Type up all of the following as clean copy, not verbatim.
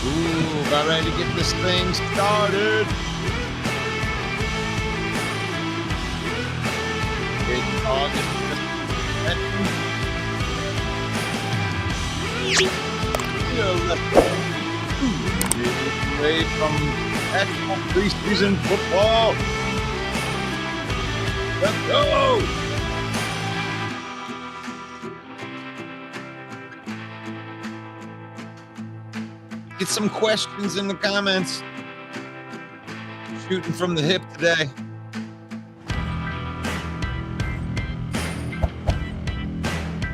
Ooh, about ready to get this thing started. It's August 2nd. Away from actual preseason football. Let's go! Get some questions in the comments. Shooting from the hip today.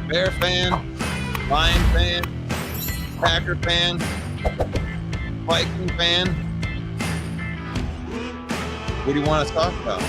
Bear fan, Lion fan, Packer fan, Viking fan. What do you want to talk about?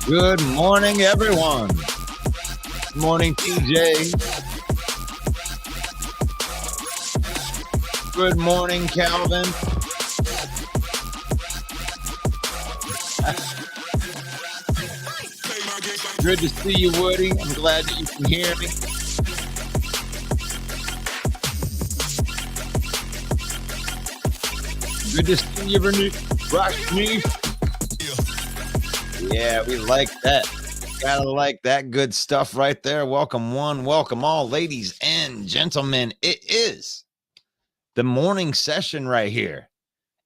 Good morning, everyone. Good morning, TJ. Good morning, Calvin. Good to see you, Woody. I'm glad that you can hear me. Good to see you, Rashmi. Yeah, we like that. Gotta like that good stuff right there. Welcome one, welcome all, ladies and gentlemen. It is the morning session right here.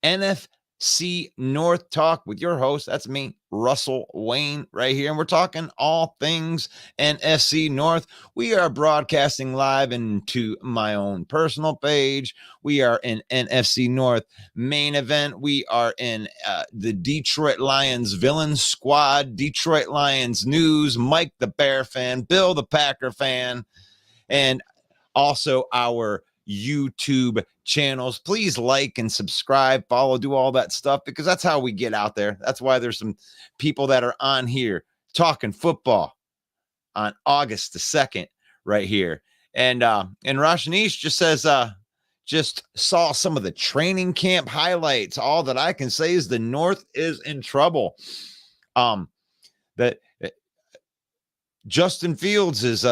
NFC North Talk with your host. That's me, Russell Wayne, right here. And we're talking all things NFC North. We are broadcasting live into my own personal page. We are in NFC North main event. We are in the Detroit Lions villain squad, Detroit Lions news, Mike the Bear fan, Bill the Packer fan, and also our YouTube channels. Please like and subscribe, follow, do all that stuff, because that's how we get out there. That's why there's some people that are on here talking football on August the 2nd right here. And Rashnish just says, just saw some of the training camp highlights. All that I can say is the North is in trouble. That Justin Fields is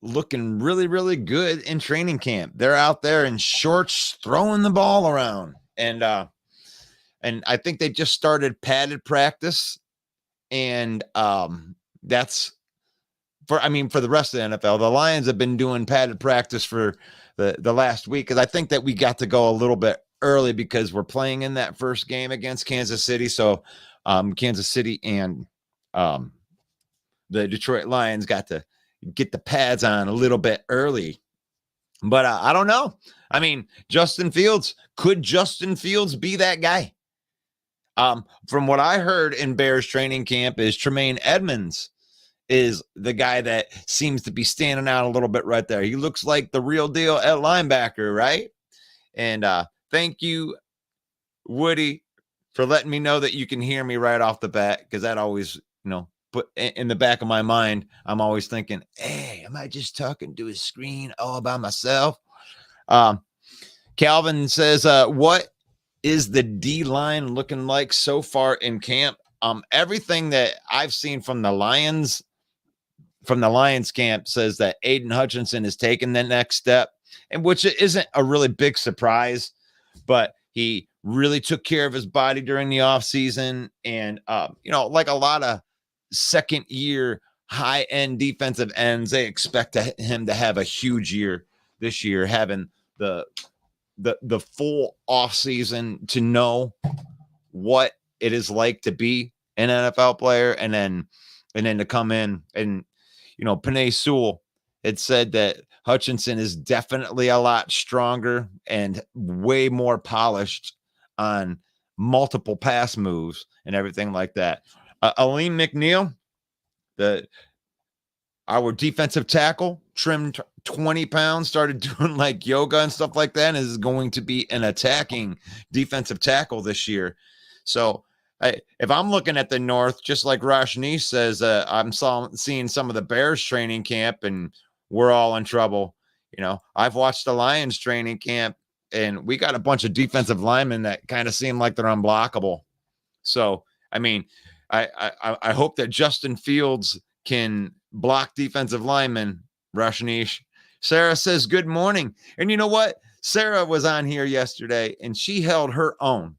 looking really, really good in training camp. They're out there in shorts throwing the ball around. And I think they just started padded practice. And that's for the rest of the NFL. The Lions have been doing padded practice for the last week, because I think that we got to go a little bit early because we're playing in that first game against Kansas City. So Kansas City and the Detroit Lions got to get the pads on a little bit early. But I don't know. I mean, could Justin Fields be that guy? From what I heard in Bears training camp is Tremaine Edmonds is the guy that seems to be standing out a little bit right there. He looks like the real deal at linebacker, right? And thank you, Woody, for letting me know that you can hear me right off the bat, because that always, put in the back of my mind, I'm always thinking, hey, am I just talking to a screen all by myself? Calvin says, what is the D-line looking like so far in camp? Everything that I've seen from the Lions camp says that Aiden Hutchinson has taken the next step, and which isn't a really big surprise, but he really took care of his body during the offseason. And, like a lot of second year high-end defensive ends. They expect him to have a huge year this year, having the full off season to know what it is like to be an NFL player, and then to come in. And Penei Sewell had said that Hutchinson is definitely a lot stronger and way more polished on multiple pass moves and everything like that. Aleem McNeil, our defensive tackle, trimmed 20 pounds, started doing like yoga and stuff like that, and is going to be an attacking defensive tackle this year. So if I'm looking at the North, just like Rashnish says, I'm seeing some of the Bears training camp, and we're all in trouble. I've watched the Lions training camp, and we got a bunch of defensive linemen that kind of seem like they're unblockable. So, I mean, I hope that Justin Fields can block defensive linemen. Rashnish. Sarah says, good morning. And you know what? Sarah was on here yesterday, and she held her own.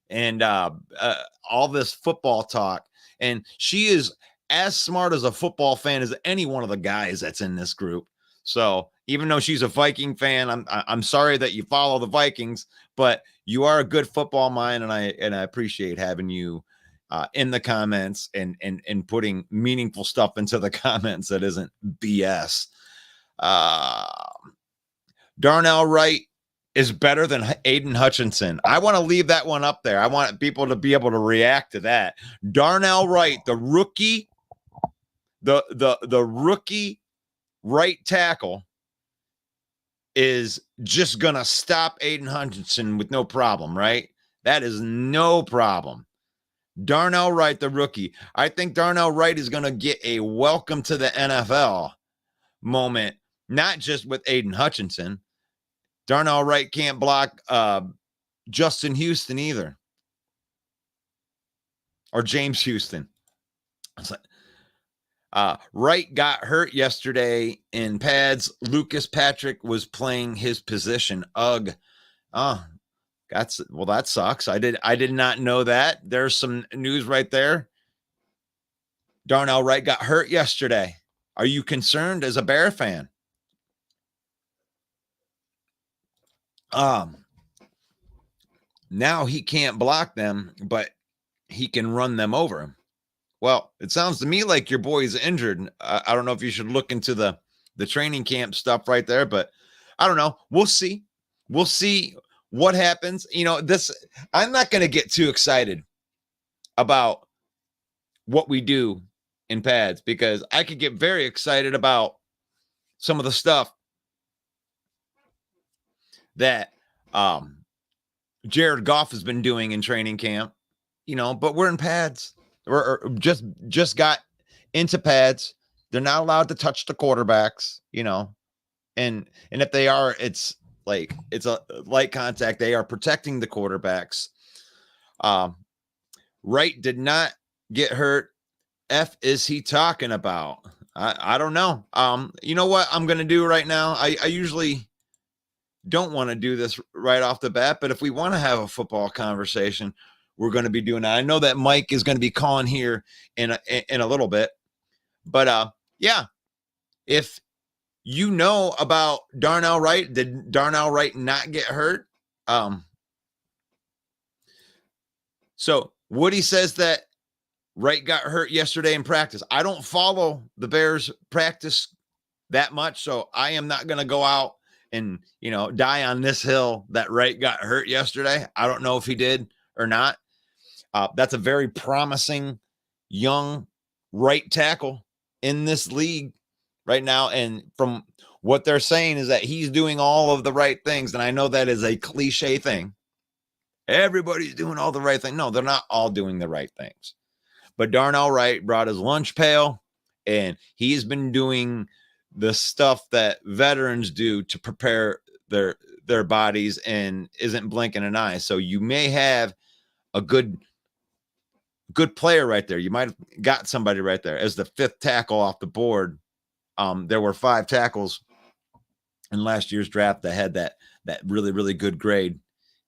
And all this football talk. And she is as smart as a football fan as any one of the guys that's in this group. So even though she's a Viking fan, I'm sorry that you follow the Vikings, but you are a good football mind, and I appreciate having you in the comments and putting meaningful stuff into the comments that isn't BS. Darnell Wright is better than Aiden Hutchinson. I want to leave that one up there. I want people to be able to react to that. Darnell Wright, the rookie, the rookie right tackle, is just going to stop Aiden Hutchinson with no problem, right? That is no problem. Darnell Wright, the rookie. I think Darnell Wright is going to get a welcome to the NFL moment, not just with Aiden Hutchinson. Darnell Wright can't block Justin Houston either, or James Houston. Wright got hurt yesterday in pads. Lucas Patrick was playing his position. Ugh. That sucks. I did not know that. There's some news right there. Darnell Wright got hurt yesterday. Are you concerned as a Bear fan? Now he can't block them, but he can run them over. Well, it sounds to me like your boy's injured. I don't know if you should look into the training camp stuff right there, but I don't know. We'll see. We'll see what happens. I'm not going to get too excited about what we do in pads, because I could get very excited about some of the stuff that Jared Goff has been doing in training camp, but we're in pads. We're just got into pads. They're not allowed to touch the quarterbacks, and if they are, it's a light contact. They are protecting the quarterbacks. Wright did not get hurt. F is he talking about? I don't know. You know what I'm going to do right now? I usually don't want to do this right off the bat, but if we want to have a football conversation, we're going to be doing that. I know that Mike is going to be calling here in a little bit, but yeah, if you know about Darnell Wright, did Darnell Wright not get hurt? So Woody says that Wright got hurt yesterday in practice. I don't follow the Bears practice that much, so I am not going to go out and, die on this hill that Wright got hurt yesterday. I don't know if he did or not. That's a very promising young right tackle in this league right now. And from what they're saying is that he's doing all of the right things. And I know that is a cliche thing. Everybody's doing all the right thing. No, they're not all doing the right things. But Darnell Wright brought his lunch pail, and he's been doing the stuff that veterans do to prepare their bodies and isn't blinking an eye. So you may have a good player right there. You might have got somebody right there as the fifth tackle off the board. There were 5 tackles in last year's draft that had that really, really good grade.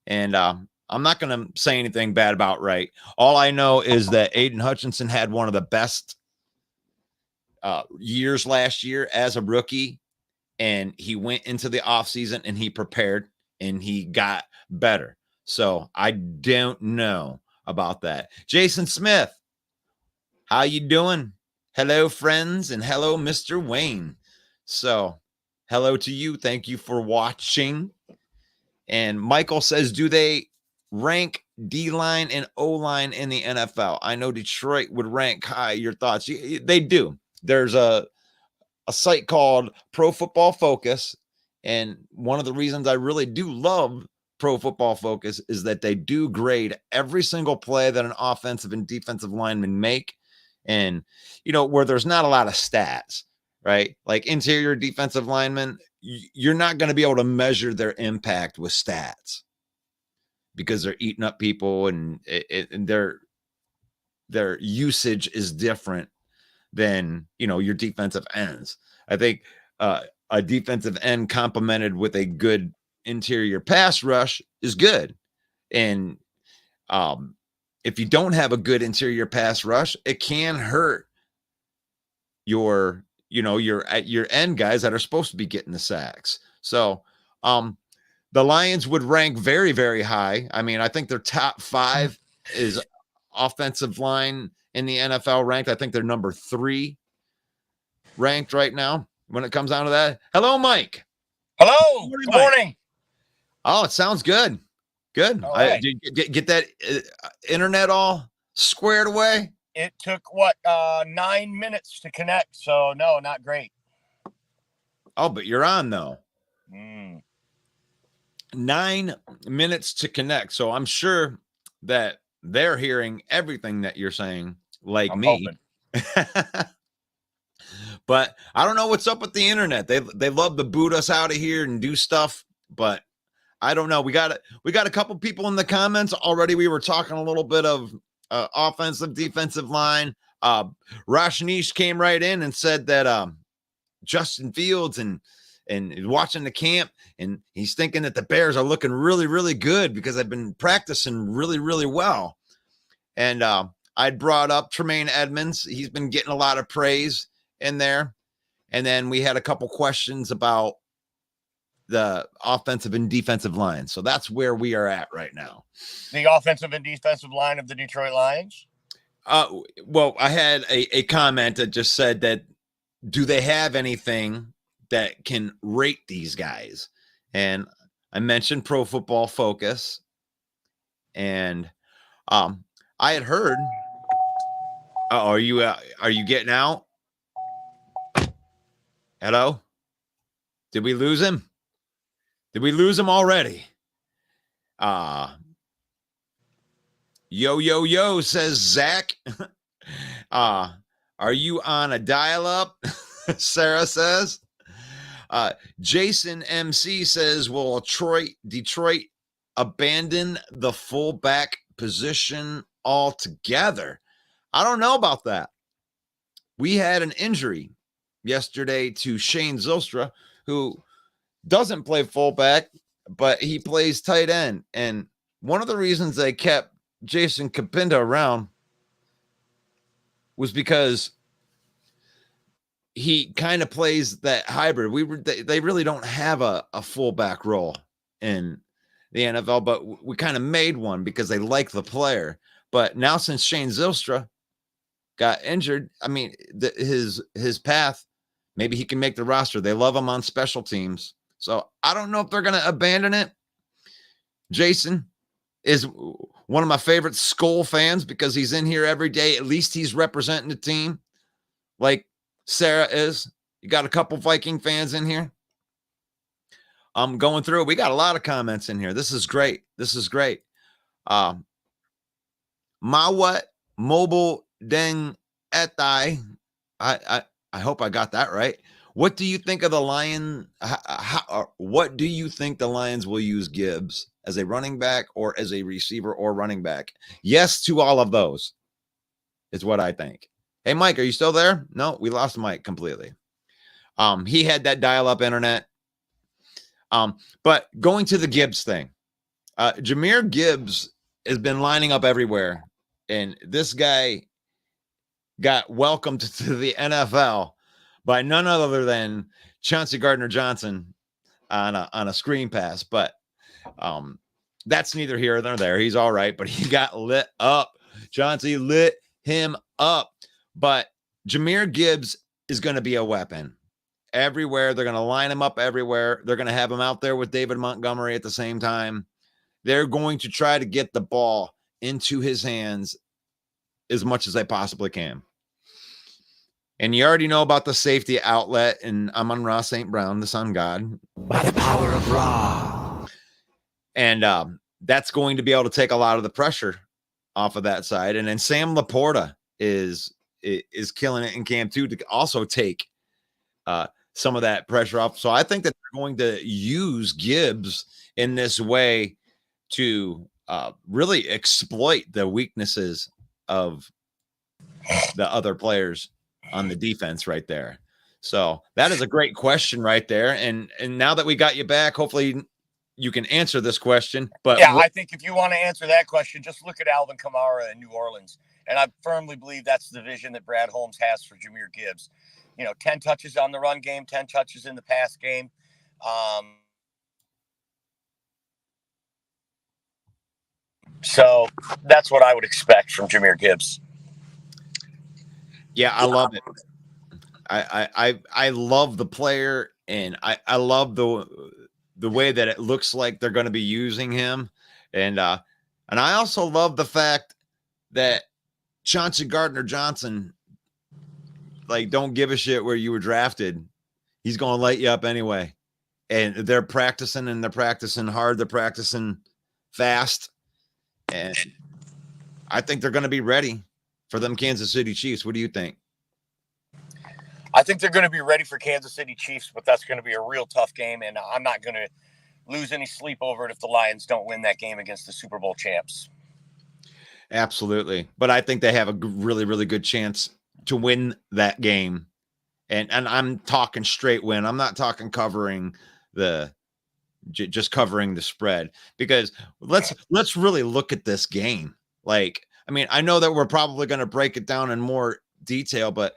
And I'm not going to say anything bad about Wright. All I know is that Aiden Hutchinson had one of the best years last year as a rookie, and he went into the offseason and he prepared and he got better. So I don't know about that. Jason Smith, how you doing? Hello, friends, and hello, Mr. Wayne. So hello to you. Thank you for watching. And Michael says, do they rank D-line and O-line in the NFL? I know Detroit would rank high. Your thoughts? They do. There's a site called Pro Football Focus, and one of the reasons I really do love Pro Football Focus is that they do grade every single play that an offensive and defensive lineman make, and where there's not a lot of stats, right? Like interior defensive linemen, you're not going to be able to measure their impact with stats because they're eating up people, and their usage is different than your defensive ends. I think a defensive end complemented with a good interior pass rush is good, and if you don't have a good interior pass rush, it can hurt your end guys that are supposed to be getting the sacks. So the Lions would rank very, very high. I mean, I think their top 5 is offensive line in the NFL ranked. I think they're number 3 ranked right now when it comes down to that. Hello, Mike. Hello. Good morning. Oh, it sounds good. Good. Right. Did you get that internet all squared away? It took 9 minutes to connect. So no, not great. Oh, but you're on though. 9 minutes to connect. So I'm sure that they're hearing everything that you're saying, like I'm me. But I don't know what's up with the internet. They love to boot us out of here and do stuff, but I don't know. We got a couple people in the comments already. We were talking a little bit of offensive, defensive line. Rashnish came right in and said that Justin Fields and watching the camp, and he's thinking that the Bears are looking really, really good because they've been practicing really, really well. And I'd brought up Tremaine Edmonds. He's been getting a lot of praise in there. And then we had a couple questions about the offensive and defensive line. So that's where we are at right now. The offensive and defensive line of the Detroit Lions? Well, I had a comment that just said that, do they have anything that can rate these guys? And I mentioned Pro Football Focus, and I had heard. Are you getting out? Hello? Did we lose him? Did we lose him already? Yo, says Zach. Are you on a dial-up? Sarah says. Jason MC says, will Detroit abandon the fullback position altogether? I don't know about that. We had an injury yesterday to Shane Zylstra, who doesn't play fullback, but he plays tight end. And one of the reasons they kept Jason Kapinda around was because he kind of plays that hybrid. They really don't have a fullback role in the NFL, but we kind of made one because they like the player. But now since Shane Zylstra got injured, I mean, his path, maybe he can make the roster. They love him on special teams. So I don't know if they're going to abandon it. Jason is one of my favorite Skull fans because he's in here every day. At least he's representing the team like Sarah is. You got a couple Viking fans in here. I'm going through it. We got a lot of comments in here. This is great. Mawat Mobile Deng Etai. I hope I got that right. What do you think of the Lion? What do you think the Lions will use Gibbs as a running back or as a receiver or running back? Yes to all of those is what I think. Hey, Mike, are you still there? No, we lost Mike completely. He had that dial-up internet. But going to the Gibbs thing, Jahmyr Gibbs has been lining up everywhere, and this guy got welcomed to the NFL by none other than Chauncey Gardner-Johnson on a screen pass. But that's neither here nor there. He's all right, but he got lit up. Chauncey lit him up. But Jahmyr Gibbs is going to be a weapon everywhere. They're going to line him up everywhere. They're going to have him out there with David Montgomery at the same time. They're going to try to get the ball into his hands as much as they possibly can. And you already know about the safety outlet and Amon-Ra St. Brown, the sun god. By the power of Ra. And that's going to be able to take a lot of the pressure off of that side. And then Sam Laporta is killing it in camp too, to also take some of that pressure off. So I think that they're going to use Gibbs in this way to really exploit the weaknesses of the other players on the defense right there. So that is a great question right there. And now that we got you back, hopefully you can answer this question. But yeah, I think if you want to answer that question, just look at Alvin Kamara in New Orleans. And I firmly believe that's the vision that Brad Holmes has for Jahmyr Gibbs. 10 touches on the run game, 10 touches in the pass game. So that's what I would expect from Jahmyr Gibbs. Yeah, I love it. I love the player, and I love the way that it looks like they're going to be using him. And I also love the fact that Chauncey Gardner-Johnson, like, don't give a shit where you were drafted. He's going to light you up anyway. And they're practicing hard. They're practicing fast. And I think they're going to be ready for them Kansas City Chiefs. What do you think? I think they're going to be ready for Kansas City Chiefs, but that's going to be a real tough game. And I'm not going to lose any sleep over it if the Lions don't win that game against the Super Bowl champs. Absolutely. But I think they have a really, really good chance to win that game. And I'm talking straight win. I'm not talking covering just covering the spread, because let's really look at this game. Like, I mean, I know that we're probably going to break it down in more detail, but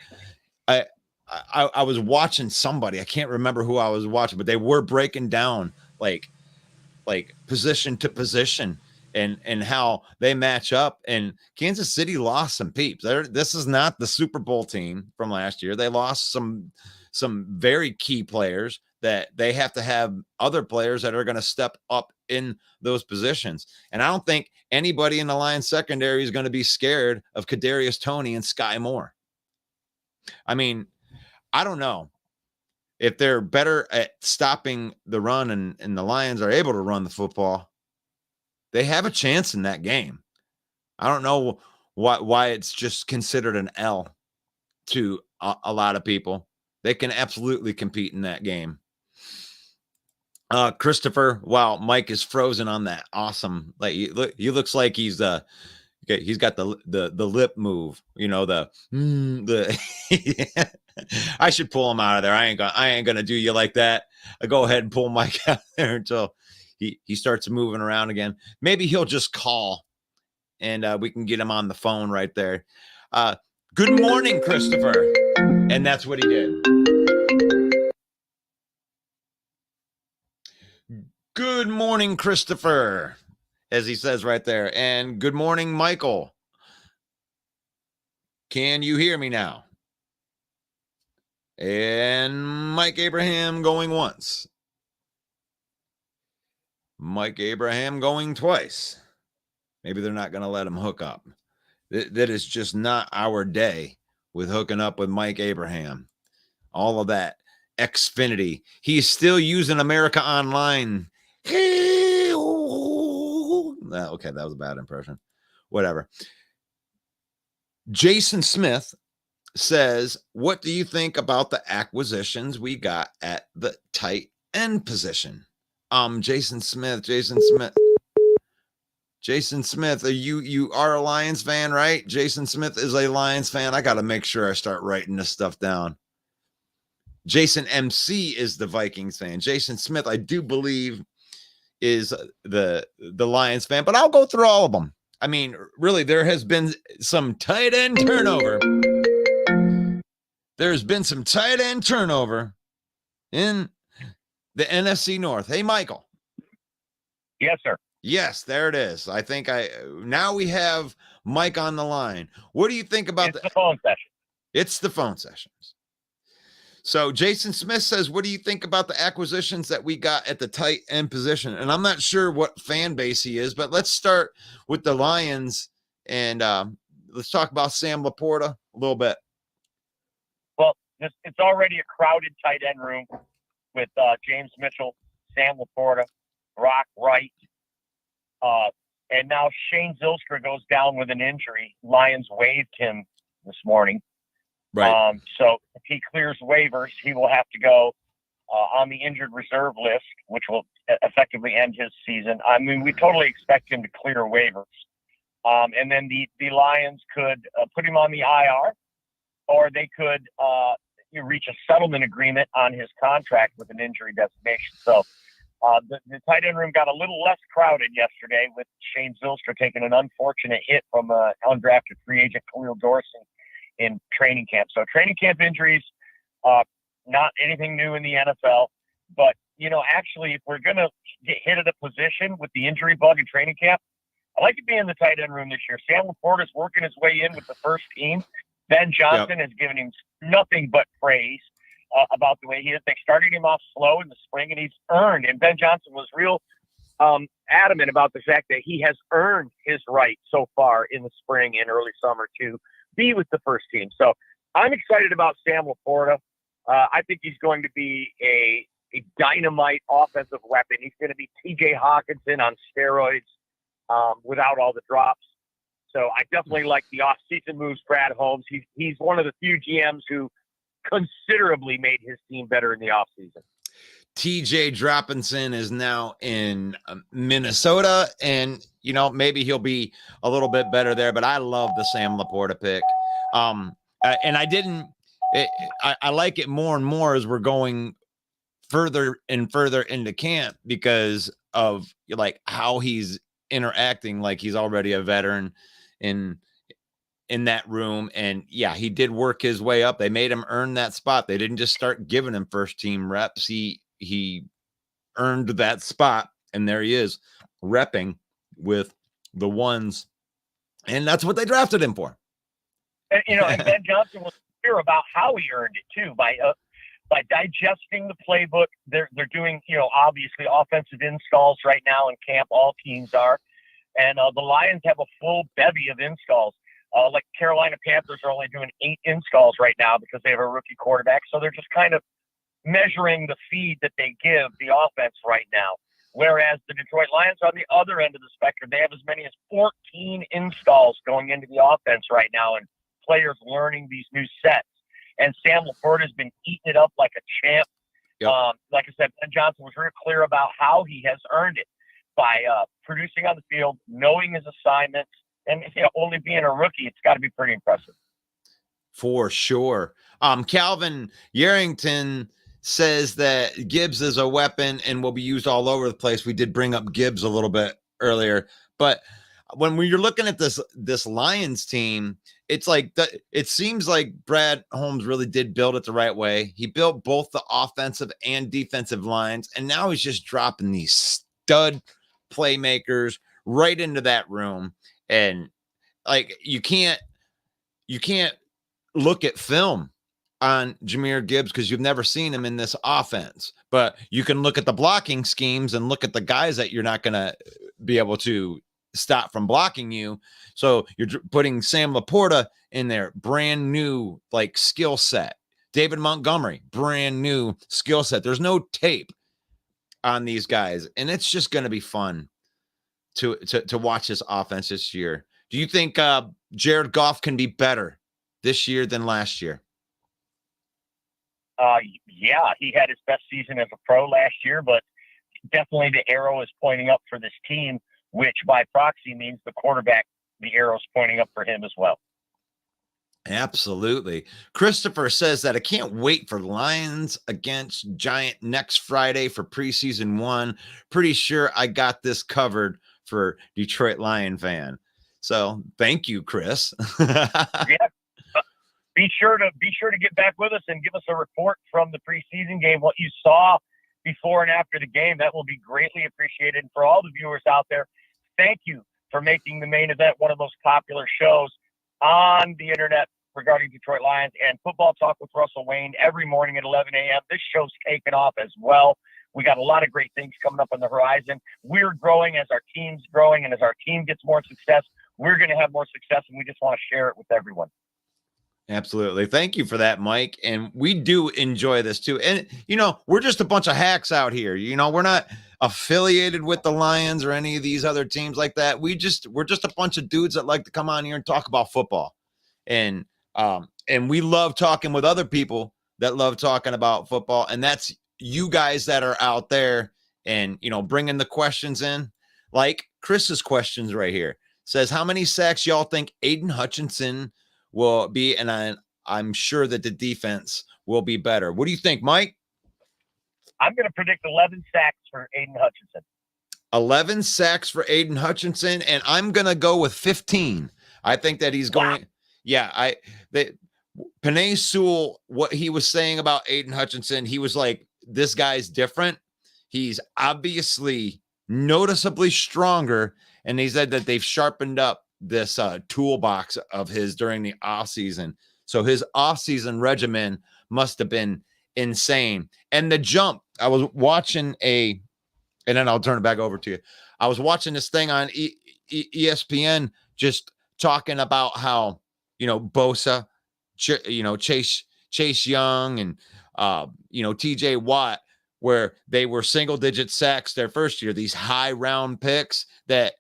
I was watching somebody, I can't remember who I was watching, but they were breaking down like position to position and how they match up. And Kansas City lost some peeps. This is not the Super Bowl team from last year. They lost some very key players that they have to have other players that are going to step up in those positions. And I don't think anybody in the Lions secondary is going to be scared of Kadarius Toney and Sky Moore. I mean, I don't know if they're better at stopping the run and the Lions are able to run the football. They have a chance in that game. I don't know why it's just considered an L to a lot of people. They can absolutely compete in that game. Christopher, wow, Mike is frozen on that. Awesome. Like, he looks like he's he's got the lip move, the I should pull him out of there. I ain't gonna do you like that. I go ahead and pull Mike out there until he starts moving around again. Maybe he'll just call and we can get him on the phone right there. Good morning, Christopher. And that's what he did. Good morning, Christopher, as he says right there. And good morning, Michael. Can you hear me now? And Mike Abraham going once. Mike Abraham going twice. Maybe they're not going to let him hook up. That is just not our day with hooking up with Mike Abraham. All of that Xfinity. He's still using America Online. Okay, that was a bad impression. Whatever. Jason Smith says, what do you think about the acquisitions we got at the tight end position? Jason Smith, you are a Lions fan, right? Jason Smith is a Lions fan. I got to make sure I start writing this stuff down. Jason MC is the Vikings fan. Jason Smith, I do believe, is the Lions fan, but I'll go through all of them. I mean, really, there has been some tight end turnover there's been some tight end turnover in the NFC North. Hey, Michael. Yes, sir. Yes, there it is. I think now we have Mike on the line. What do you think about the phone session? It's the phone sessions. So Jason Smith says, what do you think about the acquisitions that we got at the tight end position? And I'm not sure what fan base he is, but let's start with the Lions and let's talk about Sam Laporta a little bit. Well, it's already a crowded tight end room with James Mitchell, Sam Laporta, Brock Wright, and now Shane Zylstra goes down with an injury. Lions waived him this morning. Right. So if he clears waivers, he will have to go on the injured reserve list, which will effectively end his season. I mean, we totally expect him to clear waivers. And then the Lions could put him on the IR, or they could reach a settlement agreement on his contract with an injury designation. So the tight end room got a little less crowded yesterday with Shane Zylstra taking an unfortunate hit from undrafted free agent Khalil Dorsey in training camp. So training camp injuries, not anything new in the NFL, but actually if we're going to get hit at a position with the injury bug in training camp, I like to be in the tight end room this year. Sam Laporta is working his way in with the first team. Ben Johnson has given him nothing but praise about the way he is. They started him off slow in the spring, and he's earned. And Ben Johnson was real adamant about the fact that he has earned his right so far in the spring and early summer to be with the first team. So I'm excited about Sam Laporta. I think he's going to be a dynamite offensive weapon. He's going to be TJ Hawkinson on steroids without all the drops. So I definitely like the off-season moves, Brad Holmes. He's one of the few GMs who considerably made his team better in the offseason. TJ Droppinson is now in Minnesota, and maybe he'll be a little bit better there, but I love the Sam Laporta pick. And I like it more and more as we're going further and further into camp because of like how he's interacting like he's already a veteran in that room. And yeah, he did work his way up. They made him earn that spot. They didn't just start giving him first team reps. He earned that spot, and there he is repping with the ones, and that's what they drafted him for. And, and Ben Johnson was clear about how he earned it too, by digesting the playbook. They're doing, obviously offensive installs right now in camp. All teams are, and the Lions have a full bevy of installs. Like Carolina Panthers are only doing 8 installs right now because they have a rookie quarterback. So they're just kind of measuring the feed that they give the offense right now. Whereas the Detroit Lions on the other end of the spectrum, they have as many as 14 installs going into the offense right now and players learning these new sets. And Sam Laporta has been eating it up like a champ. Yep. Like I said, Ben Johnson was real clear about how he has earned it by producing on the field, knowing his assignments, and only being a rookie. It's got to be pretty impressive. For sure. Calvin Yarrington says that Gibbs is a weapon and will be used all over the place. We did bring up Gibbs a little bit earlier, but when you're looking at this Lions team, it's like it seems like Brad Holmes really did build it the right way. He built both the offensive and defensive lines, and now he's just dropping these stud playmakers right into that room. And like you can't look at film on Jahmyr Gibbs because you've never seen him in this offense, but you can look at the blocking schemes and look at the guys that you're not going to be able to stop from blocking you. So you're putting Sam Laporta in there, brand new like skill set. David Montgomery, brand new skill set. There's no tape on these guys, and it's just going to be fun to watch this offense this year. Do you think Jared Goff can be better this year than last year? Yeah, he had his best season as a pro last year, but definitely the arrow is pointing up for this team, which by proxy means the quarterback, the arrow's pointing up for him as well. Absolutely. Christopher says that I can't wait for Lions against Giant next Friday for preseason 1. Pretty sure I got this covered for Detroit Lion fan. So thank you, Chris. Yeah. be sure to get back with us and give us a report from the preseason game, what you saw before and after the game. That will be greatly appreciated. And for all the viewers out there, thank you for making the main event one of the most popular shows on the internet regarding Detroit Lions and Football Talk with Russell Wayne every morning at 11 a.m. This show's taken off as well. We got a lot of great things coming up on the horizon. We're growing as our team's growing, and as our team gets more success, we're going to have more success, and we just want to share it with everyone. Absolutely. Thank you for that, Mike. And we do enjoy this too. And, we're just a bunch of hacks out here. We're not affiliated with the Lions or any of these other teams like that. We're just a bunch of dudes that like to come on here and talk about football. And we love talking with other people that love talking about football. And that's you guys that are out there and, bringing the questions in, like Chris's questions right here. Says, how many sacks y'all think Aiden Hutchinson will be? And I'm sure that the defense will be better. What do you think, Mike? I'm going to predict 11 sacks for Aiden Hutchinson. 11 sacks for Aiden Hutchinson, and I'm going to go with 15. I think that he's going. Wow. Yeah, Penei Sewell, what he was saying about Aiden Hutchinson, he was like, this guy's different. He's obviously noticeably stronger, and he said that they've sharpened up this toolbox of his during the offseason. So his offseason regimen must have been insane. And the jump, I was watching and then I'll turn it back over to you. I was watching this thing on ESPN just talking about how, Bosa, Chase Young and, TJ Watt, where they were single-digit sacks their first year, these high-round picks that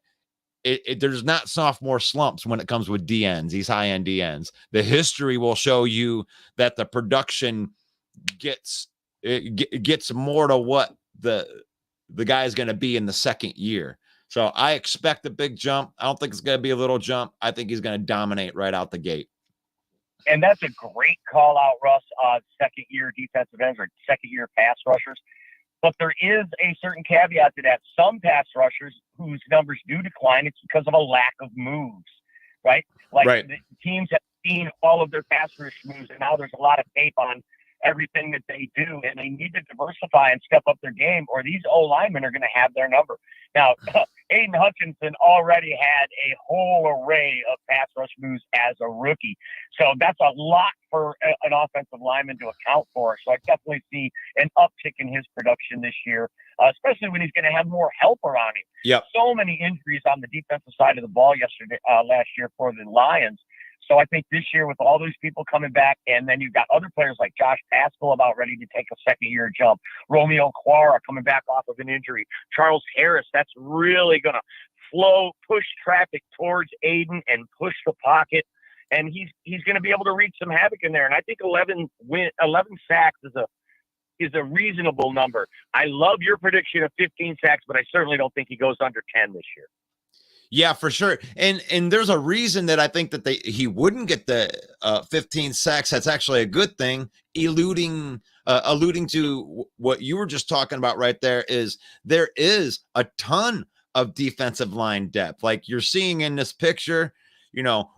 there's not sophomore slumps when it comes with DNs, these high-end DNs. The history will show you that the production gets more to what the guy is going to be in the second year. So I expect a big jump. I don't think it's going to be a little jump. I think he's going to dominate right out the gate. And that's a great call out, Russ, second-year defensive ends or second-year pass rushers. But there is a certain caveat to that. Some pass rushers whose numbers do decline, it's because of a lack of moves, right? The teams have seen all of their pass rush moves, and now there's a lot of tape on everything that they do, and they need to diversify and step up their game, or these O-linemen are going to have their number. Now, Aiden Hutchinson already had a whole array of pass rush moves as a rookie. So that's a lot for an offensive lineman to account for. So I definitely see an uptick in his production this year, especially when he's going to have more help around him. Yep. So many injuries on the defensive side of the ball last year for the Lions. So I think this year with all those people coming back, and then you've got other players like Josh Pascal about ready to take a second-year jump, Romeo Quara coming back off of an injury, Charles Harris, that's really going to push traffic towards Aiden and push the pocket, and he's going to be able to wreak some havoc in there. And I think 11 sacks is a reasonable number. I love your prediction of 15 sacks, but I certainly don't think he goes under 10 this year. Yeah, for sure. And there's a reason that I think that he wouldn't get the 15 sacks. That's actually a good thing. Alluding to what you were just talking about right there is a ton of defensive line depth. Like you're seeing in this picture,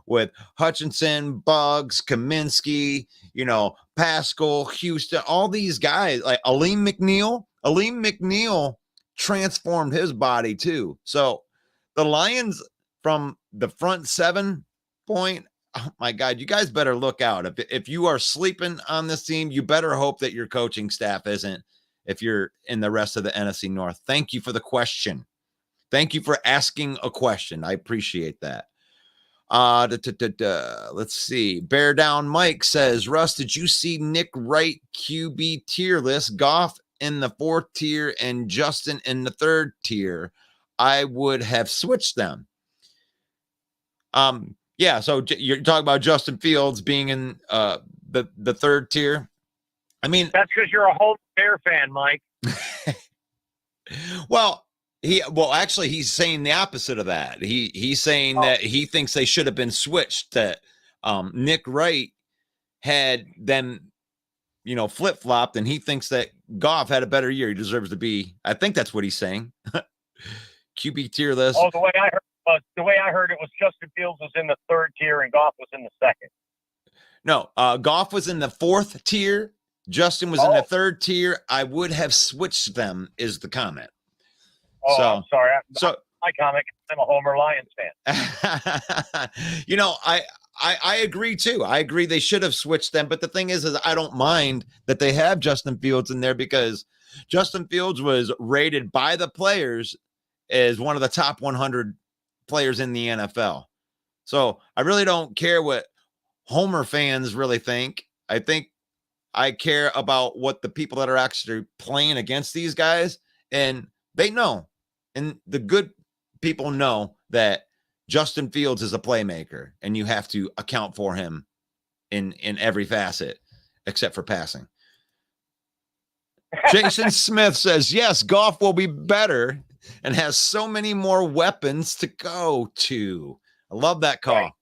with Hutchinson, Buggs, Kaminsky, Pascal, Houston, all these guys, like Aleem McNeil transformed his body too. So the Lions from the front 7 point, oh my God, you guys better look out. If you are sleeping on this team, you better hope that your coaching staff isn't if you're in the rest of the NFC North. Thank you for the question. Thank you for asking a question. I appreciate that. Let's see. Bear Down Mike says, Russ, did you see Nick Wright QB tier list? Goff in the 4th tier and Justin in the 3rd tier. I would have switched them. Yeah, so you're talking about Justin Fields being in the 3rd tier. I mean, that's because you're a whole Bear fan, Mike. Well, actually, he's saying the opposite of that. He's saying that he thinks they should have been switched. That Nick Wright had them, flip-flopped, and he thinks that Goff had a better year. He deserves to be. I think that's what he's saying. QB tier list. Oh, the way I heard it was Justin Fields was in the 3rd tier and Goff was in the 2nd. No, Goff was in the 4th tier. Justin was in the 3rd tier. I would have switched them, is the comment. Oh, I'm sorry. My comment. I'm a Homer Lions fan. You know, I agree too. I agree they should have switched them. But the thing is I don't mind that they have Justin Fields in there because Justin Fields was rated by the players as one of the top 100 players in the NFL. So I really don't care what Homer fans really think. I think I care about what the people that are actually playing against these guys, and they know. And the good people know that Justin Fields is a playmaker, and you have to account for him in every facet except for passing. Jason Smith says, yes, Goff will be better and has so many more weapons to go to. I love that call. Right.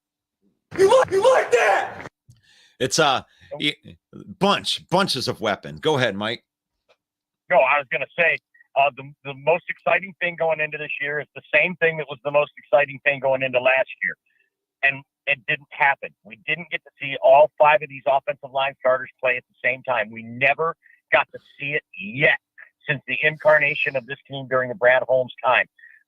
You like that? It's bunches of weapons. Go ahead, Mike. No, I was going to say the most exciting thing going into this year is the same thing that was the most exciting thing going into last year. And it didn't happen. We didn't get to see all 5 of these offensive line starters play at the same time. We never got to see it yet since the incarnation of this team during the Brad Holmes time.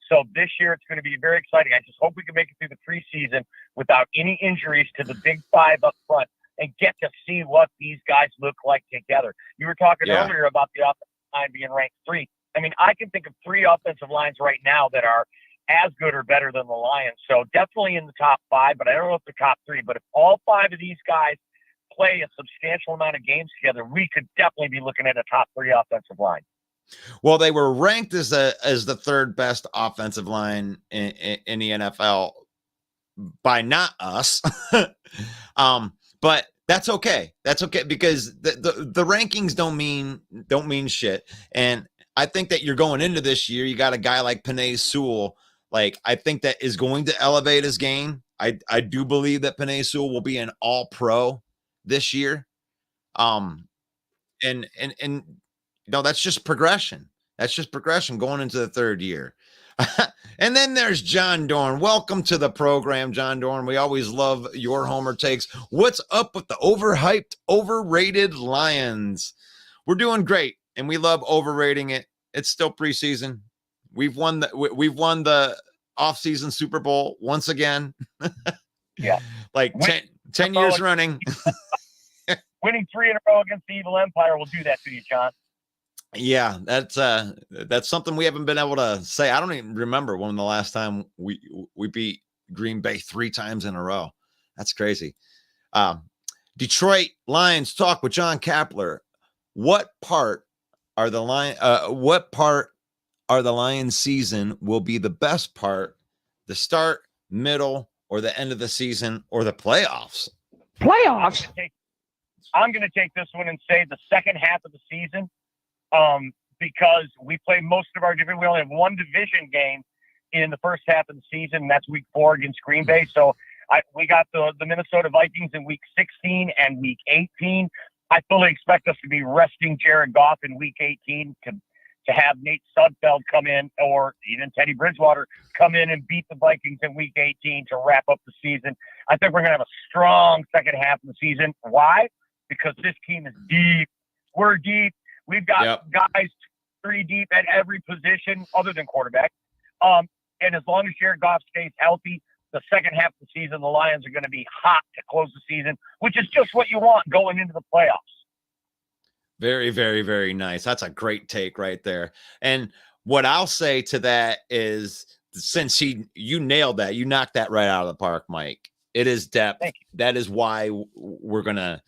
So this year it's going to be very exciting. I just hope we can make it through the preseason without any injuries to the big 5 up front and get to see what these guys look like together. You were talking earlier about the offensive line being ranked 3. I mean, I can think of 3 offensive lines right now that are as good or better than the Lions. So definitely in the top 5, but I don't know if the top 3. But if all 5 of these guys play a substantial amount of games together, we could definitely be looking at a top 3 offensive line. Well, they were ranked as the 3rd best offensive line in the NFL by not us. But that's okay. That's okay because the rankings don't mean shit. And I think that you're going into this year, you got a guy like Penei Sewell. Like, I think that is going to elevate his game. I do believe that Penei Sewell will be an all-pro this year. And no, that's just progression. That's just progression going into the 3rd year. And then there's John Dorn. Welcome to the program, John Dorn. We always love your Homer takes. What's up with the overhyped, overrated Lions? We're doing great, and we love overrating it. It's still preseason. We've won the off-season Super Bowl once again. Yeah, like 10 years running. Winning 3 in a row against the evil empire will do that to you, John. Yeah, that's something we haven't been able to say. I don't even remember when the last time we beat Green Bay 3 times in a row. That's crazy. Detroit Lions talk with John Kapler. What part are the Lions season will be the best part? The start, middle, or the end of the season, or the playoffs? Playoffs? I'm going to take this one and say the second half of the season. Because we play most of our division. We only have 1 division game in the first half of the season, and that's week 4 against Green Bay. So we got the Minnesota Vikings in week 16 and week 18. I fully expect us to be resting Jared Goff in week 18 to have Nate Sudfeld come in, or even Teddy Bridgewater come in and beat the Vikings in week 18 to wrap up the season. I think we're going to have a strong second half of the season. Why? Because this team is deep. We're deep. We've got guys 3 deep at every position other than quarterback. And as long as Jared Goff stays healthy, the second half of the season, the Lions are going to be hot to close the season, which is just what you want going into the playoffs. Very, very, very nice. That's a great take right there. And what I'll say to that is, since you nailed that, you knocked that right out of the park, Mike. It is depth. That is why we're going to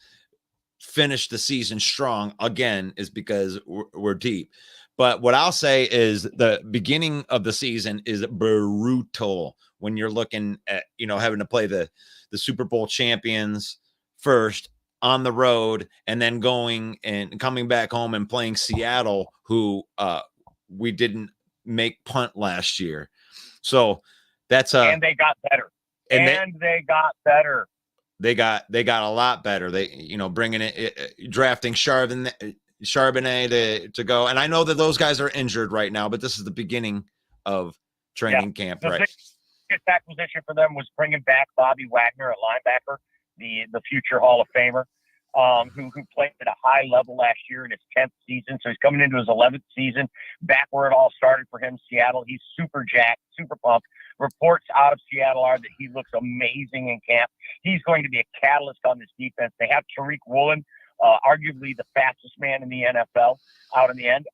finish the season strong again, is because we're deep. But what I'll say is the beginning of the season is brutal when you're looking at, having to play the Super Bowl champions first on the road, and then going and coming back home and playing Seattle, who we didn't make punt last year. So that's and they got better. And they got better. They got a lot better. They, bringing it, drafting Charbonnet to go. And I know that those guys are injured right now, but this is the beginning of training camp, right? The biggest acquisition for them was bringing back Bobby Wagner at linebacker. the future Hall of Famer, who played at a high level last year in his 10th season. So he's coming into his 11th season, back where it all started for him, Seattle. He's super jacked, super pumped. Reports out of Seattle are that he looks amazing in camp. He's going to be a catalyst on this defense. They have Tariq Woolen, arguably the fastest man in the NFL out in the end.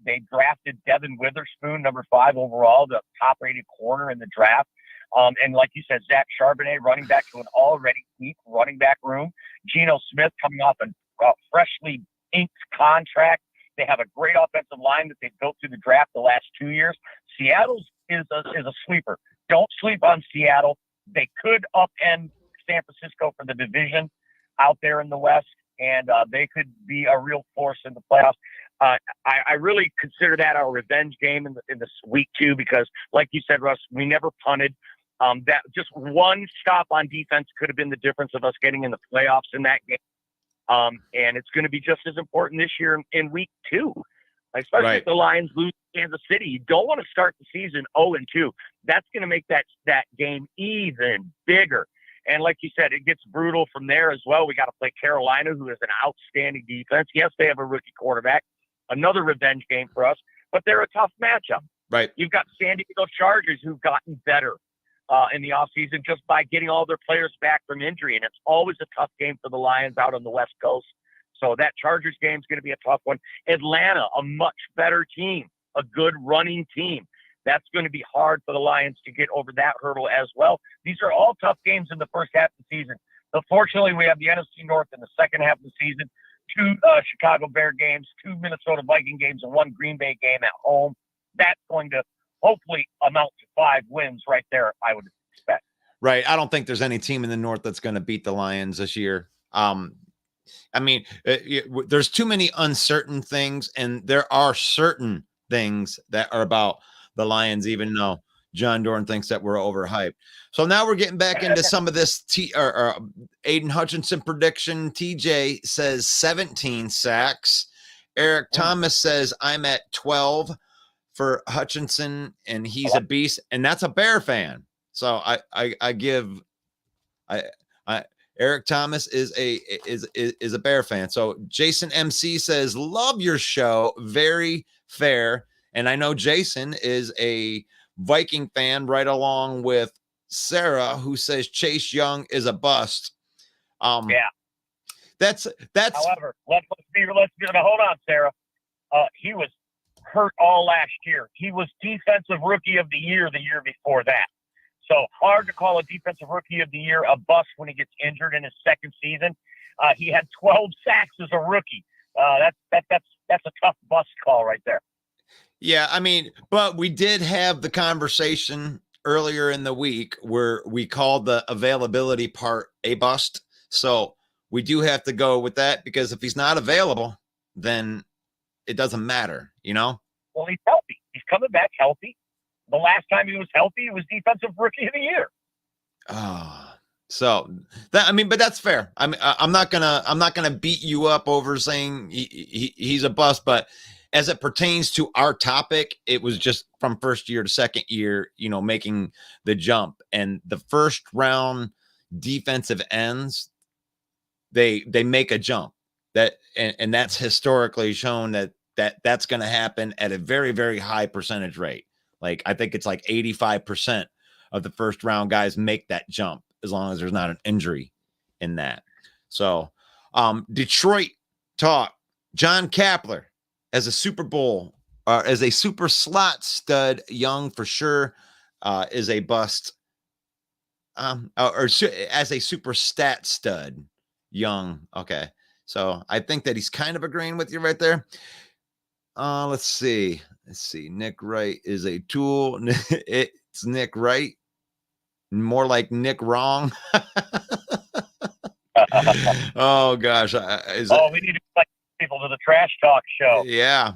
They drafted Devin Witherspoon, number 5 overall, the top-rated corner in the draft. And like you said, Zach Charbonnet running back to an already deep running back room. Geno Smith coming off a freshly inked contract. They have a great offensive line that they built through the draft the last 2 years. Seattle's is a sleeper. Don't sleep on Seattle. They could upend San Francisco for the division out there in the West, and they could be a real force in the playoffs. I really consider that our revenge game in this week 2 because, like you said, Russ, we never punted. That just one stop on defense could have been the difference of us getting in the playoffs in that game. And it's going to be just as important this year in week 2, especially if the Lions lose to Kansas City. You don't want to start the season 0-2. That's going to make that game even bigger. And like you said, it gets brutal from there as well. We got to play Carolina, who is an outstanding defense. Yes, they have a rookie quarterback. Another revenge game for us, but they're a tough matchup. Right. You've got San Diego Chargers who've gotten better in the offseason just by getting all their players back from injury. And it's always a tough game for the Lions out on the West Coast. So that Chargers game is going to be a tough one. Atlanta, a much better team, a good running team. That's going to be hard for the Lions to get over that hurdle as well. These are all tough games in the first half of the season. But fortunately, we have the NFC North in the second half of the season. 2 Chicago Bear games, 2 Minnesota Viking games, and 1 Green Bay game at home. That's going to hopefully amount to 5 wins right there, I would expect. Right. I don't think there's any team in the North that's going to beat the Lions this year. I mean, there's too many uncertain things, and there are certain things that are about the Lions, even though John Dorn thinks that we're overhyped. So now we're getting back into some of this. Aiden Hutchinson prediction. TJ says 17 sacks. Eric Thomas says I'm at 12 for Hutchinson, and he's a beast, and that's a Bear fan. So I give Eric Thomas is a Bear fan. So Jason MC says love your show, very fair, and I know Jason is a Viking fan right along with Sarah, who says Chase Young is a bust. That's however, let's hold on, Sarah. He was hurt all last year. He was defensive rookie of the year before that. So hard to call a defensive rookie of the year a bust when he gets injured in his second season. He had 12 sacks as a rookie. That's a tough bust call right there. Yeah, I mean, but we did have the conversation earlier in the week where we called the availability part a bust. So we do have to go with that, because if he's not available, then it doesn't matter, you know? Well, he's healthy. He's coming back healthy. The last time he was healthy, he was defensive rookie of the year. So that, I mean, but that's fair. I mean, I'm not gonna beat you up over saying he's a bust, but as it pertains to our topic, it was just from first year to second year, you know, making the jump. And the first round defensive ends, they make a jump. And that's historically shown that's going to happen at a very, very high percentage rate. Like, I think it's like 85% of the first round guys make that jump, as long as there's not an injury in that. So Detroit talk, John Kapler as a Super Bowl, as a super slot stud, Young for sure is a bust. Or as a super stat stud, Young. Okay. So I think that he's kind of agreeing with you right there. Let's see. Nick Wright is a tool. It's Nick Wright. More like Nick Wrong. Oh gosh. We need to invite people to the Trash Talk show. Yeah.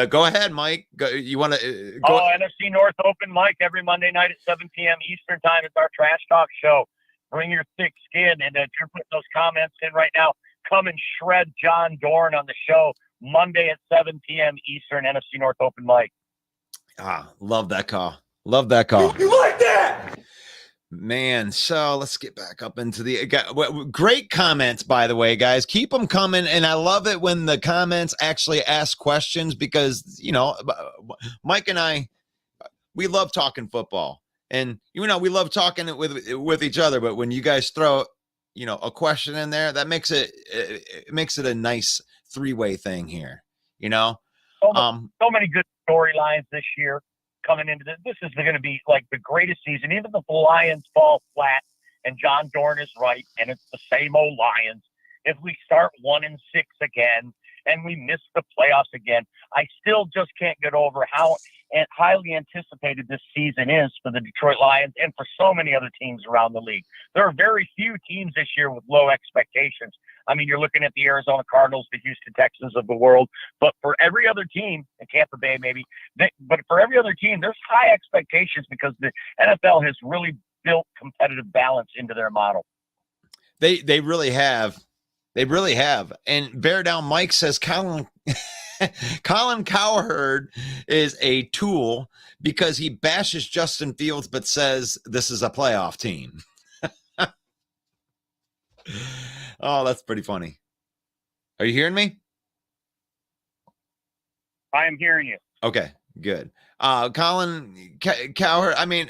Go ahead, Mike. You want to go? NFC North open mic every Monday night at 7 p.m. Eastern time. It's our Trash Talk show. Bring your thick skin. And if you're putting those comments in right now, come and shred John Dorn on the show Monday at 7 p.m. Eastern, NFC North open mic. Love that call. Love that call. You like that? Man, so let's get back up into the great comments, by the way, guys. Keep them coming. And I love it when the comments actually ask questions because, Mike and I, we love talking football. And, we love talking it with each other. But when you guys throw, a question in there, that makes it a nice three-way thing here, So many good storylines this year coming into this. This is going to be like the greatest season. Even if the Lions fall flat and John Dorn is right and it's the same old Lions, if we start 1-6 again and we miss the playoffs again, I still just can't get over how highly anticipated this season is for the Detroit Lions and for so many other teams around the league. There are very few teams this year with low expectations. I mean, you're looking at the Arizona Cardinals, the Houston Texans of the world, but for every other team, and Tampa Bay maybe, but for every other team, there's high expectations because the NFL has really built competitive balance into their model. They really have. They really have. And Bear Down Mike says Colin Cowherd is a tool because he bashes Justin Fields but says this is a playoff team. Oh, that's pretty funny. Are you hearing me? I am hearing you. Okay, good. Colin Cowherd, I mean,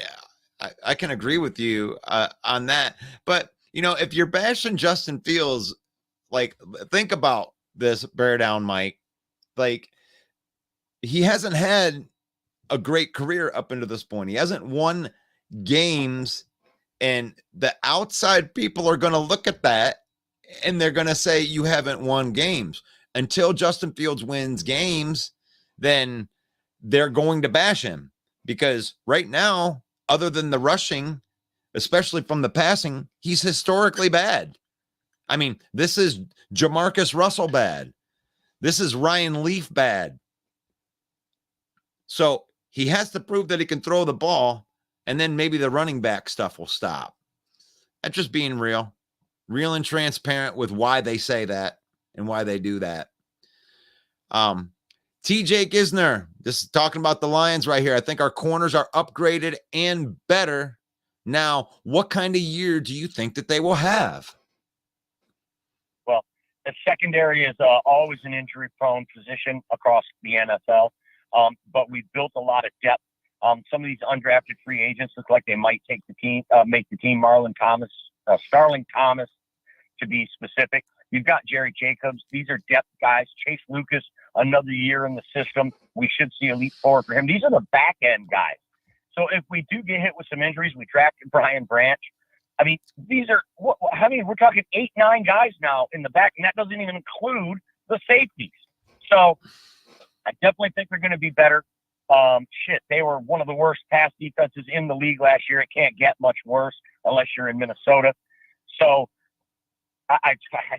I can agree with you on that. But, if you're bashing Justin Fields, like, think about this, Bear Down Mike. Like, he hasn't had a great career up until this point. He hasn't won games, and the outside people are going to look at that and they're going to say you haven't won games. Until Justin Fields wins games, then they're going to bash him because right now, other than the rushing, especially from the passing, he's historically bad. I mean, this is Jamarcus Russell bad. This is Ryan Leaf bad. So he has to prove that he can throw the ball, and then maybe the running back stuff will stop. That's just being real and transparent with why they say that and why they do that. TJ Gisner, this is talking about the Lions right here. I think our corners are upgraded and better. Now, what kind of year do you think that they will have? Well, the secondary is always an injury-prone position across the NFL, but we've built a lot of depth. Some of these undrafted free agents look like they might make the team. Starling Thomas, to be specific. You've got Jerry Jacobs. These are depth guys. Chase Lucas, another year in the system. We should see a leap forward for him. These are the back-end guys. So if we do get hit with some injuries, we drafted Brian Branch. I mean, we're talking 8-9 guys now in the back, and that doesn't even include the safeties. So I definitely think they're going to be better. They were one of the worst pass defenses in the league last year. It can't get much worse unless you're in Minnesota. So I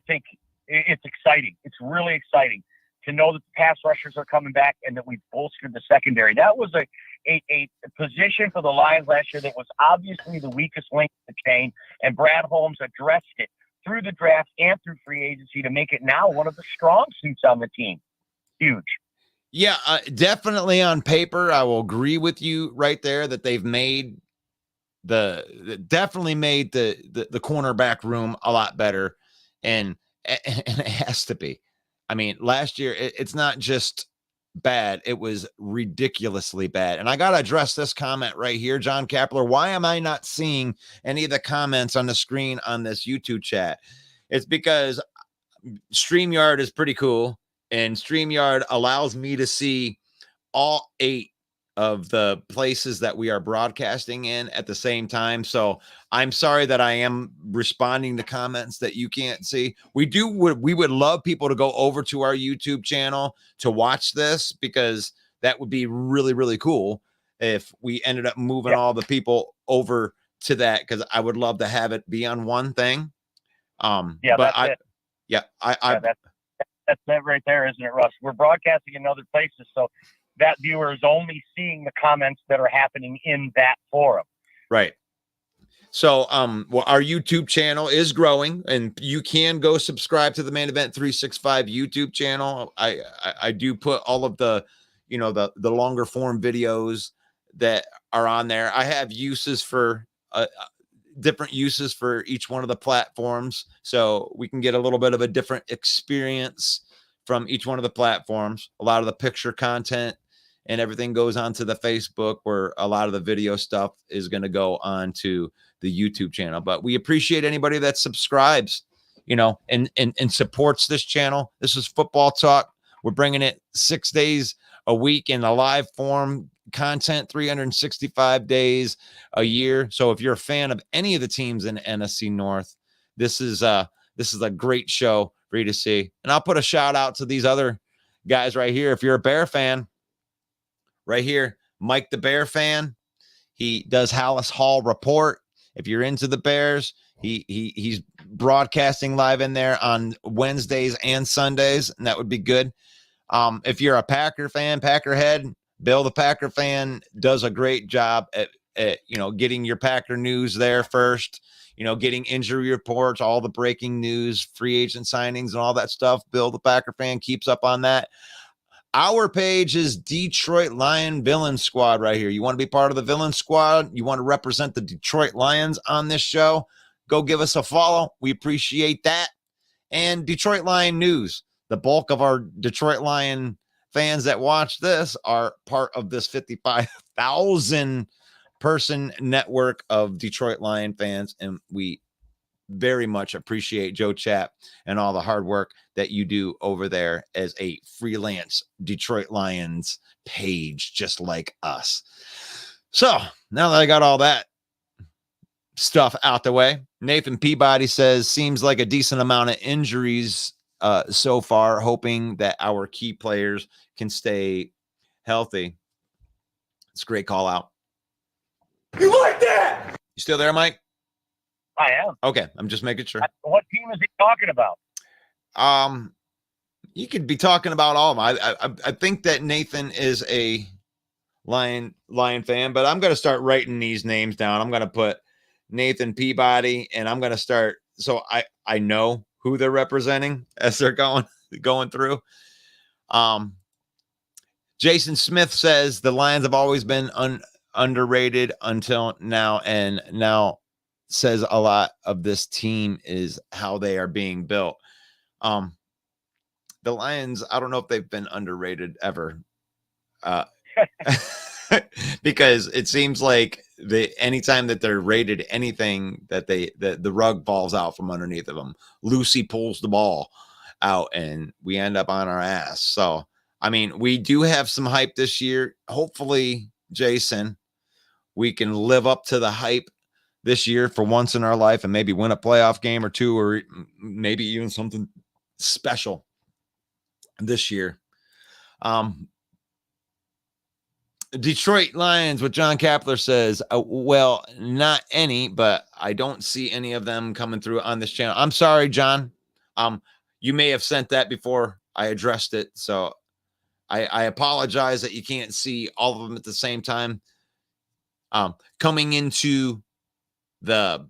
think it's exciting. It's really exciting to know that the pass rushers are coming back and that we've bolstered the secondary. That was a position for the Lions last year that was obviously the weakest link in the chain, and Brad Holmes addressed it through the draft and through free agency to make it now one of the strong suits on the team. Huge. Yeah, definitely on paper, I will agree with you right there that they've made definitely made the cornerback room a lot better, and it has to be. I mean, last year it's not just bad; it was ridiculously bad. And I got to address this comment right here, John Kapler. Why am I not seeing any of the comments on the screen on this YouTube chat? It's because StreamYard is pretty cool, and StreamYard allows me to see all 8 of the places that we are broadcasting in at the same time. So I'm sorry that I am responding to comments that you can't see. We would love people to go over to our YouTube channel to watch this, because that would be really, really cool if we ended up moving all the people over to that, because I would love to have it be on one thing. That's it right there, isn't it, Russ? We're broadcasting in other places, so that viewer is only seeing the comments that are happening in that forum. Right. So, our YouTube channel is growing, and you can go subscribe to the Main Event 365 YouTube channel. I do put all of the, the longer form videos that are on there. I have uses for different uses for each one of the platforms, so we can get a little bit of a different experience from each one of the platforms. A lot of the picture content and everything goes onto the Facebook, where a lot of the video stuff is going to go on to the YouTube channel. But we appreciate anybody that subscribes, and supports this channel. This is Football Talk. We're bringing it 6 days a week in a live form content, 365 days a year. So if you're a fan of any of the teams in NFC North, this is a great show for you to see. And I'll put a shout out to these other guys right here. If you're a Bear fan, right here, Mike the Bear fan, he does Hallis Hall Report. If you're into the Bears, he's broadcasting live in there on Wednesdays and Sundays, and that would be good. If you're a Packer fan, Packerhead, Bill the Packer fan does a great job at getting your Packer news there first, getting injury reports, all the breaking news, free agent signings, and all that stuff. Bill the Packer fan keeps up on that. Our page is Detroit Lion Villain Squad right here. You want to be part of the Villain Squad? You want to represent the Detroit Lions on this show? Go give us a follow. We appreciate that. And Detroit Lion News. The bulk of our Detroit Lion fans that watch this are part of this 55,000 person network of Detroit Lion fans. And we very much appreciate Joe Chapp and all the hard work that you do over there as a freelance Detroit Lions page, just like us. So now that I got all that stuff out the way, Nathan Peabody says, seems like a decent amount of injuries so far, hoping that our key players can stay healthy. It's a great call out. You like that? You still there, Mike? I am. Okay, I'm just making sure. What team is he talking about? You could be talking about all of them. I think that Nathan is a Lion fan, but I'm going to start writing these names down. I'm going to put Nathan Peabody, and I'm going to start so I know who they're representing as they're going through. Jason Smith says the Lions have always been underrated until now, and now says a lot of this team is how they are being built. The Lions, I don't know if they've been underrated ever. Because it seems like anytime that they're rated anything, that the rug falls out from underneath of them. Lucy pulls the ball out and we end up on our ass. So, I mean, we do have some hype this year. Hopefully, Jason, we can live up to the hype this year for once in our life and maybe win a playoff game or two, or maybe even something special this year. Detroit Lions, what John Kapler says, well, not any, but I don't see any of them coming through on this channel. I'm sorry, John. You may have sent that before I addressed it, so I apologize that you can't see all of them at the same time. Coming into the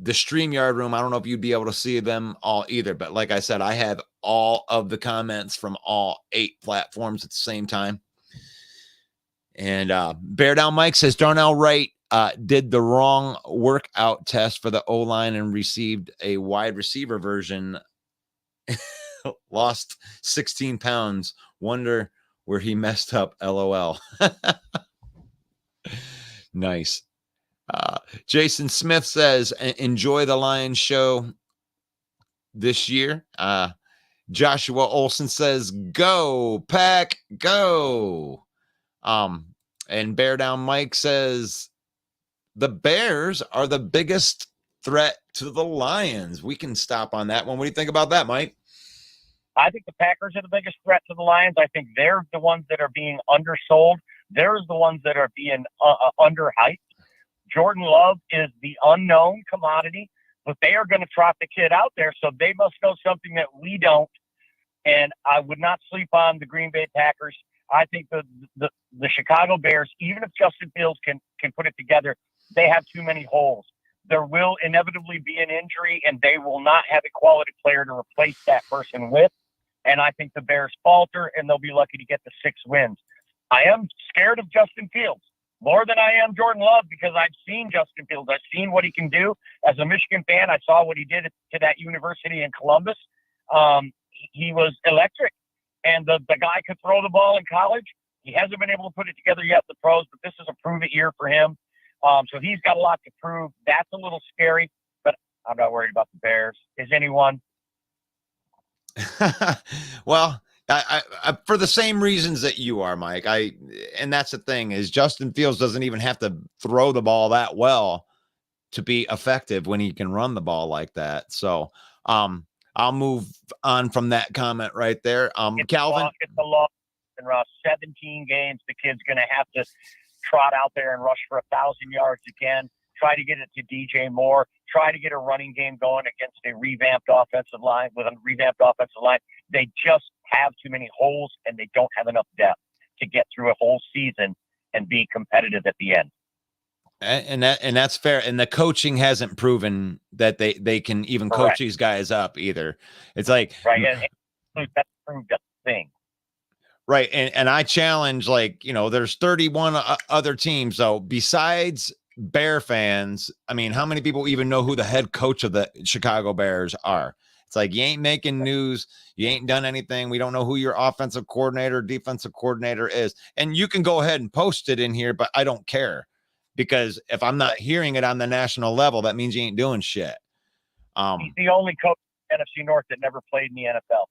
StreamYard room, I don't know if you'd be able to see them all either, but like I said, I have all of the comments from all 8 platforms at the same time. And Bear Down Mike says Darnell Wright did the wrong workout test for the O-line and received a wide receiver version. Lost 16 pounds. Wonder where he messed up. LOL. Nice. Jason Smith says, enjoy the Lions show this year. Joshua Olson says, go, Pack, go. And Bear Down Mike says the Bears are the biggest threat to the Lions. We can stop on that one. What do you think about that, Mike? I think the Packers are the biggest threat to the Lions. I think they're the ones that are being undersold. They're the ones that are being underhyped. Jordan Love is the unknown commodity, but they are going to trot the kid out there, so they must know something that we don't. And I would not sleep on the Green Bay Packers. I think the Chicago Bears, even if Justin Fields can put it together, they have too many holes. There will inevitably be an injury, and they will not have a quality player to replace that person with. And I think the Bears falter, and they'll be lucky to get the 6 wins. I am scared of Justin Fields. more than I am Jordan Love, because I've seen Justin Fields. I've seen what he can do. As a Michigan fan, I saw what he did to that university in Columbus. He was electric, and the guy could throw the ball in college. He hasn't been able to put it together yet in the pros, but this is a prove-it year for him. So he's got a lot to prove. That's a little scary, but I'm not worried about the Bears. Is anyone? Well, I for the same reasons that you are, Mike. And that's the thing, is Justin Fields doesn't even have to throw the ball that well to be effective when he can run the ball like that. So I'll move on from that comment right there. Calvin, it's a long and Ross, 17 games. The kid's going to have to trot out there and rush for 1,000 yards again. Try to get it to DJ Moore. Try to get a running game going against a revamped offensive line. With a revamped offensive line, they just have too many holes, and they don't have enough depth to get through a whole season and be competitive at the end. And that's fair. And the coaching hasn't proven that they can even coach these guys up either. It's like, right, and that's proved a thing. Right. And I challenge, like, there's 31 other teams. So besides Bear fans, I mean, how many people even know who the head coach of the Chicago Bears are? It's like, you ain't making news. You ain't done anything. We don't know who your offensive coordinator, defensive coordinator is. And you can go ahead and post it in here, but I don't care, because if I'm not hearing it on the national level, that means you ain't doing shit. He's the only coach in the NFC North that never played in the NFL.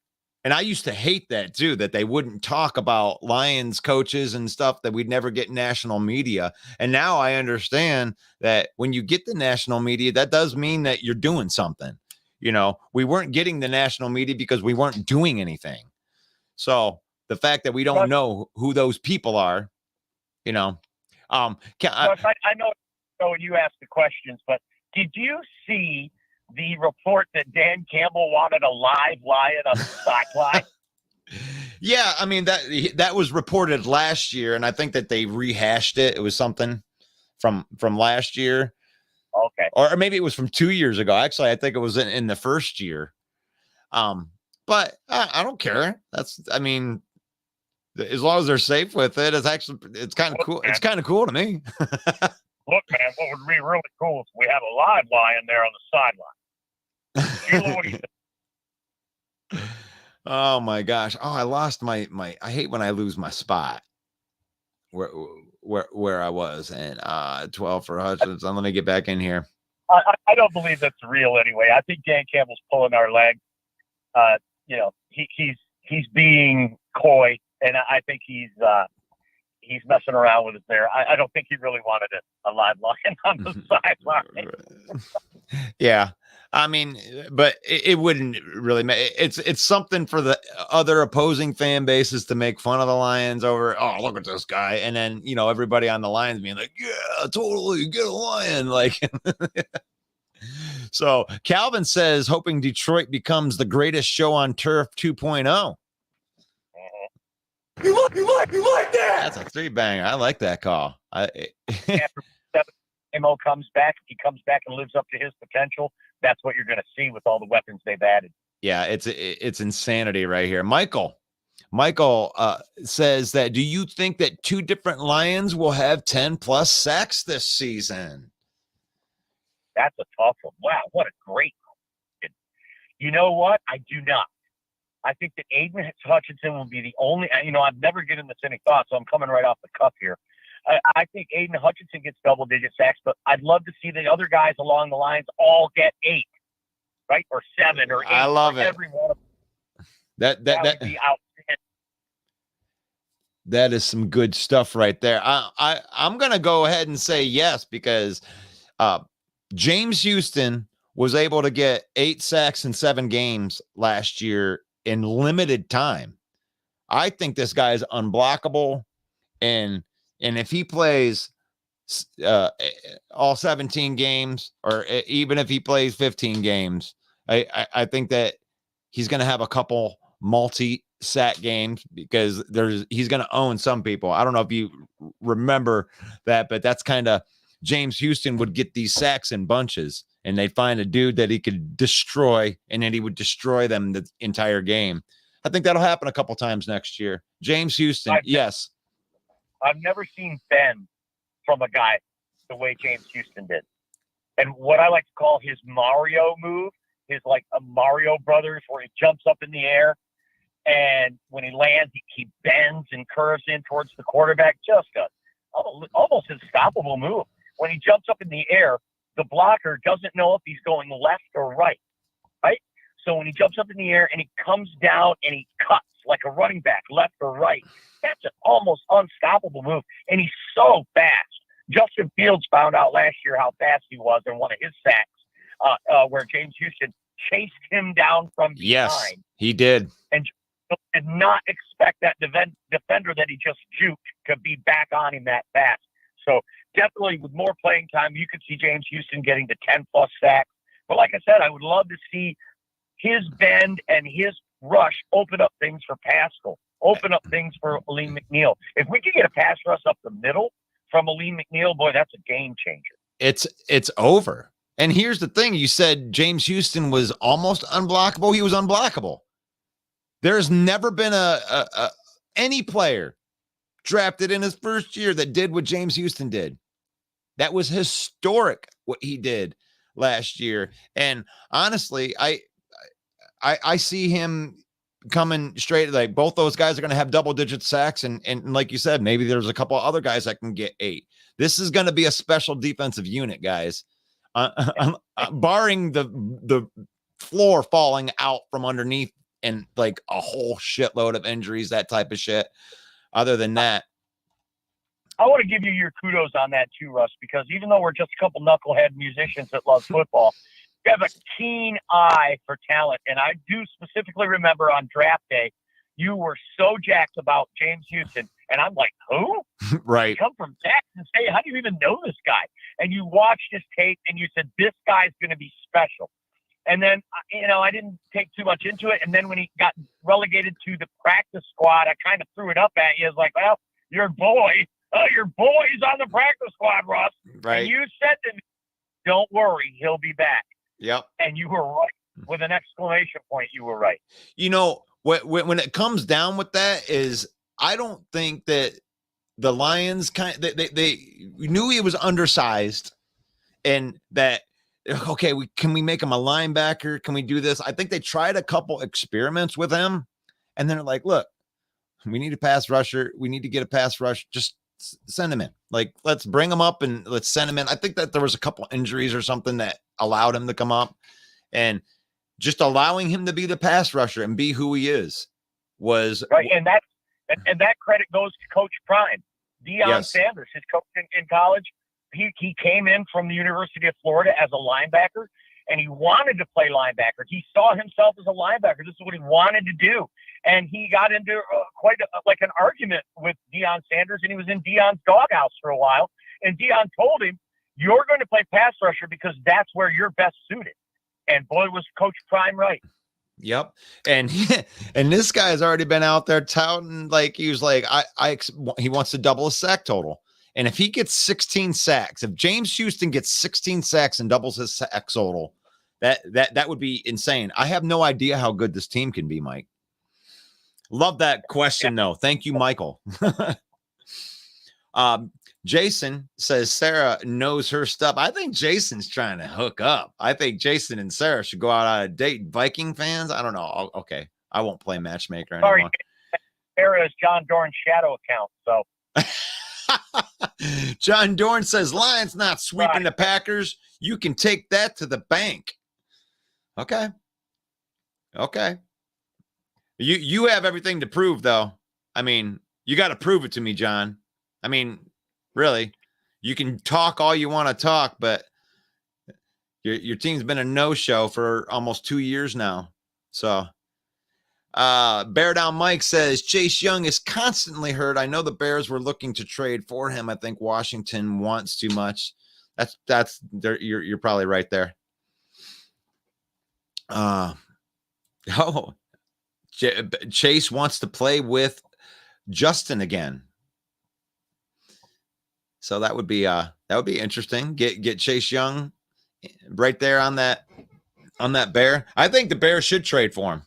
And I used to hate that too, that they wouldn't talk about Lions coaches and stuff, that we'd never get national media. And now I understand that when you get the national media, that does mean that you're doing something. We weren't getting the national media because we weren't doing anything. So the fact that we don't know who those people are, I know when you ask the questions, but did you see the report that Dan Campbell wanted a live lion on the sideline? Yeah, I mean, that was reported last year, and I think that they rehashed it. It was something from last year. Okay. Or maybe it was from 2 years ago. Actually, I think it was in the first year. But I don't care. I mean, as long as they're safe with it, it's kind of cool. Man. It's kind of cool to me. Look, man, what would be really cool if we had a live lion there on the sideline. Oh my gosh. Oh, I lost my I hate when I lose my spot where I was, and 12 for Hutchinson. Let me get back in here. I don't believe that's real anyway. I think Dan Campbell's pulling our leg. He's being coy, and I think he's messing around with us there. I don't think he really wanted a live lion on the sideline. Yeah. I mean, but it wouldn't really matter. It's something for the other opposing fan bases to make fun of the Lions over, oh, look at this guy. And then, everybody on the Lions being like, yeah, totally get a lion. Like, so Calvin says, hoping Detroit becomes the greatest show on turf 2.0. You like that? That's a 3-banger. I like that call. Mo comes back. If he comes back and lives up to his potential, that's what you're going to see with all the weapons they've added. Yeah, it's insanity right here. Michael says that, do you think that 2 different Lions will have 10+ sacks this season? That's a tough one. Wow, what a great question. You know what? I do not. I think that Aiden Hutchinson will be the only, I've never given this any thought, so I'm coming right off the cuff here. I think Aiden Hutchinson gets double-digit sacks, but I'd love to see the other guys along the lines all get 8, right? Or 7 or 8. I love it. Every one of them. That would be outstanding. That is some good stuff right there. I'm going to go ahead and say yes, because James Houston was able to get 8 sacks in 7 games last year in limited time. I think this guy's unblockable, and if he plays all 17 games, or even if he plays 15 games, I think that he's going to have a couple multi-sack games, because he's going to own some people. I don't know if you remember that, but that's kind of, James Houston would get these sacks in bunches, and they'd find a dude that he could destroy, and then he would destroy them the entire game. I think that'll happen a couple times next year. James Houston, yes. I've never seen Ben from a guy the way James Houston did. And what I like to call his Mario move, his like a Mario Brothers, where he jumps up in the air, and when he lands, he bends and curves in towards the quarterback. Just a almost unstoppable move. When he jumps up in the air, the blocker doesn't know if he's going left or right, right? So when he jumps up in the air and he comes down and he cuts like a running back, left or right, that's an almost unstoppable move. And he's so fast. Justin Fields found out last year how fast he was in one of his sacks, where James Houston chased him down from behind. Yes, he did. And did not expect that defender that he just juked to be back on him that fast. So definitely with more playing time, you could see James Houston getting to 10-plus sacks. But like I said, I would love to see his bend and his rush open up things for Pascal, open up things for Aleem McNeil. If we could get a pass rush up the middle from Aleem McNeil, boy, that's a game changer. It's over. And here's the thing. You said James Houston was almost unblockable. He was unblockable. There's never been any player drafted in his first year that did what James Houston did. That was historic what he did last year. And honestly, I see him coming straight. Like both those guys are going to have double-digit sacks, and like you said, maybe there's a couple other guys that can get 8. This is going to be a special defensive unit, guys. Barring the floor falling out from underneath and like a whole shitload of injuries, that type of shit. Other than that, I want to give you your kudos on that too, Russ, because even though we're just a couple knucklehead musicians that love football, you have a keen eye for talent. And I do specifically remember on draft day, you were so jacked about James Houston. And I'm like, who? Right. You come from Jackson State. How do you even know this guy? And you watched his tape and you said, this guy's going to be special. And then, I didn't take too much into it. And then when he got relegated to the practice squad, I kind of threw it up at you. I was like, well, your boy's on the practice squad, Russ. Right. And you said to me, don't worry, he'll be back. Yep. And you were right. With an exclamation point, you were right. When it comes down with that is, I don't think that the Lions they knew he was undersized, and that, okay, can we make him a linebacker? Can we do this? I think they tried a couple experiments with him, and then they're like, look, we need a pass rusher. We need to get a pass rush. Just send him in. Like, let's bring him up and let's send him in. I think that there was a couple injuries or something that allowed him to come up, and just allowing him to be the pass rusher and be who he is was right. And that credit goes to Coach Prime, Deion Sanders, his coach in college. He came in from the University of Florida as a linebacker, and he wanted to play linebacker. He saw himself as a linebacker. This is what he wanted to do. And he got into quite an argument with Deion Sanders, and he was in Deion's doghouse for a while. And Deion told him, you're going to play pass rusher because that's where you're best suited. And boy, was Coach Prime right. Yep. And this guy has already been out there touting, like, he was like, he wants to double his sack total. And if he gets 16 sacks, if James Houston gets 16 sacks and doubles his sack total, that would be insane. I have no idea how good this team can be, Mike. Love that question, though. Thank you, Michael. Jason says Sarah knows her stuff. I think Jason's trying to hook up. I think Jason and Sarah should go out on a date. Viking fans? I don't know. Okay. I won't play matchmaker anymore. Sorry, Sarah is John Dorn's shadow account, so. John Dorn says Lions not sweeping the Packers. You can take that to the bank. Okay. You have everything to prove, though. I mean, you got to prove it to me, John. I mean, really, you can talk all you want to talk, but your team's been a no-show for almost 2 years now. So Bear Down Mike says Chase Young is constantly hurt. I know the Bears were looking to trade for him. I think Washington wants too much. That's there. You're probably right there. Chase wants to play with Justin again. So that would be interesting. Get Chase Young right there on that Bear. I think the Bears should trade for him.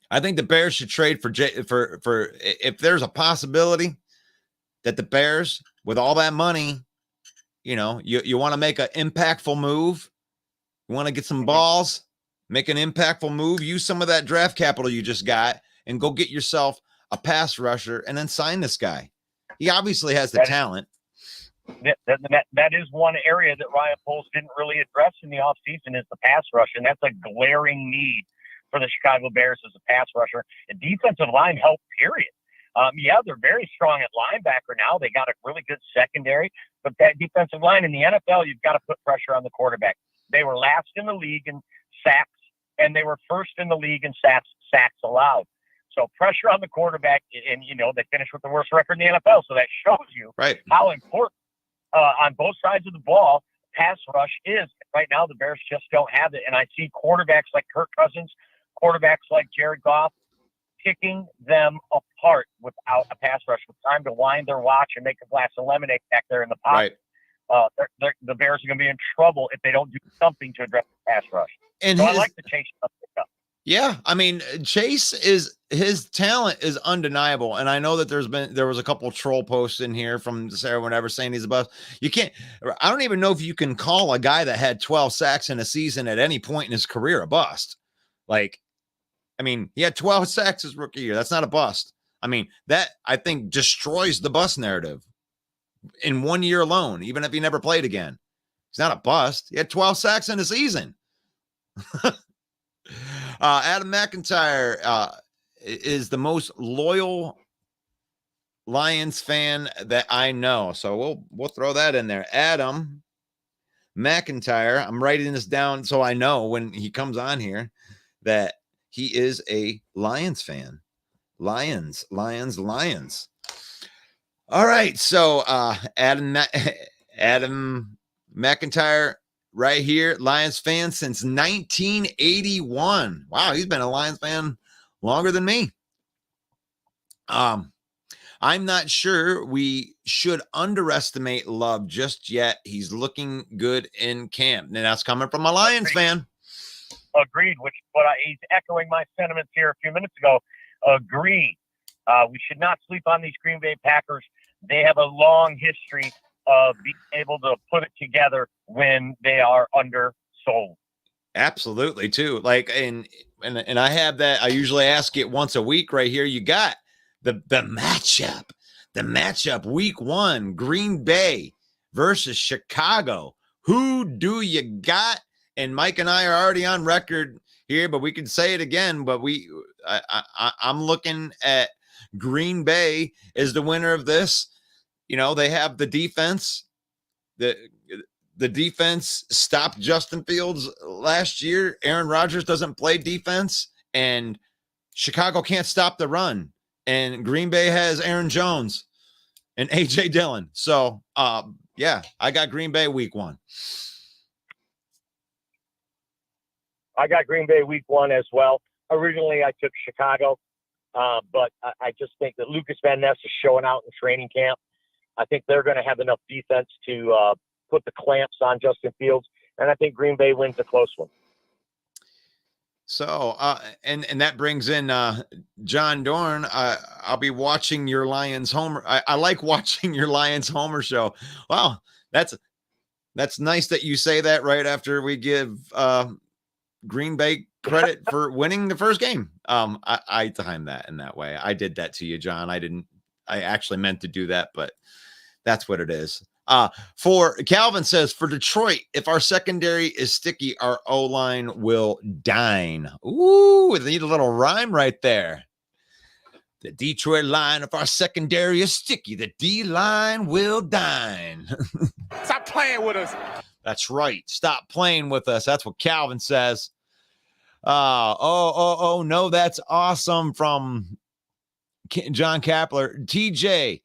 I think the Bears should trade for if there's a possibility that the Bears with all that money, you know, you want to make an impactful move. You want to get some balls, make an impactful move, use some of that draft capital you just got and go get yourself a pass rusher and then sign this guy. He obviously has the talent. That is one area that Ryan Poles didn't really address in the offseason is the pass rush, and that's a glaring need for the Chicago Bears as a pass rusher. And defensive line help, period. Yeah, they're very strong at linebacker now. They got a really good secondary, but that defensive line in the NFL, you've got to put pressure on the quarterback. They were last in the league in sacks, and they were first in the league in sacks allowed. So pressure on the quarterback, and, you know, they finished with the worst record in the NFL. So that shows you how important on both sides of the ball pass rush is. Right now, the Bears just don't have it. And I see quarterbacks like Kirk Cousins, quarterbacks like Jared Goff, picking them apart without a pass rush, with time to wind their watch and make a glass of lemonade back there in the pocket. The Bears are going to be in trouble if they don't do something to address the pass rush. And so I like the Chase pickup. Yeah, I mean, his talent is undeniable, and I know that there was a couple troll posts in here from Sarah whenever saying he's a bust. I don't even know if you can call a guy that had 12 sacks in a season at any point in his career a bust. Like, I mean, he had 12 sacks his rookie year. That's not a bust. I mean, that I think destroys the bust narrative in 1 year alone, even if he never played again. He's not a bust. He had 12 sacks in a season. Adam McIntyre is the most loyal Lions fan that I know. So we'll throw that in there. Adam McIntyre. I'm writing this down so I know when he comes on here that he is a Lions fan. Lions. All right. So Adam McIntyre right here, Lions fan since 1981. Wow, he's been a Lions fan longer than me. I'm not sure we should underestimate Love just yet. He's looking good in camp. And that's coming from a Lions fan. Agreed, he's echoing my sentiments here a few minutes ago. Agreed. We should not sleep on these Green Bay Packers. They have a long history of being able to put it together when they are undersold. Absolutely, too. Like, and I have that. I usually ask it once a week right here. You got the matchup week 1, Green Bay versus Chicago. Who do you got? And Mike and I are already on record here, but we could say it again. But I'm looking at Green Bay as the winner of this. You know, they have the defense. The defense stopped Justin Fields last year. Aaron Rodgers doesn't play defense, and Chicago can't stop the run. And Green Bay has Aaron Jones and A.J. Dillon. So, yeah, I got Green Bay week 1. I got Green Bay week 1 as well. Originally, I took Chicago, but I just think that Lucas Van Ness is showing out in training camp. I think they're going to have enough defense to put the clamps on Justin Fields, and I think Green Bay wins a close one. So, and that brings in John Dorn. I'll be watching your Lions Homer. I like watching your Lions Homer show. Wow, that's nice that you say that right after we give Green Bay credit for winning the first game. I timed that in that way. I did that to you, John. I actually meant to do that, but that's what it is. For Calvin says, for Detroit, if our secondary is sticky, our O-line will dine. Ooh, we need a little rhyme right there. The Detroit line, if our secondary is sticky, the D-line will dine. Stop playing with us. That's right. Stop playing with us. That's what Calvin says. No, that's awesome from John Kapler. TJ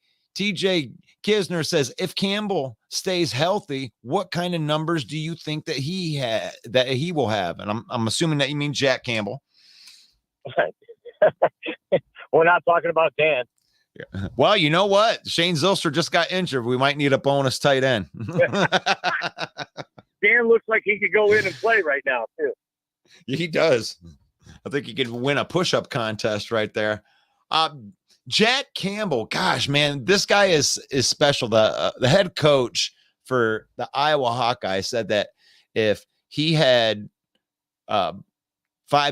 Kisner says, if Campbell stays healthy, what kind of numbers do you think that he will have? And I'm assuming that you mean Jack Campbell. We're not talking about Dan. Yeah. Well, you know what? Shane Zylstra just got injured. We might need a bonus tight end. Dan looks like he could go in and play right now, too. He does. I think he could win a push-up contest right there. Jack Campbell, gosh, man, this guy is special. The head coach for the Iowa Hawkeyes said that if he had 5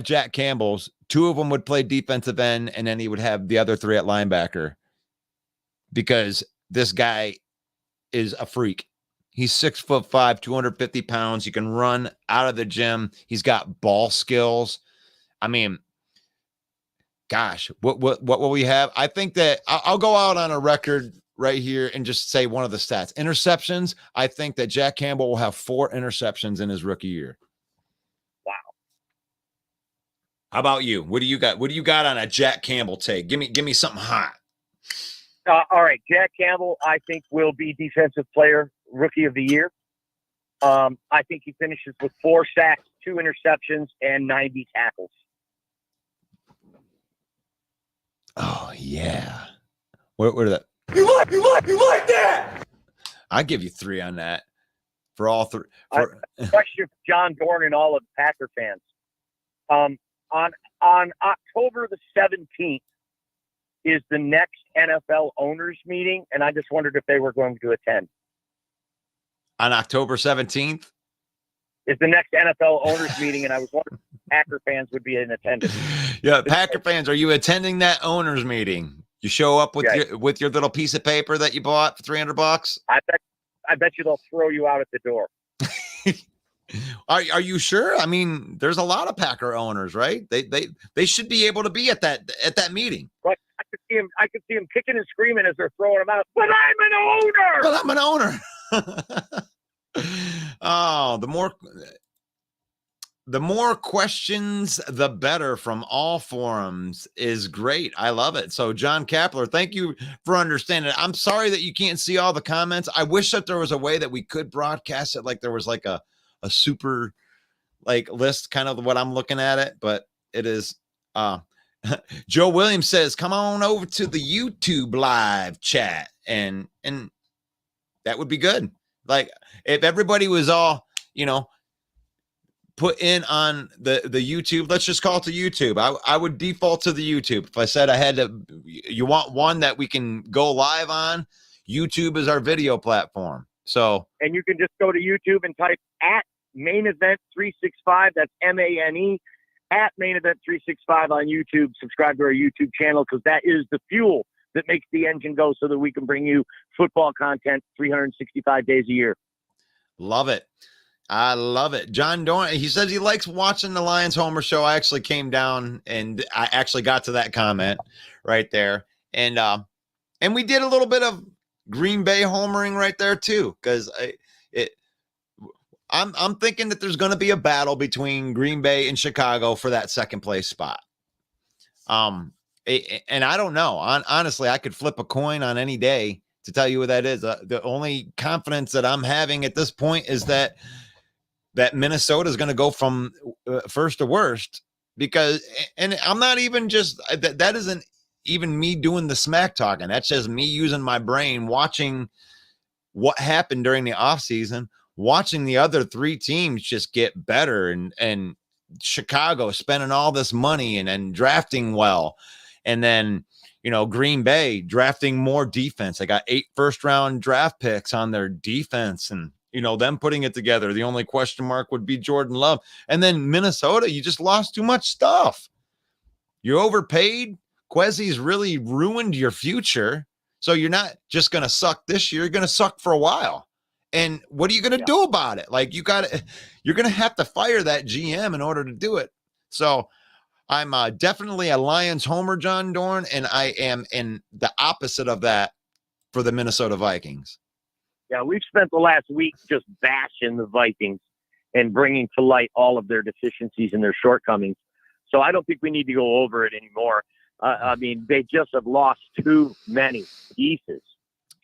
Jack Campbells, 2 of them would play defensive end, and then he would have the other 3 at linebacker, because this guy is a freak. He's 6'5", 250 pounds. He can run out of the gym. He's got ball skills. I mean, gosh, what will we have? I think that I'll go out on a record right here and just say one of the stats. Interceptions, I think that Jack Campbell will have 4 interceptions in his rookie year. Wow. How about you? What do you got? What do you got on a Jack Campbell take? Give me something hot. All right, Jack Campbell, I think, will be Defensive Player Rookie of the Year. I think he finishes with 4 sacks, 2 interceptions, and 90 tackles. Oh, yeah. What are that? You like that? I'll give you 3 on that for all 3. Question for John Dorn and all of the Packer fans. On October the 17th is the next NFL owners meeting, and I just wondered if they were going to attend. On October 17th? Is the next NFL owners meeting, and I was wondering if Packer fans would be in attendance. Yeah, Packer fans, are you attending that owners meeting? You show up with your little piece of paper that you bought for $300? I bet you they'll throw you out at the door. Are you sure? I mean, there's a lot of Packer owners, right? They should be able to be at that meeting. But I could see him kicking and screaming as they're throwing him out. But I'm an owner. But I'm an owner. Oh, the more questions, the better from all forums is great. I love it. So John Kapler, thank you for understanding. I'm sorry that you can't see all the comments. I wish that there was a way that we could broadcast it, like there was like a super like list, kind of what I'm looking at it, but it is Joe Williams says, come on over to the YouTube live chat, and that would be good. Like if everybody was all, put in on the YouTube, let's just call it the YouTube. I would default to the YouTube. If I said I had to, you want one that we can go live on, YouTube is our video platform. So, and you can just go to YouTube and type at Main Event 365. That's MANE at Main Event 365 on YouTube. Subscribe to our YouTube channel, because that is the fuel that makes the engine go, so that we can bring you football content 365 days a year. Love it. I love it. John Dorn, he says he likes watching the Lions Homer show. I actually came down and I actually got to that comment right there. And we did a little bit of Green Bay homering right there too, because I'm thinking that there's going to be a battle between Green Bay and Chicago for that second place spot. And I don't know. Honestly, I could flip a coin on any day to tell you what that is. The only confidence that I'm having at this point is that Minnesota is going to go from first to worst, because, and I'm not even just, that isn't even me doing the smack talking. That's just me using my brain, watching what happened during the offseason, watching the other 3 teams just get better, and Chicago spending all this money and drafting well. And then, Green Bay drafting more defense. They got 8 first-round draft picks on their defense, and, them putting it together. The only question mark would be Jordan Love. And then Minnesota, you just lost too much stuff. You overpaid. Quezzy's really ruined your future. So you're not just going to suck this year. You're going to suck for a while. And what are you going to do about it? Like, you're going to have to fire that GM in order to do it. So I'm definitely a Lions homer, John Dorn, and I am in the opposite of that for the Minnesota Vikings. Yeah, we've spent the last week just bashing the Vikings and bringing to light all of their deficiencies and their shortcomings. So I don't think we need to go over it anymore. I mean, they just have lost too many pieces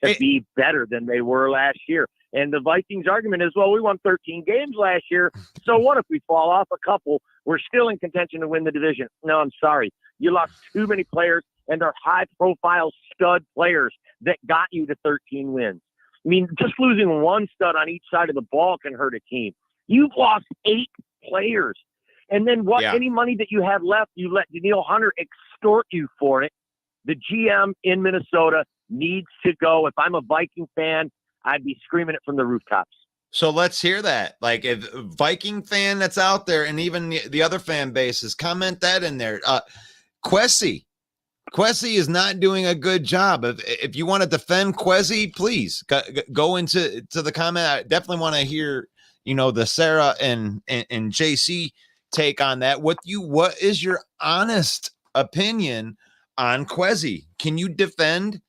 to be better than they were last year. And the Vikings' argument is, well, we won 13 games last year, so what if we fall off a couple? We're still in contention to win the division. No, I'm sorry. You lost too many players, and they're high-profile stud players that got you to 13 wins. I mean, just losing one stud on each side of the ball can hurt a team. You've lost 8 players. And then any money that you have left, you let Daniil Hunter extort you for it. The GM in Minnesota needs to go. If I'm a Viking fan, I'd be screaming it from the rooftops. So let's hear that. Like, if a Viking fan that's out there, and even the other fan bases, comment that in there. Quessy is not doing a good job. If you want to defend Quessy, please go into the comment. I definitely want to hear, the Sarah and JC take on that. What is your honest opinion on Quessy? Can you defend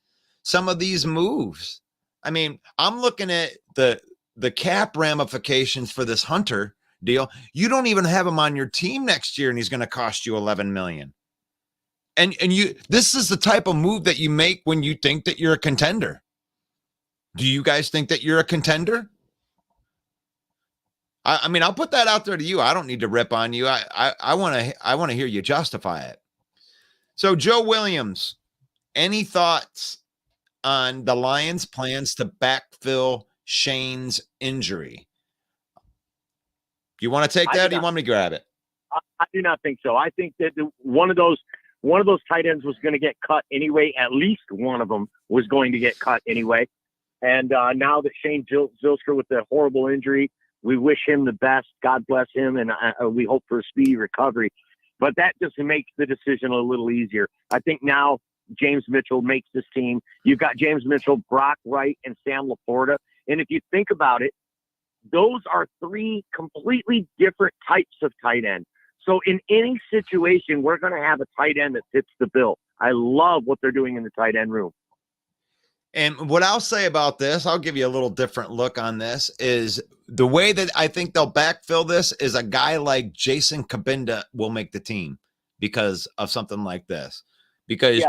some of these moves? I mean, I'm looking at the cap ramifications for this Hunter deal. You don't even have him on your team next year, and he's going to cost you $11 million. And this is the type of move that you make when you think that you're a contender. Do you guys think that you're a contender? I mean, I'll put that out there to you. I don't need to rip on you. I want to hear you justify it. So, Joe Williams, any thoughts on the Lions' plans to backfill Shane's injury? Do you want to take that, or do you want me to grab it? I do not think so. I think that one of those tight ends was going to get cut anyway. At least one of them was going to get cut anyway. And now that Shane Zylstra with the horrible injury, we wish him the best. God bless him, and we hope for a speedy recovery. But that just makes the decision a little easier. I think now James Mitchell makes this team. You've got James Mitchell, Brock Wright, and Sam Laporta. And if you think about it, those are three completely different types of tight end. So in any situation, we're going to have a tight end that fits the bill. I love what they're doing in the tight end room. And what I'll say about this, I'll give you a little different look on this, is the way that I think they'll backfill this is a guy like Jason Kabinda will make the team because of something like this. Because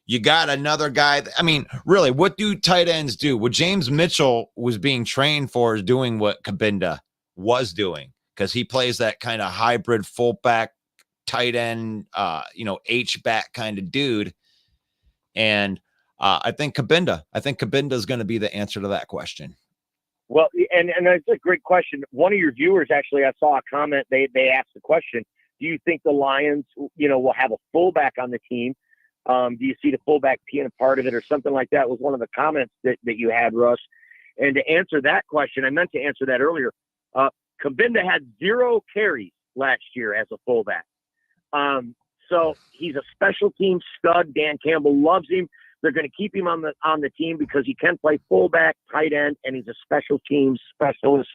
you got another guy. I mean, really, what do tight ends do? What James Mitchell was being trained for is doing what Kabinda was doing, because he plays that kind of hybrid fullback, tight end, H-back kind of dude. And I think Kabinda is going to be the answer to that question. Well, and that's a great question. One of your viewers, actually, I saw a comment. They asked the question, do you think the Lions, will have a fullback on the team? Do you see the fullback being a part of it or something like that? Was one of the comments that you had, Russ. And to answer that question, I meant to answer that earlier. Kabinda had 0 carries last year as a fullback. So he's a special team stud. Dan Campbell loves him. They're going to keep him on the team because he can play fullback, tight end, and he's a special team specialist.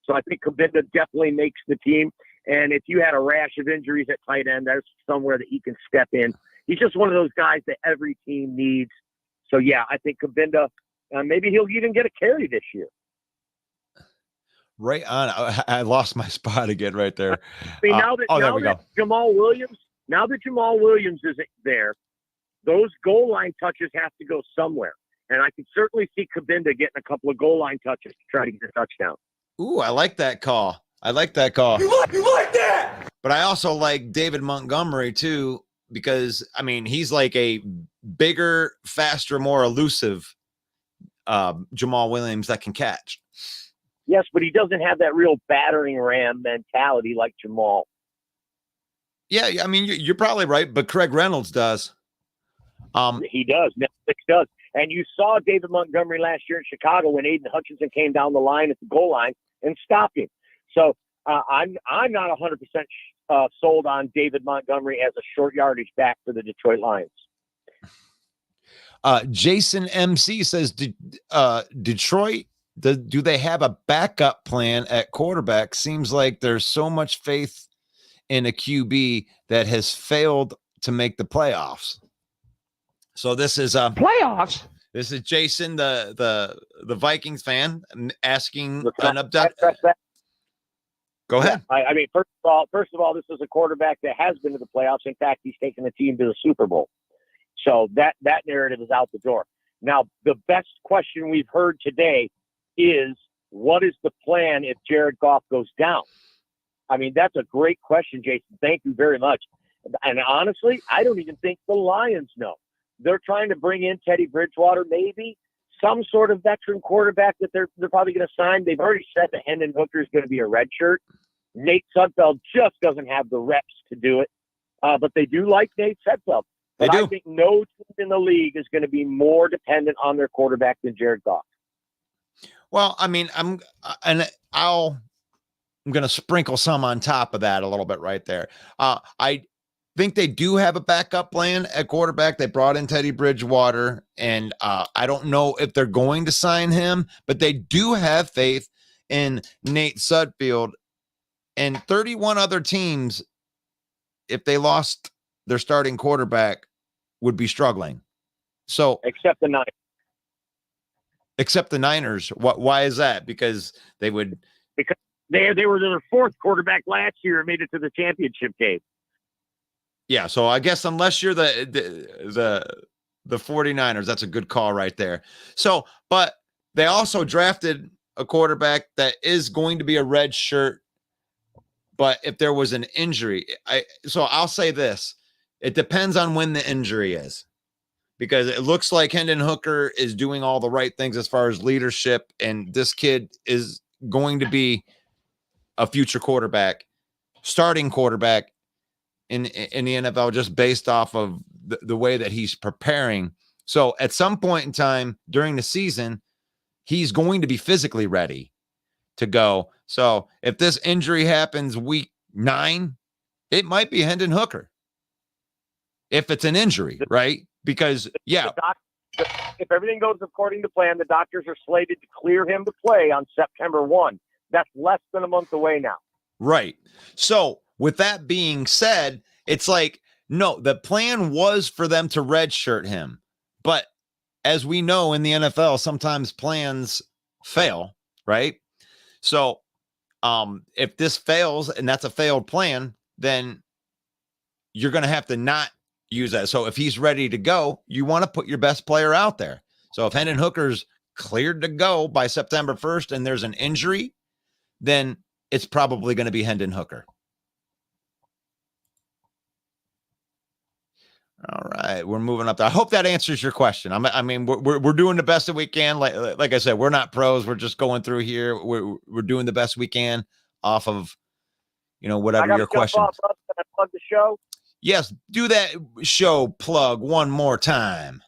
So I think Kabinda definitely makes the team. And if you had a rash of injuries at tight end, there's somewhere that he can step in. He's just one of those guys that every team needs. So, yeah, I think Kabinda, maybe he'll even get a carry this year. Right on. I lost my spot again right there. I mean, now that Jamal Williams isn't there, those goal line touches have to go somewhere. And I can certainly see Kabinda getting a couple of goal line touches to try to get a touchdown. Ooh, I like that call. You like that? But I also like David Montgomery, too, because, I mean, he's like a bigger, faster, more elusive Jamal Williams that can catch. Yes, but he doesn't have that real battering ram mentality like Jamal. Yeah, I mean, you're probably right, but Craig Reynolds does. He does. Netflix does. And you saw David Montgomery last year in Chicago when Aiden Hutchinson came down the line at the goal line and stopped him. So I'm not 100% sold on David Montgomery as a short yardage back for the Detroit Lions. Jason MC says, Detroit, do they have a backup plan at quarterback? Seems like there's so much faith in a QB that has failed to make the playoffs. So this is Playoffs. This is Jason, the Vikings fan, asking an update. Go ahead. Yeah, I mean, first of all, this is a quarterback that has been to the playoffs. In fact, he's taken the team to the Super Bowl. So that narrative is out the door. Now, the best question we've heard today is, what is the plan if Jared Goff goes down? I mean, that's a great question, Jason. Thank you very much. And honestly, I don't even think the Lions know. They're trying to bring in Teddy Bridgewater, maybe some sort of veteran quarterback that they're probably going to sign. They've already said that Hendon Hooker is going to be a redshirt. Nate Sudfeld just doesn't have the reps to do it. But they do like Nate Sudfeld. They But do. I think no team in the league is going to be more dependent on their quarterback than Jared Goff. Well, I mean, I'm going to sprinkle some on top of that a little bit right there. I think they do have a backup plan at quarterback. They brought in Teddy Bridgewater, and I don't know if they're going to sign him, but they do have faith in Nate Sudfeld. And 31 other teams, if they lost their starting quarterback, would be struggling. So Except the Niners. except the Niners. Why is that? Because they would. Because they were their fourth quarterback last year and made it to the championship game. Yeah, so I guess unless you're the 49ers, that's a good call right there. So, but they also drafted a quarterback that is going to be a red shirt. But if there was an injury, so I'll say this. It depends on when the injury is. Because it looks like Hendon Hooker is doing all the right things as far as leadership, and this kid is going to be a future quarterback, starting quarterback in the NFL, just based off of the way that he's preparing. So at some point in time during the season, he's going to be physically ready to go. So if this injury happens week 9, it might be Hendon Hooker. If it's an injury, right? Because, yeah. If everything goes according to plan, the doctors are slated to clear him to play on September 1. That's less than a month away now. Right. So with that being said, it's like, no, the plan was for them to redshirt him. But as we know in the NFL, sometimes plans fail, right? So if this fails and that's a failed plan, then you're going to have to not use that. So if he's ready to go, you want to put your best player out there. So if Hendon Hooker's cleared to go by September 1st and there's an injury, then it's probably going to be Hendon Hooker. All right, we're moving up there. I hope that answers your question. I mean, we're doing the best that we can. Like I said, we're not pros. We're just going through here. We're doing the best we can off of, whatever your question. Can I plug the show? Yes, do that show plug one more time.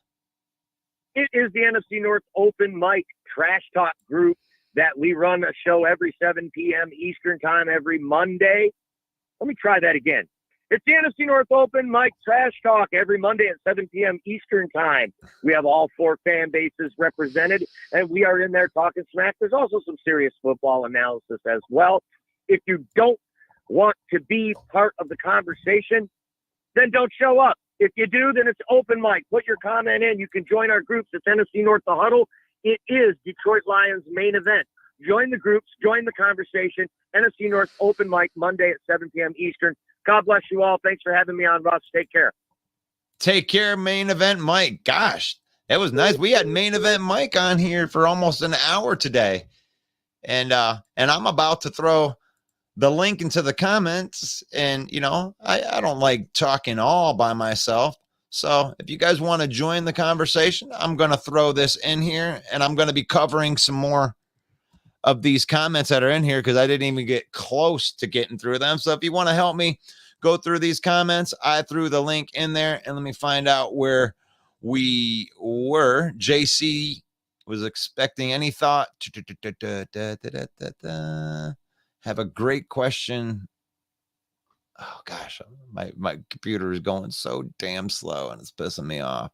It is the NFC North Open Mic Trash Talk group that we run a show every 7 p.m. Eastern time every Monday. Let me try that again. It's the NFC North Open Mic Trash Talk every Monday at 7 p.m. Eastern time. We have all 4 fan bases represented, and we are in there talking smack. There's also some serious football analysis as well. If you don't want to be part of the conversation, then don't show up. If you do, then it's open mic. Put your comment in. You can join our groups. It's NFC North The Huddle. It is Detroit Lions' main event. Join the groups. Join the conversation. NFC North Open Mic Monday at 7 p.m. Eastern. God bless you all. Thanks for having me on, Ross. Take care. Take care, Main Event Mike. Gosh, that was nice. We had Main Event Mike on here for almost an hour today. And I'm about to throw the link into the comments. And, I don't like talking all by myself. So if you guys want to join the conversation, I'm going to throw this in here, and I'm going to be covering some more of these comments that are in here because I didn't even get close to getting through them. So if you want to help me go through these comments, I threw the link in there, and let me find out where we were. JC was expecting any thought. Have a great question. Oh gosh, my computer is going so damn slow and it's pissing me off.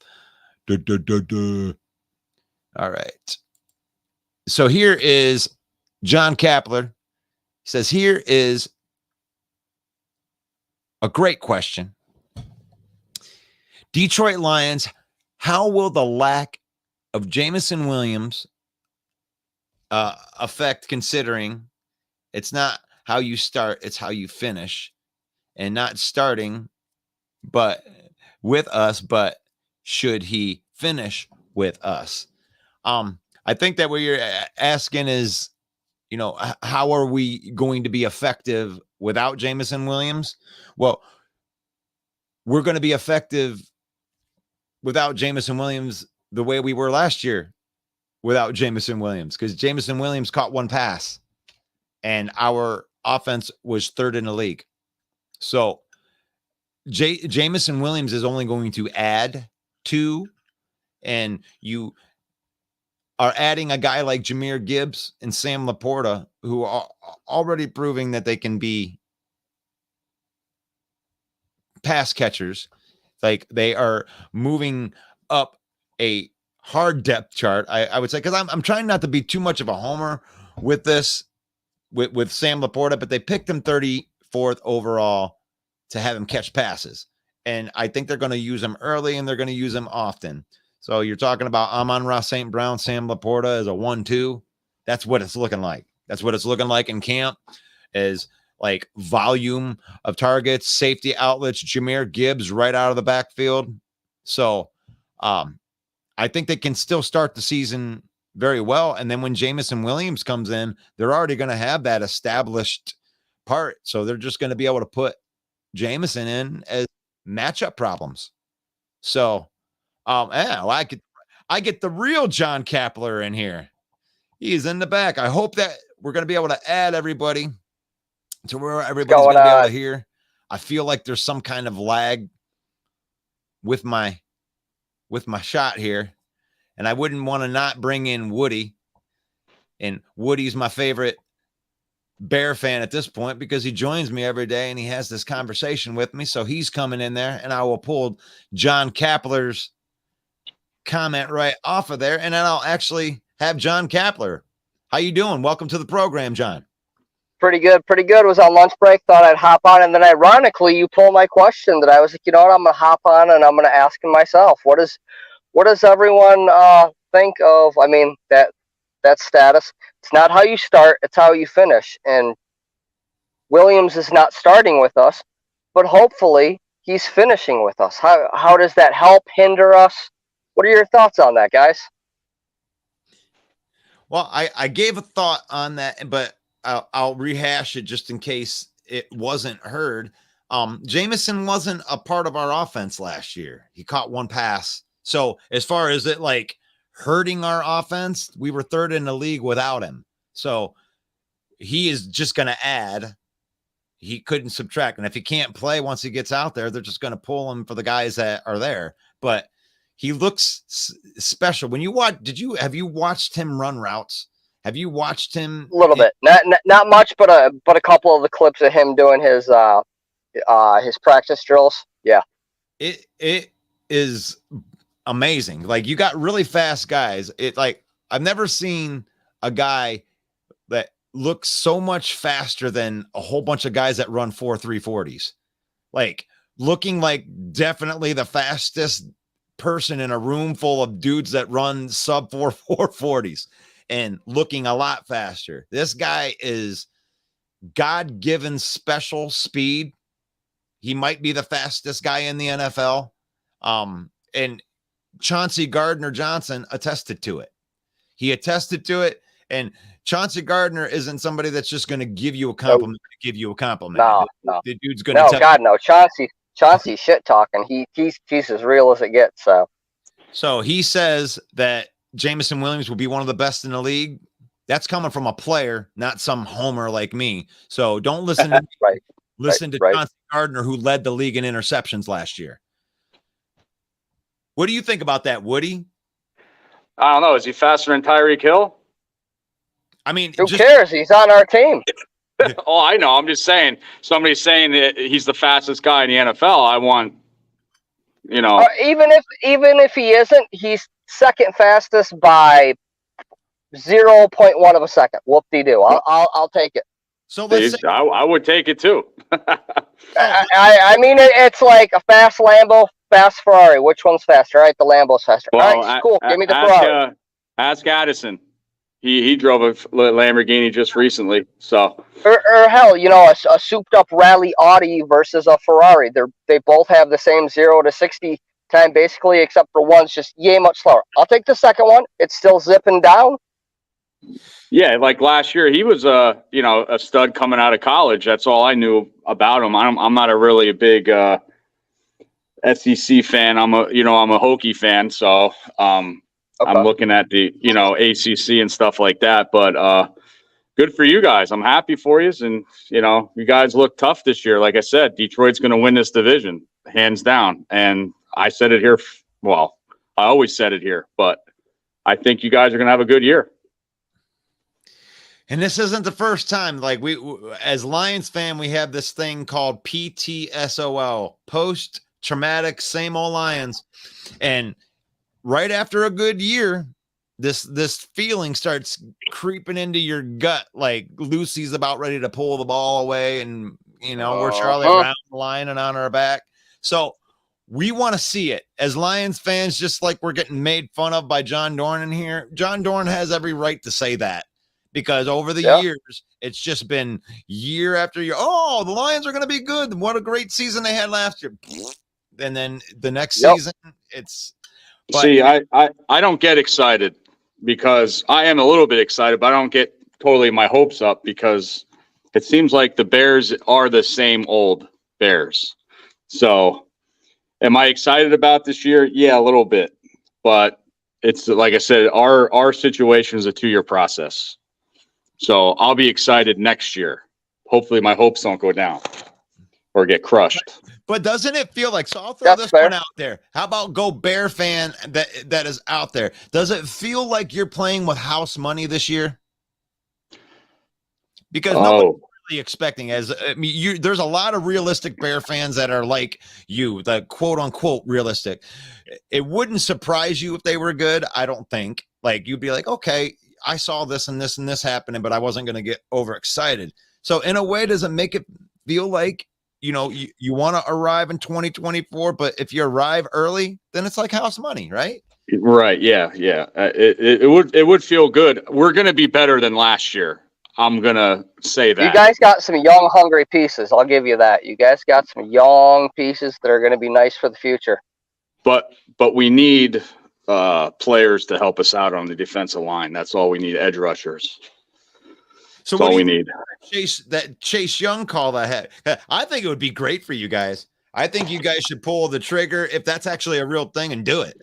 All right. So here is John Kapler. He says, here is a great question. Detroit Lions, how will the lack of Jameson Williams affect, considering it's not how you start, it's how you finish, and not starting but with us, but should he finish with us? I think that what you're asking is, how are we going to be effective without Jameson Williams? Well, we're going to be effective without Jameson Williams the way we were last year without Jameson Williams, because Jameson Williams caught one pass and our offense was 3rd in the league. So Jamison Williams is only going to add to, and you are adding a guy like Jahmyr Gibbs and Sam Laporta, who are already proving that they can be pass catchers. Like, they are moving up a hard depth chart, I would say, because I'm trying not to be too much of a homer with this with Sam Laporta, but they picked him 34th overall to have him catch passes. And I think they're going to use him early, and they're going to use him often. So you're talking about Amon-Ra St. Brown, Sam Laporta as a 1-2. That's what it's looking like. That's what it's looking like in camp, is like volume of targets, safety outlets, Jahmyr Gibbs right out of the backfield. So I think they can still start the season very well. And then when Jamison Williams comes in, they're already going to have that established part. So they're just going to be able to put Jamison in as matchup problems. So I get the real John Kapler in here. He's in the back. I hope that we're going to be able to add everybody to where everybody's going to be able to hear. I feel like there's some kind of lag with my shot here, and I wouldn't want to not bring in Woody. And Woody's my favorite Bear fan at this point because he joins me every day and he has this conversation with me. So he's coming in there, and I will pull John Kapler's comment right off of there, and then I'll actually have John Kapler. How you doing? Welcome to the program, John. Pretty good. Was on lunch break. Thought I'd hop on, and then ironically, you pulled my question that I was like, you know what? I'm gonna hop on and I'm gonna ask him myself. What does everyone think of? I mean, that status. It's not how you start; it's how you finish. And Williams is not starting with us, but hopefully he's finishing with us. How does that help, hinder us? What are your thoughts on that, guys? Well, I gave a thought on that, but I'll rehash it just in case it wasn't heard. Jamison wasn't a part of our offense last year. He caught one pass. So as far as it like hurting our offense, we were third in the league without him. So he is just going to add. He couldn't subtract. And if he can't play once he gets out there, they're just going to pull him for the guys that are there. But he looks special. When you watch, have you watched him run routes? Have you watched him? A little bit, not much, but a couple of the clips of him doing his practice drills. Yeah, it is amazing. Like, you got really fast guys. It like I've never seen a guy that looks so much faster than a whole bunch of guys that run 4.340s. Like, looking like definitely the fastest person in a room full of dudes that run sub 4.40s. And looking a lot faster. This guy is God-given special speed. He might be the fastest guy in the NFL. And Chauncey Gardner-Johnson attested to it. He attested to it. And Chauncey Gardner isn't somebody that's just going to give you a compliment to give you a compliment. No. The dude's going to no. Chauncey shit talking. He's as real as it gets. So he says that Jamison Williams will be one of the best in the league. That's coming from a player, not some homer like me. So don't listen to me. Listen to Chauncey Gardner, who led the league in interceptions last year. What do you think about that, Woody? I don't know. Is he faster than Tyreek Hill? I mean, who cares? He's on our team. Oh, I know. I'm just saying. Somebody's saying that he's the fastest guy in the NFL. I want, even if he isn't, he's second fastest by 0.1 of a second. Whoop-de-doo. I'll take it. So let's say, I would take it too. I mean, it's like a fast Lambo, fast Ferrari. Which one's faster? All right, the Lambo's faster. Well, all right, cool. Give me the Ferrari. Ask Addison. He drove a Lamborghini just recently. So or hell, a souped-up rally Audi versus a Ferrari. They both have the same 0 to 60 time basically, except for one's just much slower. I'll take the second one. It's still zipping down. Yeah, like last year, he was a stud coming out of college. That's all I knew about him. I'm not really a big SEC fan. I'm a Hokie fan, so okay. I'm looking at the ACC and stuff like that. But good for you guys. I'm happy for you, and you guys look tough this year. Like I said, Detroit's going to win this division. hands down. And I said it here. Well, I always said it here, but I think you guys are going to have a good year. And this isn't the first time. Like we as Lions fan, we have this thing called PTSOL, post traumatic same old Lions. And right after a good year, this feeling starts creeping into your gut. Like Lucy's about ready to pull the ball away, and we're Charlie around the line and on our back. So we want to see it as Lions fans, just like we're getting made fun of by John Dorn in here. John Dorn has every right to say that, because over the years, it's just been year after year. Oh, the Lions are going to be good. What a great season they had last year. And then the next season, it's. See, I don't get excited, because I am a little bit excited, but I don't get totally my hopes up, because it seems like the Bears are the same old Bears. So am I excited about this year? Yeah, a little bit. But it's like I said, our situation is a 2-year process. So I'll be excited next year. Hopefully my hopes don't go down or get crushed. But doesn't it feel like, so I'll throw this one out there. How about go Bear fan that is out there? Does it feel like you're playing with house money this year? Because nobody's really expecting, there's a lot of realistic Bear fans that are like you, the quote unquote realistic. It wouldn't surprise you if they were good. I don't think. Like you'd be like, okay, I saw this and this and this happening, but I wasn't going to get overexcited. So in a way, does it make it feel like, you want to arrive in 2024, but if you arrive early, then it's like house money, right? Right. Yeah. Yeah. It would feel good. We're going to be better than last year. I'm going to say that. You guys got some young, hungry pieces. I'll give you that. You guys got some young pieces that are going to be nice for the future. But we need players to help us out on the defensive line. That's all we need. Edge rushers. So that's all we need. Chase Young call that had. I think it would be great for you guys. I think you guys should pull the trigger if that's actually a real thing and do it.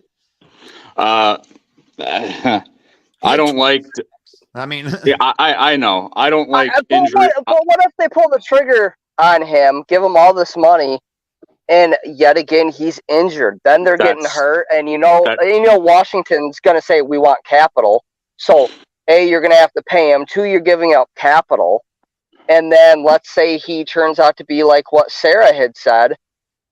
I don't like. I mean, yeah, I know. I don't like injury. But what if they pull the trigger on him, give him all this money, and yet again he's injured? Then they're getting hurt, and Washington's going to say we want capital. So A, you're going to have to pay him. 2, you're giving up capital. And then let's say he turns out to be like what Sarah had said,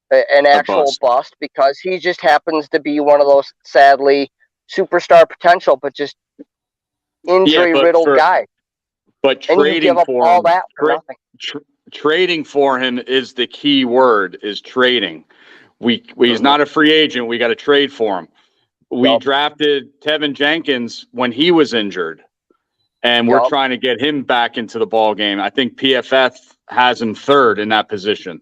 an actual bust, because he just happens to be one of those, sadly, superstar potential, but just injury-riddled guy. But trading for all that for nothing. Trading for him is the key word, is trading. He's not a free agent. We got to trade for him. We drafted Tevin Jenkins when he was injured, and we're trying to get him back into the ball game. I think PFF has him 3rd in that position.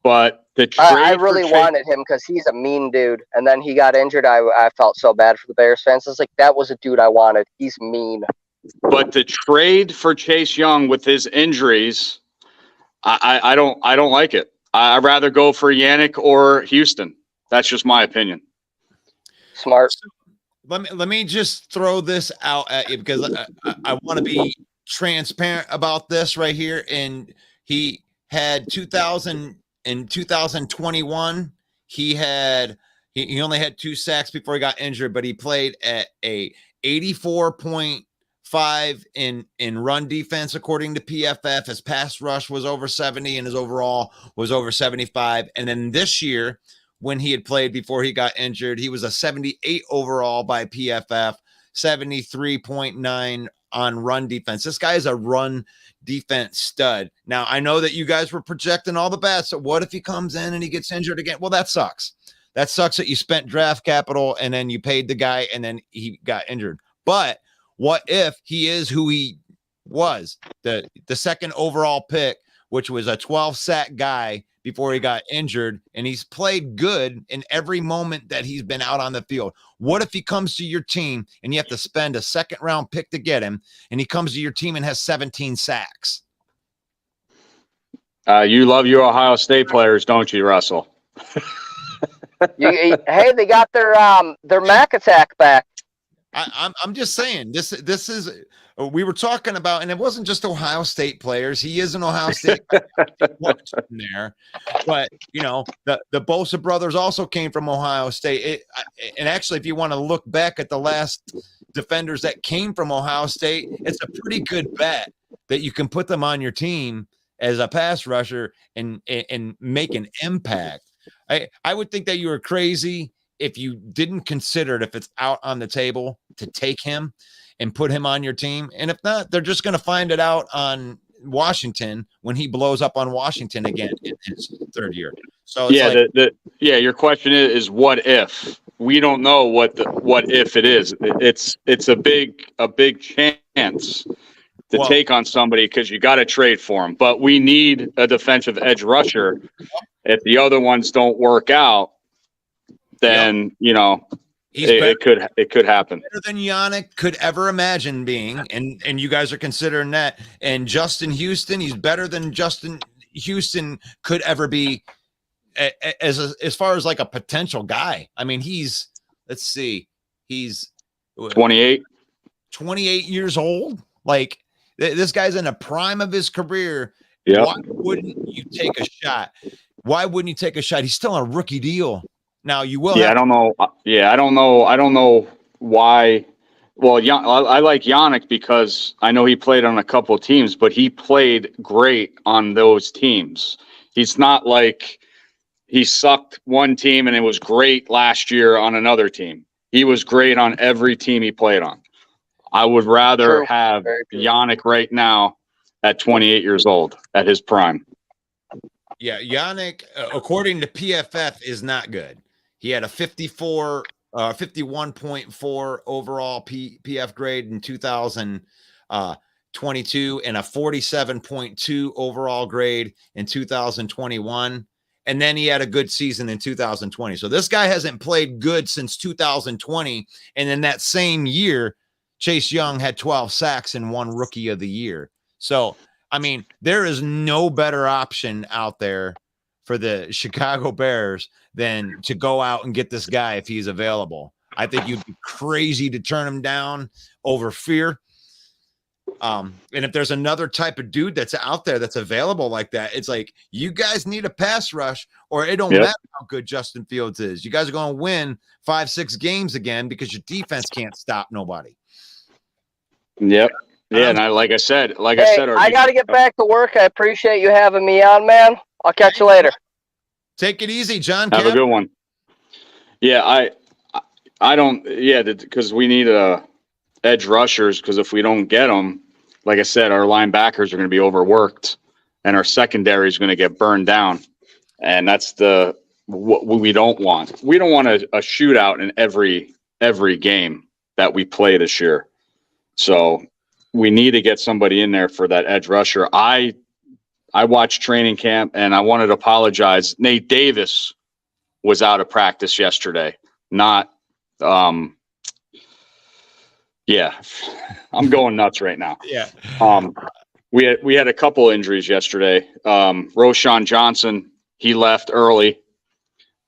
But the trade I really wanted him because he's a mean dude, and then he got injured. I felt so bad for the Bears fans. It's like, that was a dude I wanted. He's mean. But the trade for Chase Young with his injuries, I don't like it. I'd rather go for Yannick or Houston. That's just my opinion. Smart. Let me just throw this out at you, because I want to be transparent about this right here. And he had 2021. He only had 2 sacks before he got injured, but he played at a 84.5 in run defense according to PFF. His pass rush was over 70, and his overall was over 75. And then this year, when he had played before he got injured, he was a 78 overall by PFF, 73.9 on run defense. This guy is a run defense stud. Now, I know that you guys were projecting all the best. So what if he comes in and he gets injured again? Well, that sucks. That sucks that you spent draft capital and then you paid the guy and then he got injured. But what if he is who he was, the second overall pick, which was a 12 sack guy before he got injured, and he's played good in every moment that he's been out on the field? What if he comes to your team and you have to spend a 2nd round pick to get him, and he comes to your team and has 17 sacks? You love your Ohio State players, don't you, Russell? Hey, they got their Mac attack back. I'm just saying this is we were talking about, and it wasn't just Ohio State players. He is an Ohio State in there, but the Bosa brothers also came from Ohio State. And actually, if you want to look back at the last defenders that came from Ohio State, it's a pretty good bet that you can put them on your team as a pass rusher and make an impact. I would think that you were crazy if you didn't consider it, if it's out on the table, to take him and put him on your team. And if not, they're just going to find it out on Washington when he blows up on Washington again in his third year. So it's your question is what if? We don't know what if it is. It's a big chance to take on somebody because you got to trade for him. But we need a defensive edge rusher. If the other ones don't work out, then it could happen. Better than Yannick could ever imagine being, and you guys are considering that. And Justin Houston, he's better than Justin Houston could ever be, as far as like a potential guy. I mean, he's 28 years old. Like this guy's in the prime of his career. Yep. Why wouldn't you take a shot? Why wouldn't you take a shot? He's still on a rookie deal. Now you will. I don't know. Yeah, I don't know why. Well, I like Yannick because I know he played on a couple of teams, but he played great on those teams. He's not like he sucked one team and it was great last year on another team. He was great on every team he played on. I would rather have Yannick right now at 28 years old at his prime. Yeah, Yannick, according to PFF, is not good. He had a 51.4 overall PF grade in 2022 and a 47.2 overall grade in 2021. And then he had a good season in 2020. So this guy hasn't played good since 2020. And in that same year, Chase Young had 12 sacks and won Rookie of the Year. So, I mean, there is no better option out there for the Chicago Bears than to go out and get this guy if he's available. I think you'd be crazy to turn him down over fear. And if there's another type of dude that's out there that's available like that, it's like, you guys need a pass rush, or it don't matter how good Justin Fields is. You guys are going to win 5-6 games again because your defense can't stop nobody. Yep. Yeah, and I said, I got to get back to work. I appreciate you having me on, man. I'll catch you later. Take it easy, John. Have a good one. Yeah, I don't. Yeah, because we need edge rushers. Because if we don't get them, like I said, our linebackers are going to be overworked, and our secondary is going to get burned down, and that's what we don't want. We don't want a shootout in every game that we play this year. So we need to get somebody in there for that edge rusher. I watched training camp, and I wanted to apologize. Nate Davis was out of practice yesterday. Not, I'm going nuts right now. Yeah. We had a couple injuries yesterday. Roshan Johnson, he left early,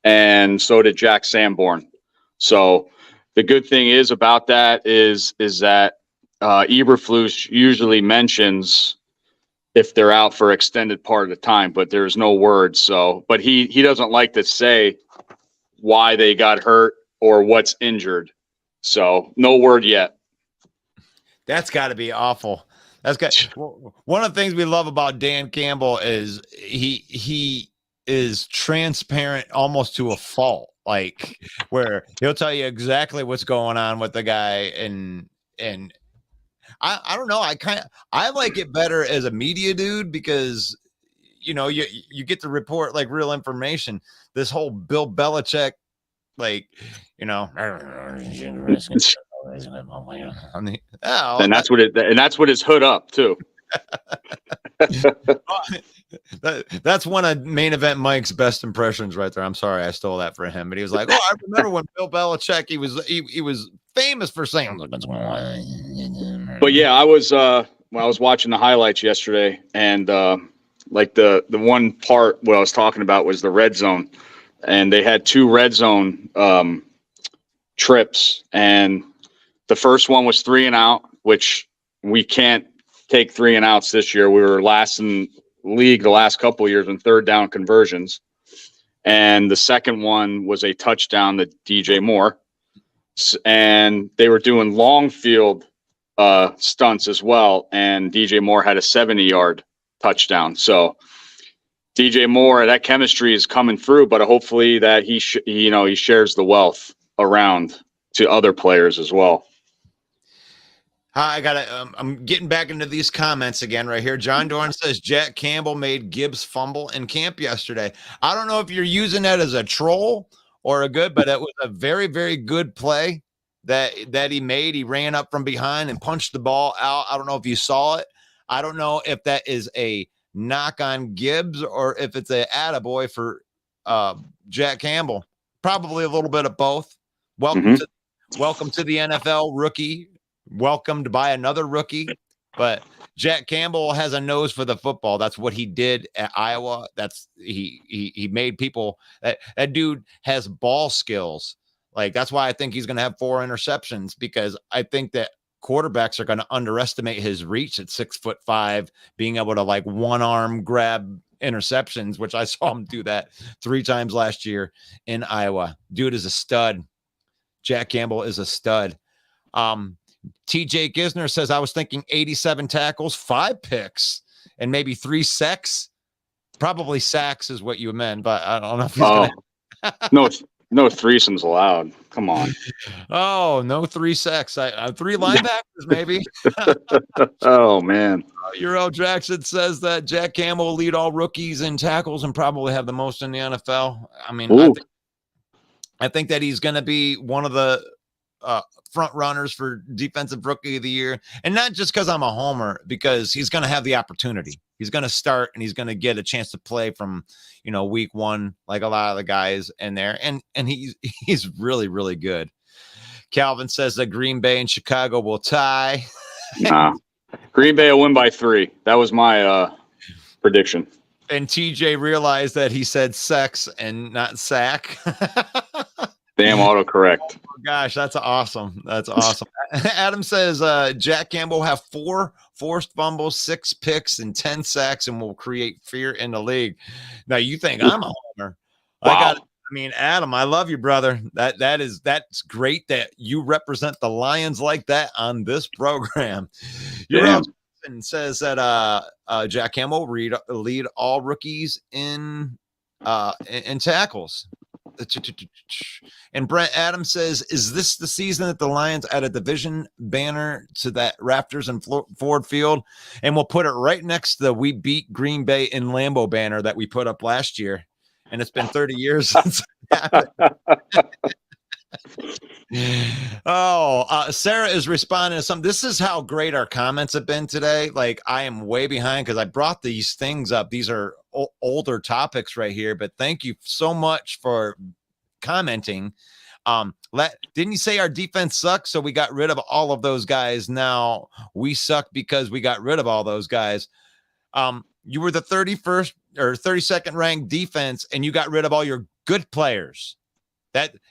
and so did Jack Sanborn. So the good thing is about that is that Eberflus usually mentions if they're out for extended part of the time, but there's no word. So, but he doesn't like to say why they got hurt or what's injured. So no word yet. That's got to be awful. One of the things we love about Dan Campbell is he is transparent almost to a fault, like where he'll tell you exactly what's going on with the guy. And I don't know. I like it better as a media dude because, you get to report like real information. This whole Bill Belichick, like, and that's what his hood up too. That's one of Main Event Mike's best impressions right there. I'm sorry I stole that for him, but he was like, "Oh, I remember when Bill Belichick, he was famous for saying." But yeah, I was watching the highlights yesterday, and like the one part what I was talking about was the red zone, and they had 2 red zone trips, and The first one was 3 and out, which we can't take 3 and outs this year. We were last in league the last couple of years in third down conversions. And the second one was a touchdown to DJ Moore. And they were doing long field stunts as well. And DJ Moore had a 70-yard touchdown. So DJ Moore, that chemistry is coming through, but hopefully that he shares the wealth around to other players as well. I'm getting back into these comments again right here. John Dorn says Jack Campbell made Gibbs fumble in camp yesterday. I don't know if you're using that as a troll or a good, but it was a very, very good play that he made. He ran up from behind and punched the ball out. I don't know if you saw it. I don't know if that is a knock on Gibbs or if it's a attaboy for Jack Campbell. Probably a little bit of both. Welcome to the NFL, rookie. Welcomed by another rookie, but Jack Campbell has a nose for the football. That's what he did at Iowa. That's he made people that dude has ball skills. Like, that's why I think he's going to have 4 interceptions, because I think that quarterbacks are going to underestimate his reach at 6'5", being able to like one arm grab interceptions, which I saw him do that 3 times last year in Iowa. Dude is a stud. Jack Campbell is a stud. TJ Gisner says, I was thinking 87 tackles, 5 picks, and maybe 3 sacks. Probably sacks is what you meant, but I don't know if he's gonna... No threesomes allowed. Come on. Oh, no 3 sacks. 3 linebackers, maybe. Oh, man. Euro Jackson says that Jack Campbell will lead all rookies in tackles and probably have the most in the NFL. I mean, I think that he's going to be one of the front runners for defensive rookie of the year, and not just because I'm a homer, because he's going to have the opportunity. He's going to start and he's going to get a chance to play from, week 1, like a lot of the guys in there. And he's really, really good. Calvin says that Green Bay and Chicago will tie. Nah. Green Bay will win by 3. That was my prediction. And TJ realized that he said sex and not sack. Damn autocorrect. Oh my gosh, that's awesome. That's awesome. Adam says Jack Campbell will have 4 forced fumbles, 6 picks, and 10 sacks, and will create fear in the league. Now you think I'm a homer? Wow. Adam, I love you, brother. That's great that you represent the Lions like that on this program. And says that Jack Campbell lead all rookies in tackles. And Brent Adams says, is this the season that the Lions add a division banner to that Raptors and Ford Field? And we'll put it right next to the "We Beat Green Bay in Lambeau" banner that we put up last year. And it's been 30 years since it happened. Sarah is responding to something. This is how great our comments have been today. Like, I am way behind because I brought these things up. These are older topics right here, but thank you so much for commenting. Didn't you say our defense sucks? So we got rid of all of those guys. Now we suck because we got rid of all those guys. You were the 31st or 32nd ranked defense, and you got rid of all your good players.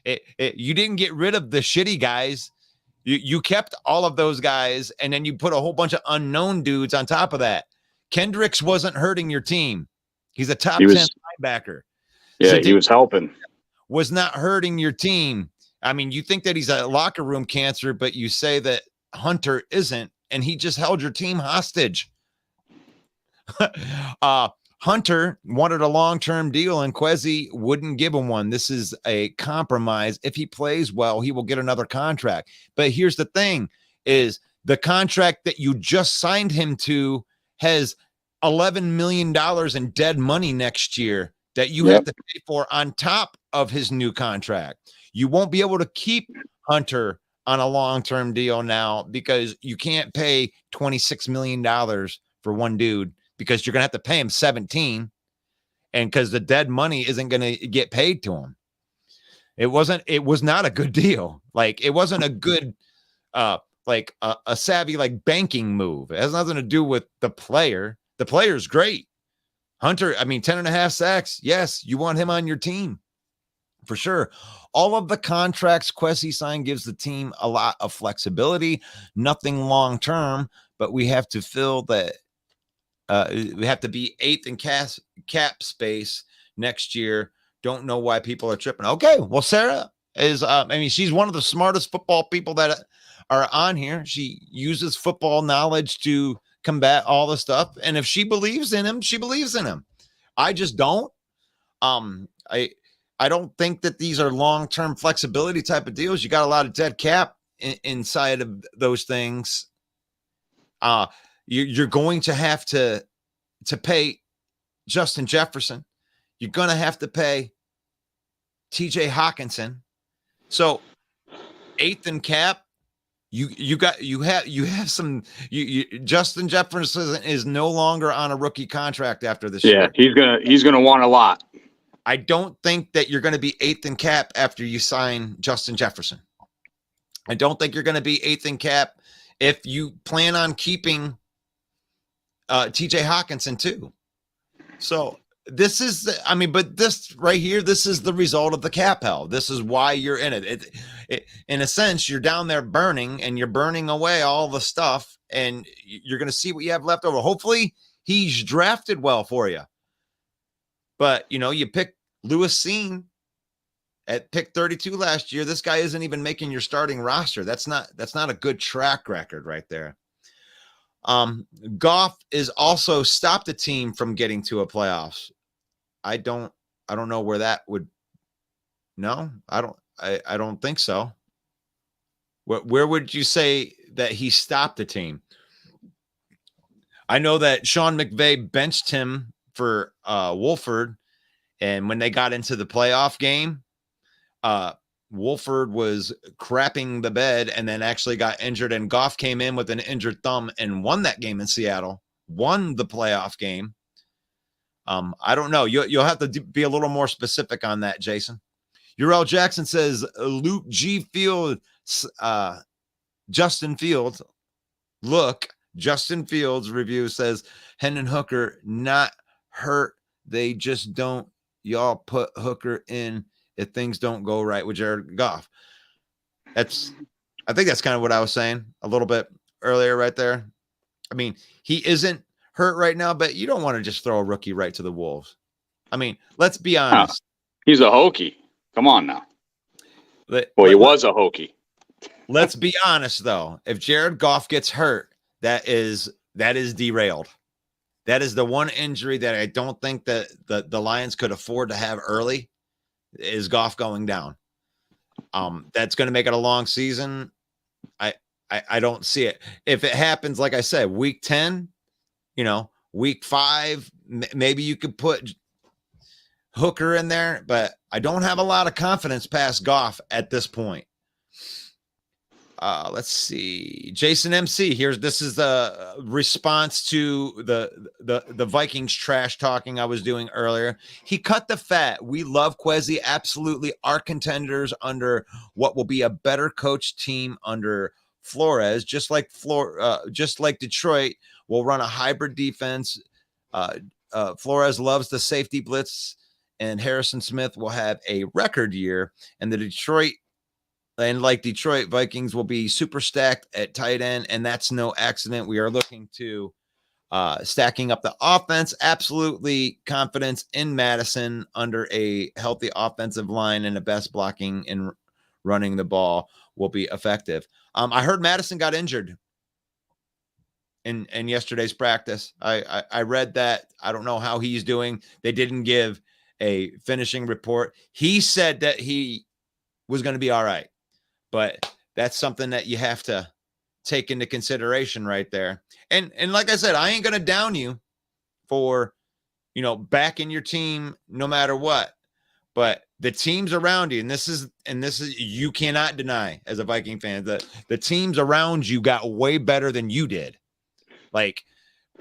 You didn't get rid of the shitty guys. You kept all of those guys, and then you put a whole bunch of unknown dudes on top of that. Kendricks wasn't hurting your team. He's a top 10 linebacker. Yeah, he was helping. Was not hurting your team. I mean, you think that he's a locker room cancer, but you say that Hunter isn't, and he just held your team hostage. Hunter wanted a long-term deal, and Kwesi wouldn't give him one. This is a compromise. If he plays well, he will get another contract. But here's the thing, is the contract that you just signed him to has $11 million in dead money next year that you have to pay for on top of his new contract. You won't be able to keep Hunter on a long-term deal now because you can't pay $26 million for one dude, because you're going to have to pay him 17, and because the dead money isn't going to get paid to him. It was not a good deal. Like, it wasn't a good, a savvy, like, banking move. It has nothing to do with the player. The player's great. Hunter, 10.5 sacks. Yes, you want him on your team, for sure. All of the contracts Quessy signed gives the team a lot of flexibility, nothing long term, but we have to fill that. We have to be 8th in cap space next year. Don't know why people are tripping. Okay, well, Sarah is, I mean, she's one of the smartest football people that are on here. She uses football knowledge to combat all the stuff. And if she believes in him, she believes in him. I just don't. I don't think that these are long-term flexibility type of deals. You got a lot of dead cap inside of those things. You're going to have to pay Justin Jefferson. You're going to have to pay TJ Hawkinson. So 8th in cap, you have some. Justin Jefferson is no longer on a rookie contract after this year. Yeah, he's gonna want a lot. I don't think that you're going to be 8th in cap after you sign Justin Jefferson. I don't think you're going to be 8th in cap if you plan on keeping TJ Hawkinson too. So this is, but this right here, this is the result of the cap hell. This is why you're in it. In a sense, you're down there burning, and you're burning away all the stuff, and you're going to see what you have left over. Hopefully he's drafted well for you. But, you pick Lewis Seen at pick 32 last year. This guy isn't even making your starting roster. That's not a good track record right there. Goff is also stopped a team from getting to a playoffs. I don't know where that would. No, I don't think so. Where would you say that he stopped the team? I know that Sean McVay benched him for Wolford, and when they got into the playoff game, Wolford was crapping the bed and then actually got injured, and Goff came in with an injured thumb and won that game in Seattle, won the playoff game. I don't know. You'll have to be a little more specific on that, Jason. Urel Jackson says Luke G. Fields, Justin Fields. Look, Justin Fields review says Hendon Hooker not hurt. They just don't. Y'all put Hooker in if things don't go right with Jared Goff. I think that's kind of what I was saying a little bit earlier right there. I mean, he isn't hurt right now, but you don't want to just throw a rookie right to the wolves. I mean, let's be honest. He's a Hokie. Come on now. He was a Hokie. Let's be honest, though. If Jared Goff gets hurt, that is derailed. That is the one injury that I don't think that the Lions could afford to have early, is Goff going down. That's going to make it a long season. I don't see it. If it happens, like I said, week 10, week 5, maybe you could put Hooker in there, but I don't have a lot of confidence past Goff at this point. Let's see. Jason MC, this is the response to the Vikings trash talking I was doing earlier. He cut the fat. We love Quezzy. Absolutely are contenders under what will be a better coach team under Flores, just like Detroit will run a hybrid defense. Flores loves the safety blitz, and Harrison Smith will have a record year, and Detroit, Vikings will be super stacked at tight end, and that's no accident. We are looking to stacking up the offense. Absolutely confidence in Madison under a healthy offensive line, and the best blocking and running the ball will be effective. I heard Madison got injured in yesterday's practice. I read that. I don't know how he's doing. They didn't give a finishing report. He said that he was going to be all right. But that's something that you have to take into consideration right there. And like I said, I ain't going to down you for, backing your team no matter what. But the teams around you, and this is you cannot deny as a Viking fan, that the teams around you got way better than you did. Like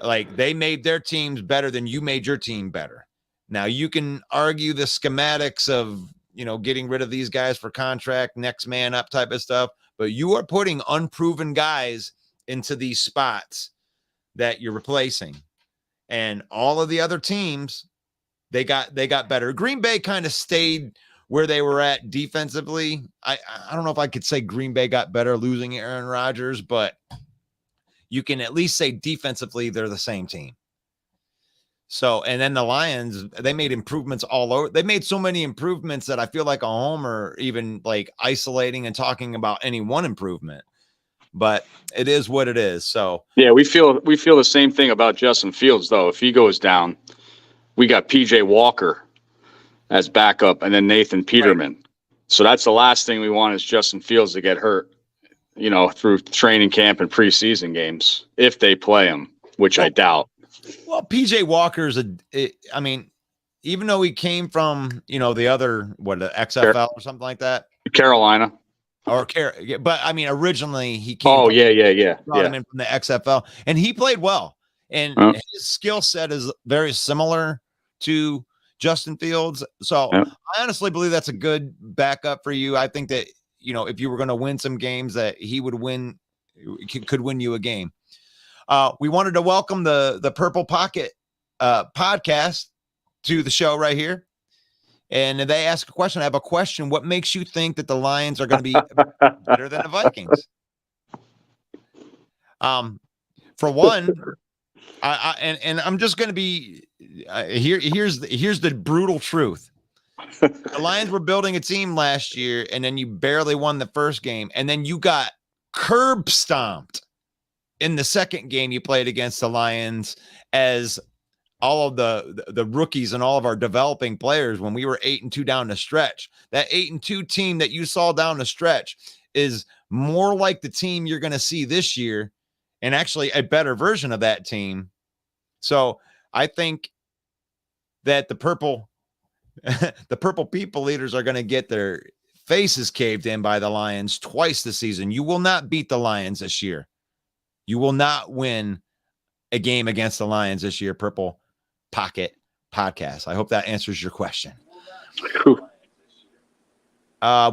they made their teams better than you made your team better. Now you can argue the schematics of, getting rid of these guys for contract, next man up type of stuff. But you are putting unproven guys into these spots that you're replacing. And all of the other teams, they got better. Green Bay kind of stayed where they were at defensively, I don't know if I could say Green Bay got better losing Aaron Rodgers, but you can at least say defensively they're the same team. So, and then the Lions, they made improvements all over. They made so many improvements that I feel like a homer even like isolating and talking about any one improvement. But it is what it is. So yeah, we feel the same thing about Justin Fields, though. If he goes down, we got PJ Walker as backup, and then Nathan Peterman. Right. So that's the last thing we want is Justin Fields to get hurt, through training camp and preseason games if they play him, which I doubt. Well, PJ Walker's even though he came from, the other, the XFL or something like that. Carolina. But I mean, originally he came. Oh, yeah. Brought him in from the XFL, and he played well. And his skill set is very similar to Justin Fields. So I honestly believe that's a good backup for you. I think that, if you were going to win some games, that he would could win you a game. We wanted to welcome the Purple Pocket podcast to the show right here. And they ask a question. I have a question. What makes you think that the Lions are going to be better than the Vikings? For one, I'm just going to be here's the brutal truth. The Lions were building a team last year, and then you barely won the first game, and then you got curb stomped in the second game you played against the Lions as all of the rookies and all of our developing players when we were 8-2 down the stretch. That 8-2 team that you saw down the stretch is more like the team you're going to see this year, and actually a better version of that team. So I think that the purple people leaders are going to get their faces caved in by the Lions twice this season. You will not beat the Lions this year. You will not win a game against the Lions this year, Purple Pocket Podcast. I hope that answers your question.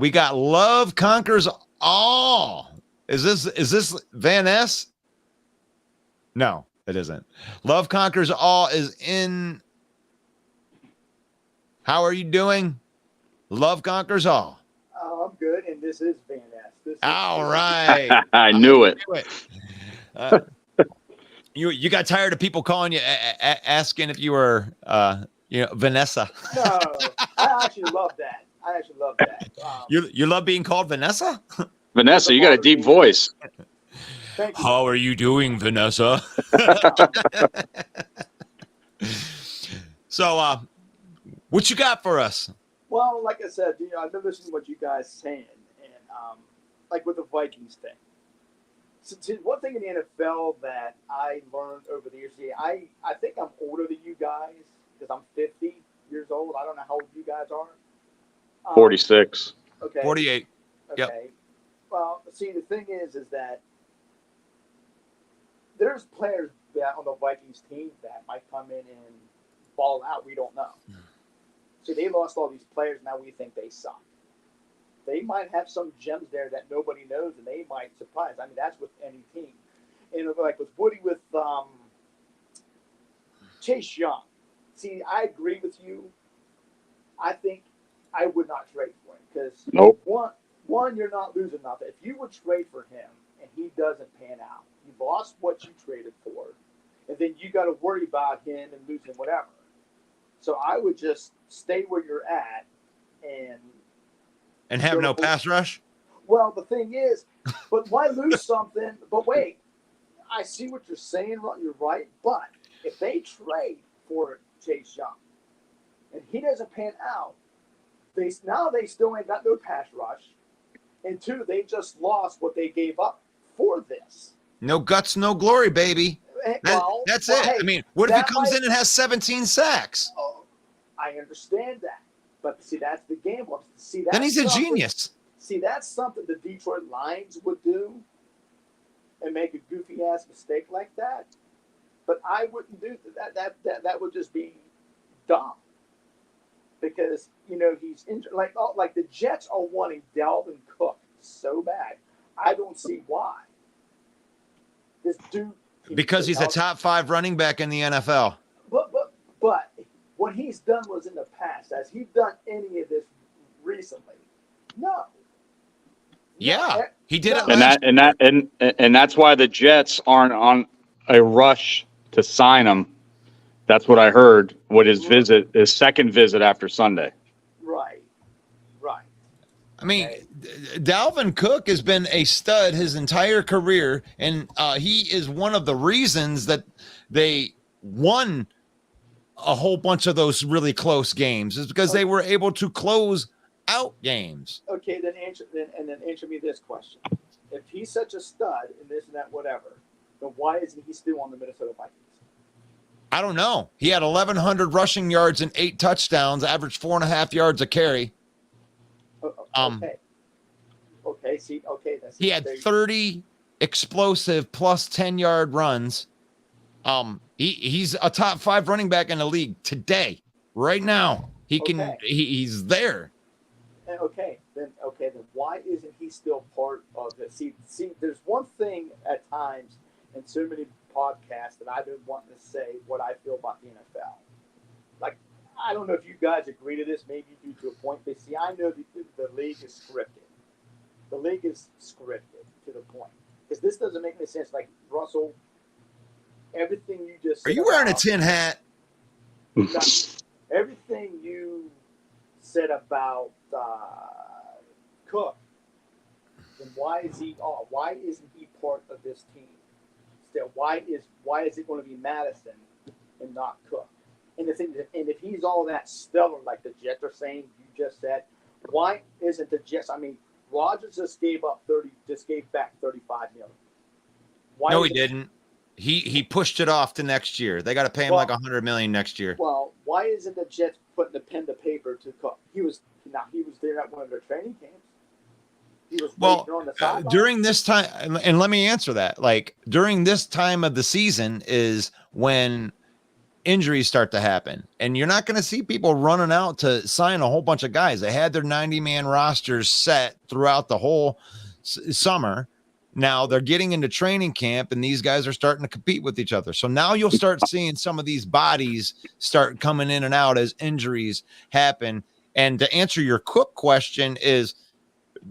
We got Love Conquers All. Is this Van Ness? No, it isn't. Love Conquers All is in. How are you doing? Love Conquers All. Oh, I'm good, and this is Van Ness. All right. I knew it. You got tired of people calling you, asking if you were, Vanessa. No, I actually love that. You love being called Vanessa? Vanessa, you got a deep voice. Thank you. How are you doing, Vanessa? So, what you got for us? Well, like I said, I've been listening to what you guys saying, and like with the Vikings thing. So, one thing in the NFL that I learned over the years, I think I'm older than you guys because I'm 50 years old. I don't know how old you guys are. 46. Okay. 48. Okay. Yep. Well, see, the thing is that there's players that on the Vikings team that might come in and ball out. We don't know. See, they lost all these players. Now we think they suck. They might have some gems there that nobody knows, and they might surprise. I mean, that's with any team. And like with Woody, with Chase Young. See, I agree with you. I think I would not trade for him because one, you're not losing nothing. If you would trade for him and he doesn't pan out, you've lost what you traded for, and then you got to worry about him and losing whatever. So I would just stay where you're at and have no pass rush? Well, the thing is, but why lose something? But wait, I see what you're saying. You're right. But if they trade for Chase Young and he doesn't pan out, they still ain't got no pass rush. And two, they just lost what they gave up for this. No guts, no glory, baby. That's it. Hey, I mean, what if he comes in and has 17 sacks? Oh, I understand that. But see, that's the gamble. See, then he's a genius. See, that's something the Detroit Lions would do and make a goofy ass mistake like that. But I wouldn't do that. That would just be dumb. Because he's injured. Like the Jets are wanting Dalvin Cook so bad. I don't see why. This dude. Because he's a top 5 running back in the NFL. But what he's done was in the past. Has he done any of this recently? No. Yeah, he did it No. last. And that's why the Jets aren't on a rush to sign him. That's what I heard. What his second visit after Sunday. Right. Right. I mean, Okay. Dalvin Cook has been a stud his entire career, and he is one of the reasons that they won a whole bunch of those really close games is because they were able to close out games. Okay, then answer me this question. If he's such a stud and this and that, whatever, then why isn't he still on the Minnesota Vikings? I don't know. He had 1,100 rushing yards and 8 touchdowns, averaged 4.5 yards a carry. Okay. Okay. See. Okay. He had 30 explosive plus 10-yard runs. He's a top 5 running back in the league today, right now. He's there. Okay. Then why isn't he still part of it? See, there's one thing at times in so many podcasts that I've been wanting to say what I feel about the NFL. Like, I don't know if you guys agree to this. Maybe you do to a point. But see, I know the league is scripted. The league is scripted to the point. Because this doesn't make any sense. Like, Russell, everything you just said. Are you wearing a tin hat? Everything you said about Cook, then why isn't he part of this team? Still, why is it going to be Madison and not Cook? And if he's all that stellar, like the Jets are saying, you just said, why isn't the Jets? I mean, Rodgers just gave back $35 million. No, he didn't. He pushed it off to next year. They got to pay him like $100 million next year. Well, why isn't the Jets putting the pen to paper to Cook? He was there at one of their training camps. He was on the sideline. During this time, and let me answer that. Like during this time of the season is when injuries start to happen, and you're not going to see people running out to sign a whole bunch of guys. They had their 90-man rosters set throughout the whole summer. Now they're getting into training camp, and these guys are starting to compete with each other. So now you'll start seeing some of these bodies start coming in and out as injuries happen. And to answer your Cook question is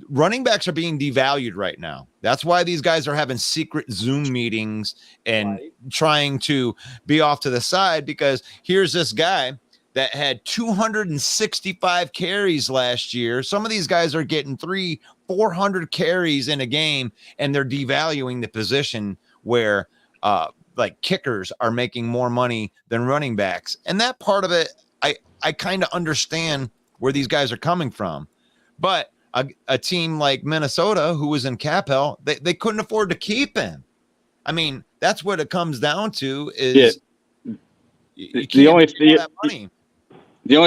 running backs are being devalued right now. That's why these guys are having secret Zoom meetings and trying to be off to the side, because here's this guy that had 265 carries last year. Some of these guys are getting 400 carries in a game, and they're devaluing the position where like kickers are making more money than running backs. And that part of it, I kind of understand where these guys are coming from. But a team like Minnesota, who was in cap hell, they couldn't afford to keep him. I mean, that's what it comes down to is the only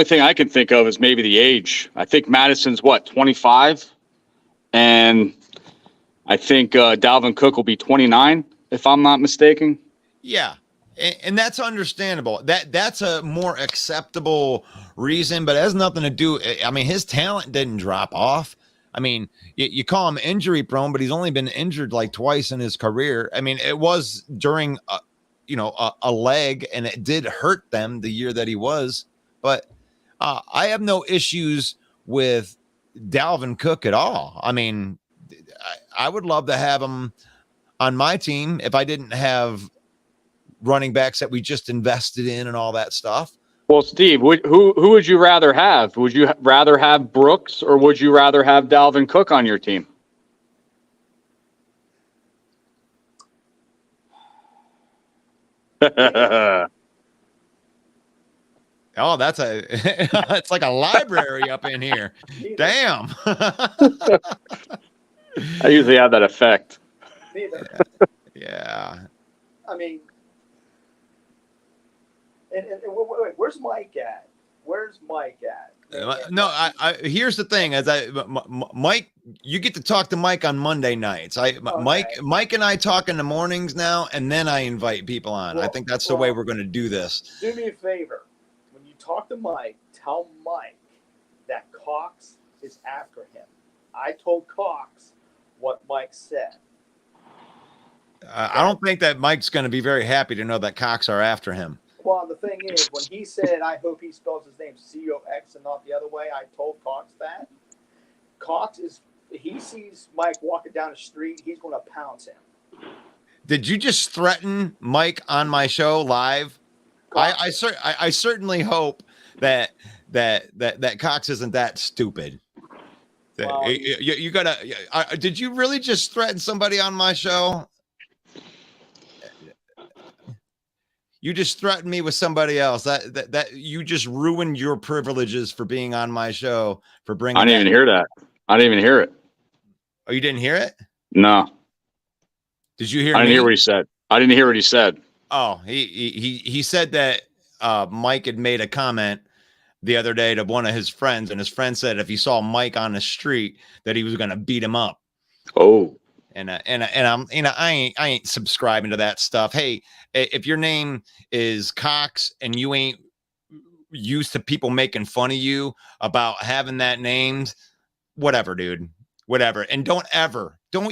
thing I can think of is maybe the age. I think Madison's 25, and I think Dalvin Cook will be 29, if I'm not mistaken. Yeah. And that's understandable. That's a more acceptable reason, but it has nothing to do. I mean, his talent didn't drop off. I mean, you call him injury prone, but he's only been injured like twice in his career. I mean, it was during, a leg, and it did hurt them the year that he was. But I have no issues with Dalvin Cook at all. I mean, I would love to have him on my team if I didn't have running backs that we just invested in and all that stuff. Well, Steve, who would you rather have? Would you rather have Brooks, or would you rather have Dalvin Cook on your team? Oh, it's like a library up in here. Damn. I usually have that effect. Yeah. I mean, and wait, where's Mike at? Where's Mike at? No, I here's the thing: Mike, you get to talk to Mike on Monday nights. Mike and I talk in the mornings now, and then I invite people on. I think that's the way we're going to do this. Do me a favor: when you talk to Mike, tell Mike that Cox is after him. I told Cox what Mike said. I don't think that Mike's going to be very happy to know that Cox are after him. Well, the thing is, when he said, I hope he spells his name C-O-X and not the other way, I told Cox that. Cox he sees Mike walking down the street, he's going to pounce him. Did you just threaten Mike on my show live? I certainly hope that Cox isn't that stupid. Well, you gotta. Did you really just threaten somebody on my show? You just threatened me with somebody else. That you just ruined your privileges for being on my show for bringing. I didn't even hear that. I didn't even hear it. Oh, you didn't hear it? No. Did you hear? I didn't hear what he said. I didn't hear what he said. Oh, he said that Mike had made a comment the other day to one of his friends, and his friend said if he saw Mike on the street that he was going to beat him up. Oh. And I'm, I ain't subscribing to that stuff. Hey, if your name is Cox and you ain't used to people making fun of you about having that named, whatever, dude, whatever. And don't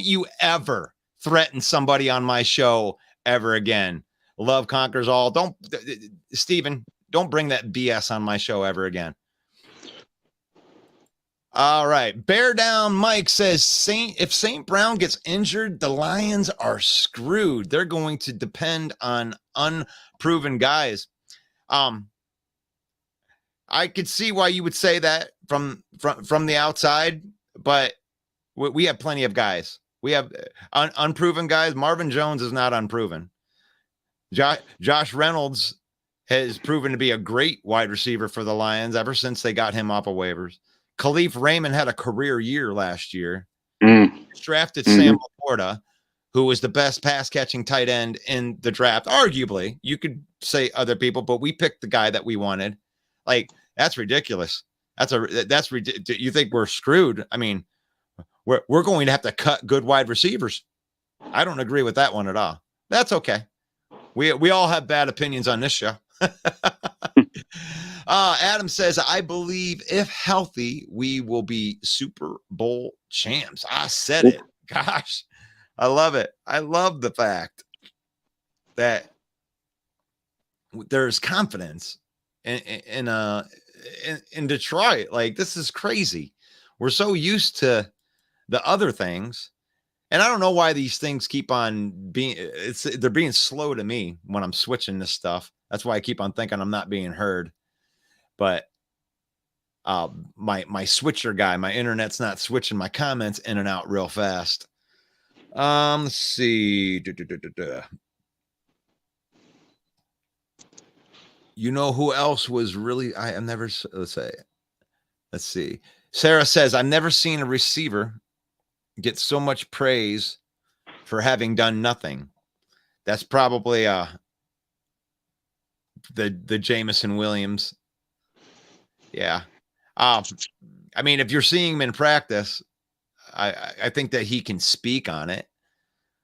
you ever threaten somebody on my show ever again. Love conquers all. Steven, don't bring that BS on my show ever again. All right. Bear Down Mike says if St. Brown gets injured, the Lions are screwed. They're going to depend on unproven guys. I could see why you would say that from the outside, but we have plenty of guys. We have unproven guys. Marvin Jones is not unproven. Josh Reynolds has proven to be a great wide receiver for the Lions ever since they got him off of waivers. Khalif Raymond had a career year last year. Drafted Sam Laporta, who was the best pass-catching tight end in the draft. Arguably, you could say other people, but we picked the guy that we wanted. Like, that's ridiculous. That's ridiculous. You think we're screwed? I mean, we're going to have to cut good wide receivers. I don't agree with that one at all. That's okay. We all have bad opinions on this show. Adam says, I believe if healthy, we will be Super Bowl champs. I said it. Gosh, I love it. I love the fact that there's confidence in Detroit. Like, this is crazy. We're so used to the other things. And I don't know why these things keep on they're being slow to me when I'm switching this stuff. That's why I keep on thinking I'm not being heard. But my switcher guy, my internet's not switching my comments in and out real fast. Let's see. You know who else was really, I've never, let's see. Sarah says, I've never seen a receiver get so much praise for having done nothing. That's probably the Jameson Williams. Yeah. I mean, if you're seeing him in practice, I think that he can speak on it.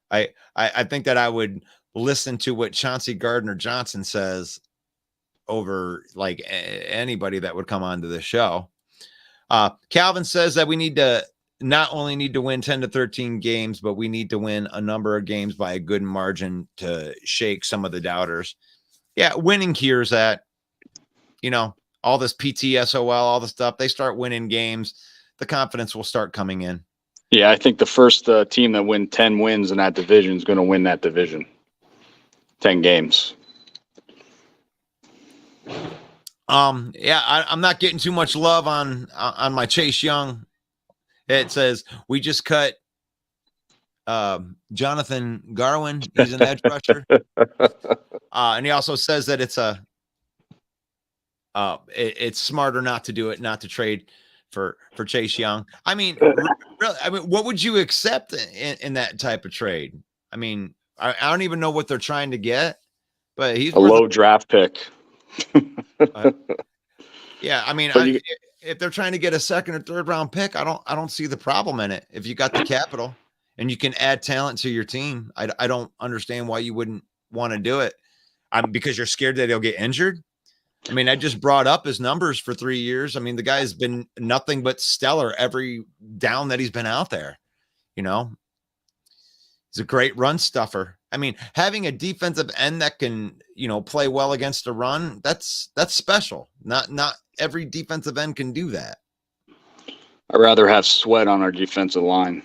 I think that I would listen to what Chauncey Gardner-Johnson says over like anybody that would come onto the show. Calvin says that we not only need to win 10 to 13 games, but we need to win a number of games by a good margin to shake some of the doubters. Yeah, winning cures that. You know, all this PTSOL, all the stuff, they start winning games, the confidence will start coming in. Yeah, I think the first team that win 10 wins in that division is going to win that division. 10 games. Yeah, I'm not getting too much love on my Chase Young. It says we just cut Jonathan Garwin. He's an edge rusher. And he also says that it's smarter not to do it, not to trade for Chase Young. I mean, really, what would you accept in that type of trade? I mean, I don't even know what they're trying to get, but he's a low draft pick. Yeah, I mean, if they're trying to get a second or third round pick, I don't see the problem in it. If you got the capital and you can add talent to your team, I don't understand why you wouldn't want to do it. Because you're scared that he'll get injured. I mean, I just brought up his numbers for 3 years. I mean, the guy's been nothing but stellar every down that he's been out there. You know, he's a great run stuffer. I mean, having a defensive end that can, play well against a run, that's special. Not every defensive end can do that. I'd rather have Sweat on our defensive line.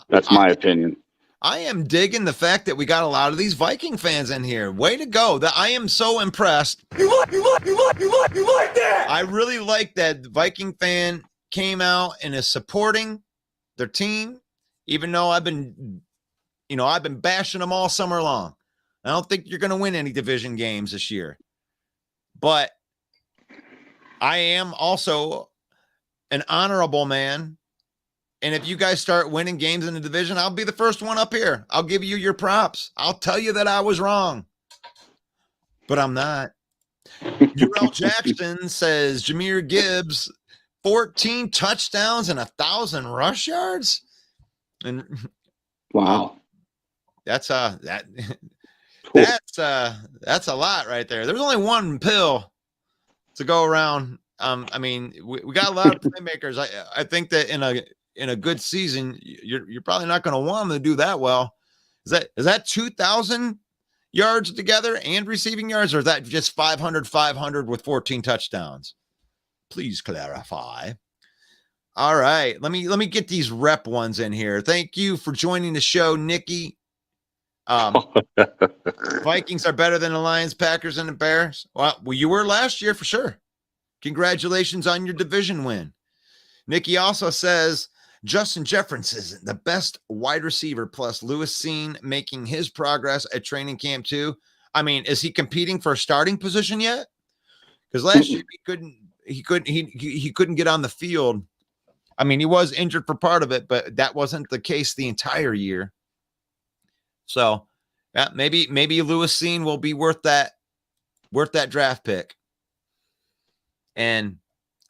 That's my opinion. I am digging the fact that we got a lot of these Viking fans in here. Way to go. I am so impressed. You like that? I really like that the Viking fan came out and is supporting their team, even though I've been bashing them all summer long. I don't think you're going to win any division games this year. But I am also an honorable man. And if you guys start winning games in the division, I'll be the first one up here. I'll give you your props. I'll tell you that I was wrong. But I'm not. Uriel Jackson says Jahmyr Gibbs, 14 touchdowns and 1,000 rush yards. And wow. That's a lot right there. There's only one pill to go around. I mean, we got a lot of playmakers. I think that in a good season, you're probably not going to want them to do that well. Is that 2,000 yards together and receiving yards, or is that just 500 with 14 touchdowns? Please clarify. All right, let me get these rep ones in here. Thank you for joining the show, Nikki. Vikings are better than the Lions, Packers, and the Bears. Well, you were last year for sure. Congratulations on your division win. Nikki also says Justin Jefferson is the best wide receiver, plus Lewis Cine making his progress at training camp too. I mean, is he competing for a starting position yet? Because last year he couldn't get on the field. I mean, he was injured for part of it, but that wasn't the case the entire year. So, yeah, maybe Lewis Cine will be worth that draft pick. And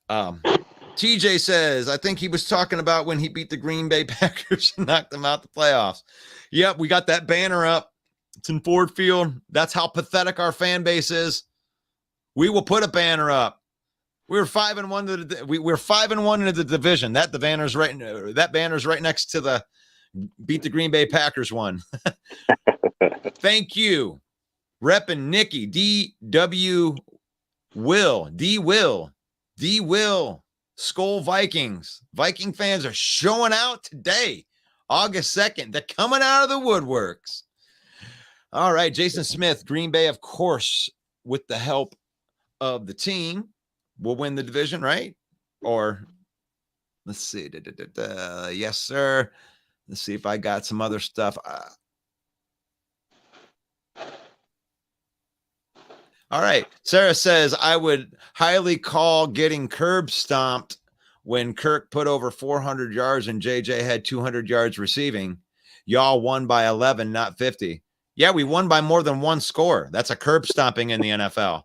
TJ says, I think he was talking about when he beat the Green Bay Packers and knocked them out the playoffs. Yep, we got that banner up. It's in Ford Field. That's how pathetic our fan base is. We will put a banner up. We're 5-1. We're 5-1 into the division. That banner's right next to the beat the Green Bay Packers one. Thank you. Reppin' Nikki, D Will, Skull Vikings. Viking fans are showing out today, August 2nd. They're coming out of the woodworks. All right, Jason Smith, Green Bay, of course, with the help of the team, will win the division, right? Or let's see. Yes, sir. Let's see if I got some other stuff. All right. Sarah says, I would highly call getting curb stomped when Kirk put over 400 yards and JJ had 200 yards receiving. Y'all won by 11, not 50. Yeah, we won by more than one score. That's a curb stomping in the NFL.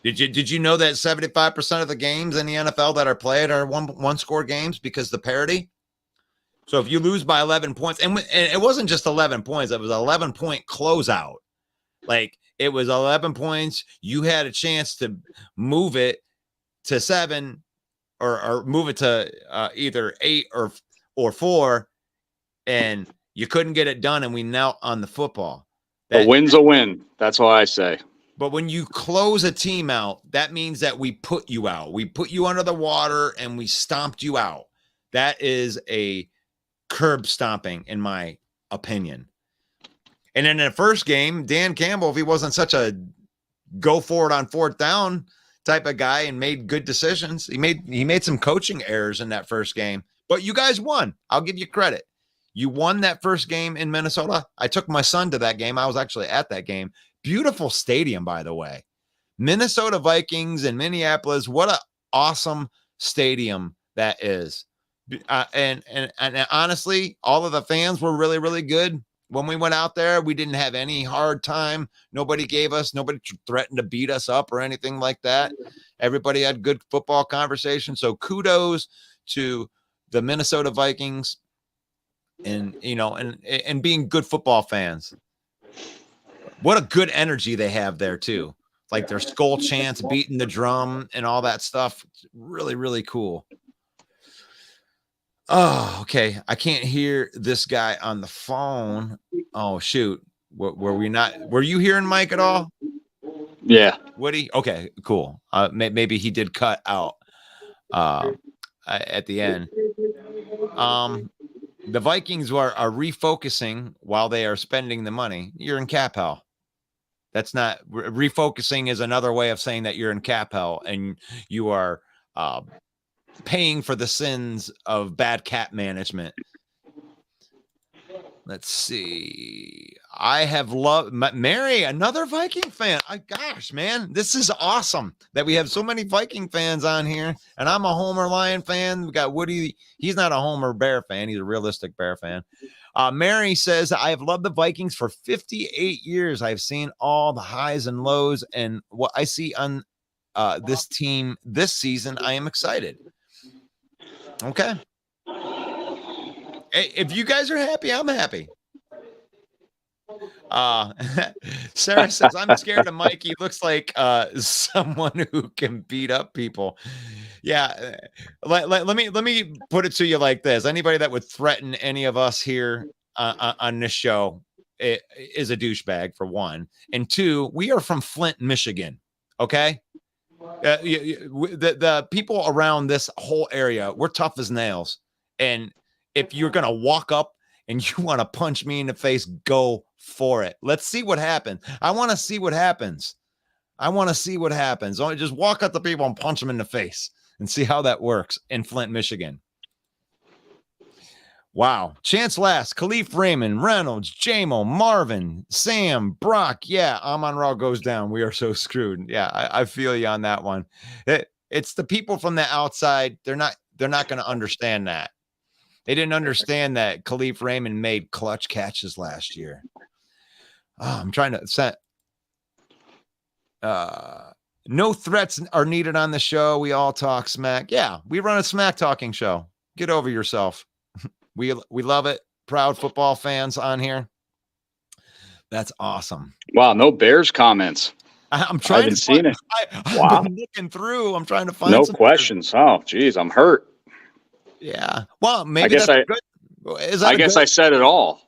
Did you know that 75% of the games in the NFL that are played are one score games because the parity? So if you lose by 11 points, and it wasn't just 11 points, it was 11-point closeout. Like, it was 11 points. You had a chance to move it to 7 or move it to either 8 or 4, and you couldn't get it done, and we knelt on the football. A win's a win. That's what I say. But when you close a team out, that means that we put you out. We put you under the water, and we stomped you out. That is a curb stomping, in my opinion. And in the first game, Dan Campbell, if he wasn't such a go for it on fourth down type of guy and made good decisions, he made some coaching errors in that first game. But you guys won. I'll give you credit. You won that first game in Minnesota. I took my son to that game. I was actually at that game. Beautiful stadium, by the way. Minnesota Vikings in Minneapolis. What an awesome stadium that is. And honestly, all of the fans were really, really good. When we went out there, we didn't have any hard time. Nobody threatened to beat us up or anything like that. Everybody had good football conversation. So kudos to the Minnesota Vikings and being good football fans. What a good energy they have there too. Like their skull chants, beating the drum and all that stuff. It's really, really cool. Oh, okay. I can't hear this guy on the phone. Oh, shoot. Were we not? Were you hearing Mike at all? Yeah. Woody? Okay, cool. Maybe he did cut out at the end. The Vikings are refocusing while they are spending the money. You're in cap hell. That's not refocusing is another way of saying that you're in cap hell and you are paying for the sins of bad cap management. Let's see. I have loved Mary, another Viking fan. Gosh, man, this is awesome that we have so many Viking fans on here. And I'm a Homer Lion fan. We got Woody. He's not a Homer Bear fan. He's a realistic Bear fan. Mary says, I have loved the Vikings for 58 years. I've seen all the highs and lows. And what I see on this team this season, I am excited. Okay. If you guys are happy, I'm happy. Sarah says, I'm scared of Mike. He looks like someone who can beat up people. Yeah. Let me put it to you like this. Anybody that would threaten any of us here on this show is a douchebag, for one. And two, we are from Flint, Michigan. Okay. The people around this whole area, we're tough as nails. And if you're going to walk up and you want to punch me in the face, go for it. Let's see what happens. I want to see what happens. Just walk up to people and punch them in the face and see how that works in Flint, Michigan. Wow. Chance Last, Khalif Raymond, Reynolds, Jamo, Marvin, Sam, Brock. Yeah, Amon-Ra goes down. We are so screwed. Yeah, I feel you on that one. It's the people from the outside. They're not going to understand that. They didn't understand that Khalif Raymond made clutch catches last year. Oh, I'm trying to set. No threats are needed on the show. We all talk smack. Yeah, we run a smack talking show. Get over yourself. We love it. Proud football fans on here. That's awesome. Wow, no Bears comments. I'm trying to see it. I've been looking through. I'm trying to find no some questions. Bears. Oh, geez, I'm hurt. Yeah. Well, maybe I guess I said it all.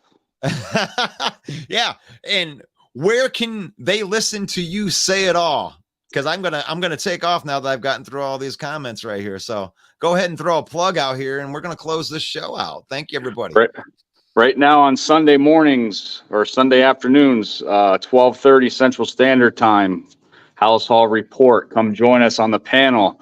Yeah. And where can they listen to you say it all? Because I'm gonna take off now that I've gotten through all these comments right here. So go ahead and throw a plug out here, and we're gonna close this show out. Thank you, everybody. Right now on Sunday mornings or Sunday afternoons, 12:30 Central Standard Time, House Hall Report. Come join us on the panel.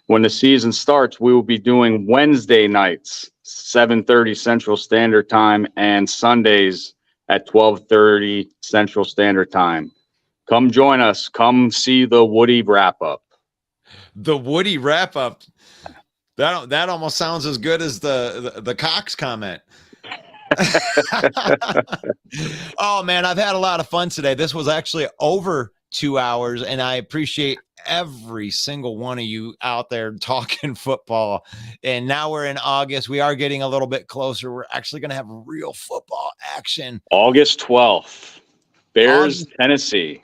When the season starts, we will be doing Wednesday nights, 7:30 Central Standard Time, and Sundays at 12:30 Central Standard Time. Come join us. Come see the Woody wrap-up. The Woody wrap-up. That almost sounds as good as the Cox comment. Oh, man, I've had a lot of fun today. This was actually over 2 hours, and I appreciate every single one of you out there talking football. And now we're in August. We are getting a little bit closer. We're actually going to have real football action. August 12th, Bears, Tennessee.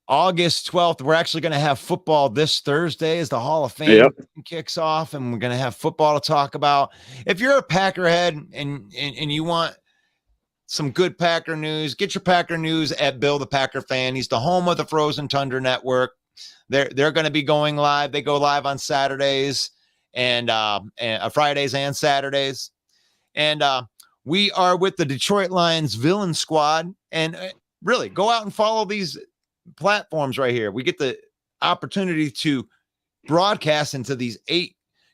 August 12th, we're actually going to have football this Thursday as the Hall of Fame kicks off, and we're going to have football to talk about. If you're a Packerhead and you want some good Packer news, get your Packer news at Bill the Packer Fan. He's the home of the Frozen Tundra Network. They're going to be going live. They go live on Saturdays and Fridays and Saturdays. And we are with the Detroit Lions Villain Squad. And really, go out and follow these platforms right here. We get the opportunity to broadcast into these 8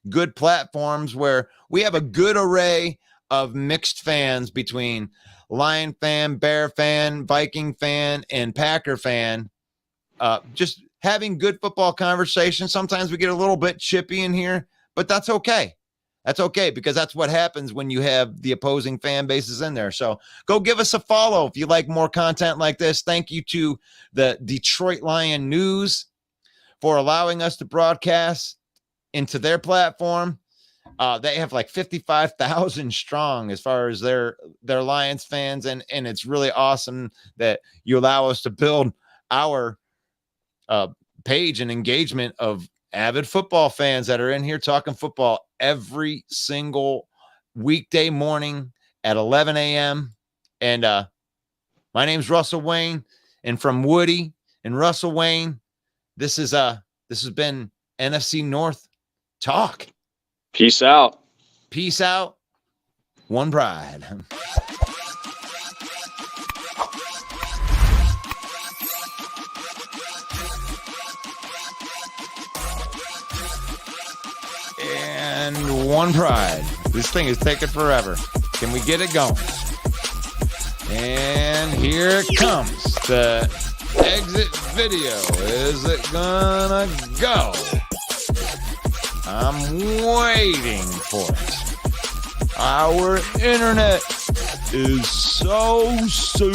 good platforms where we have a good array of mixed fans between Lion fan, Bear fan, Viking fan, and Packer fan. Just having good football conversation. Sometimes we get a little bit chippy in here, but that's okay. That's okay, because that's what happens when you have the opposing fan bases in there. So go give us a follow if you like more content like this. Thank you to the Detroit Lion News for allowing us to broadcast into their platform. They have like 55,000 strong as far as their Lions fans. And it's really awesome that you allow us to build our page and engagement of avid football fans that are in here talking football every single weekday morning at 11 a.m. And my name's Russell Wayne, and from Woody and Russell Wayne, this has been NFC North Talk. Peace out. Peace out. One pride. And one pride. This thing is taking forever. Can we get it going? And here it comes. The exit video. Is it gonna go? I'm waiting for it. Our internet is so slow.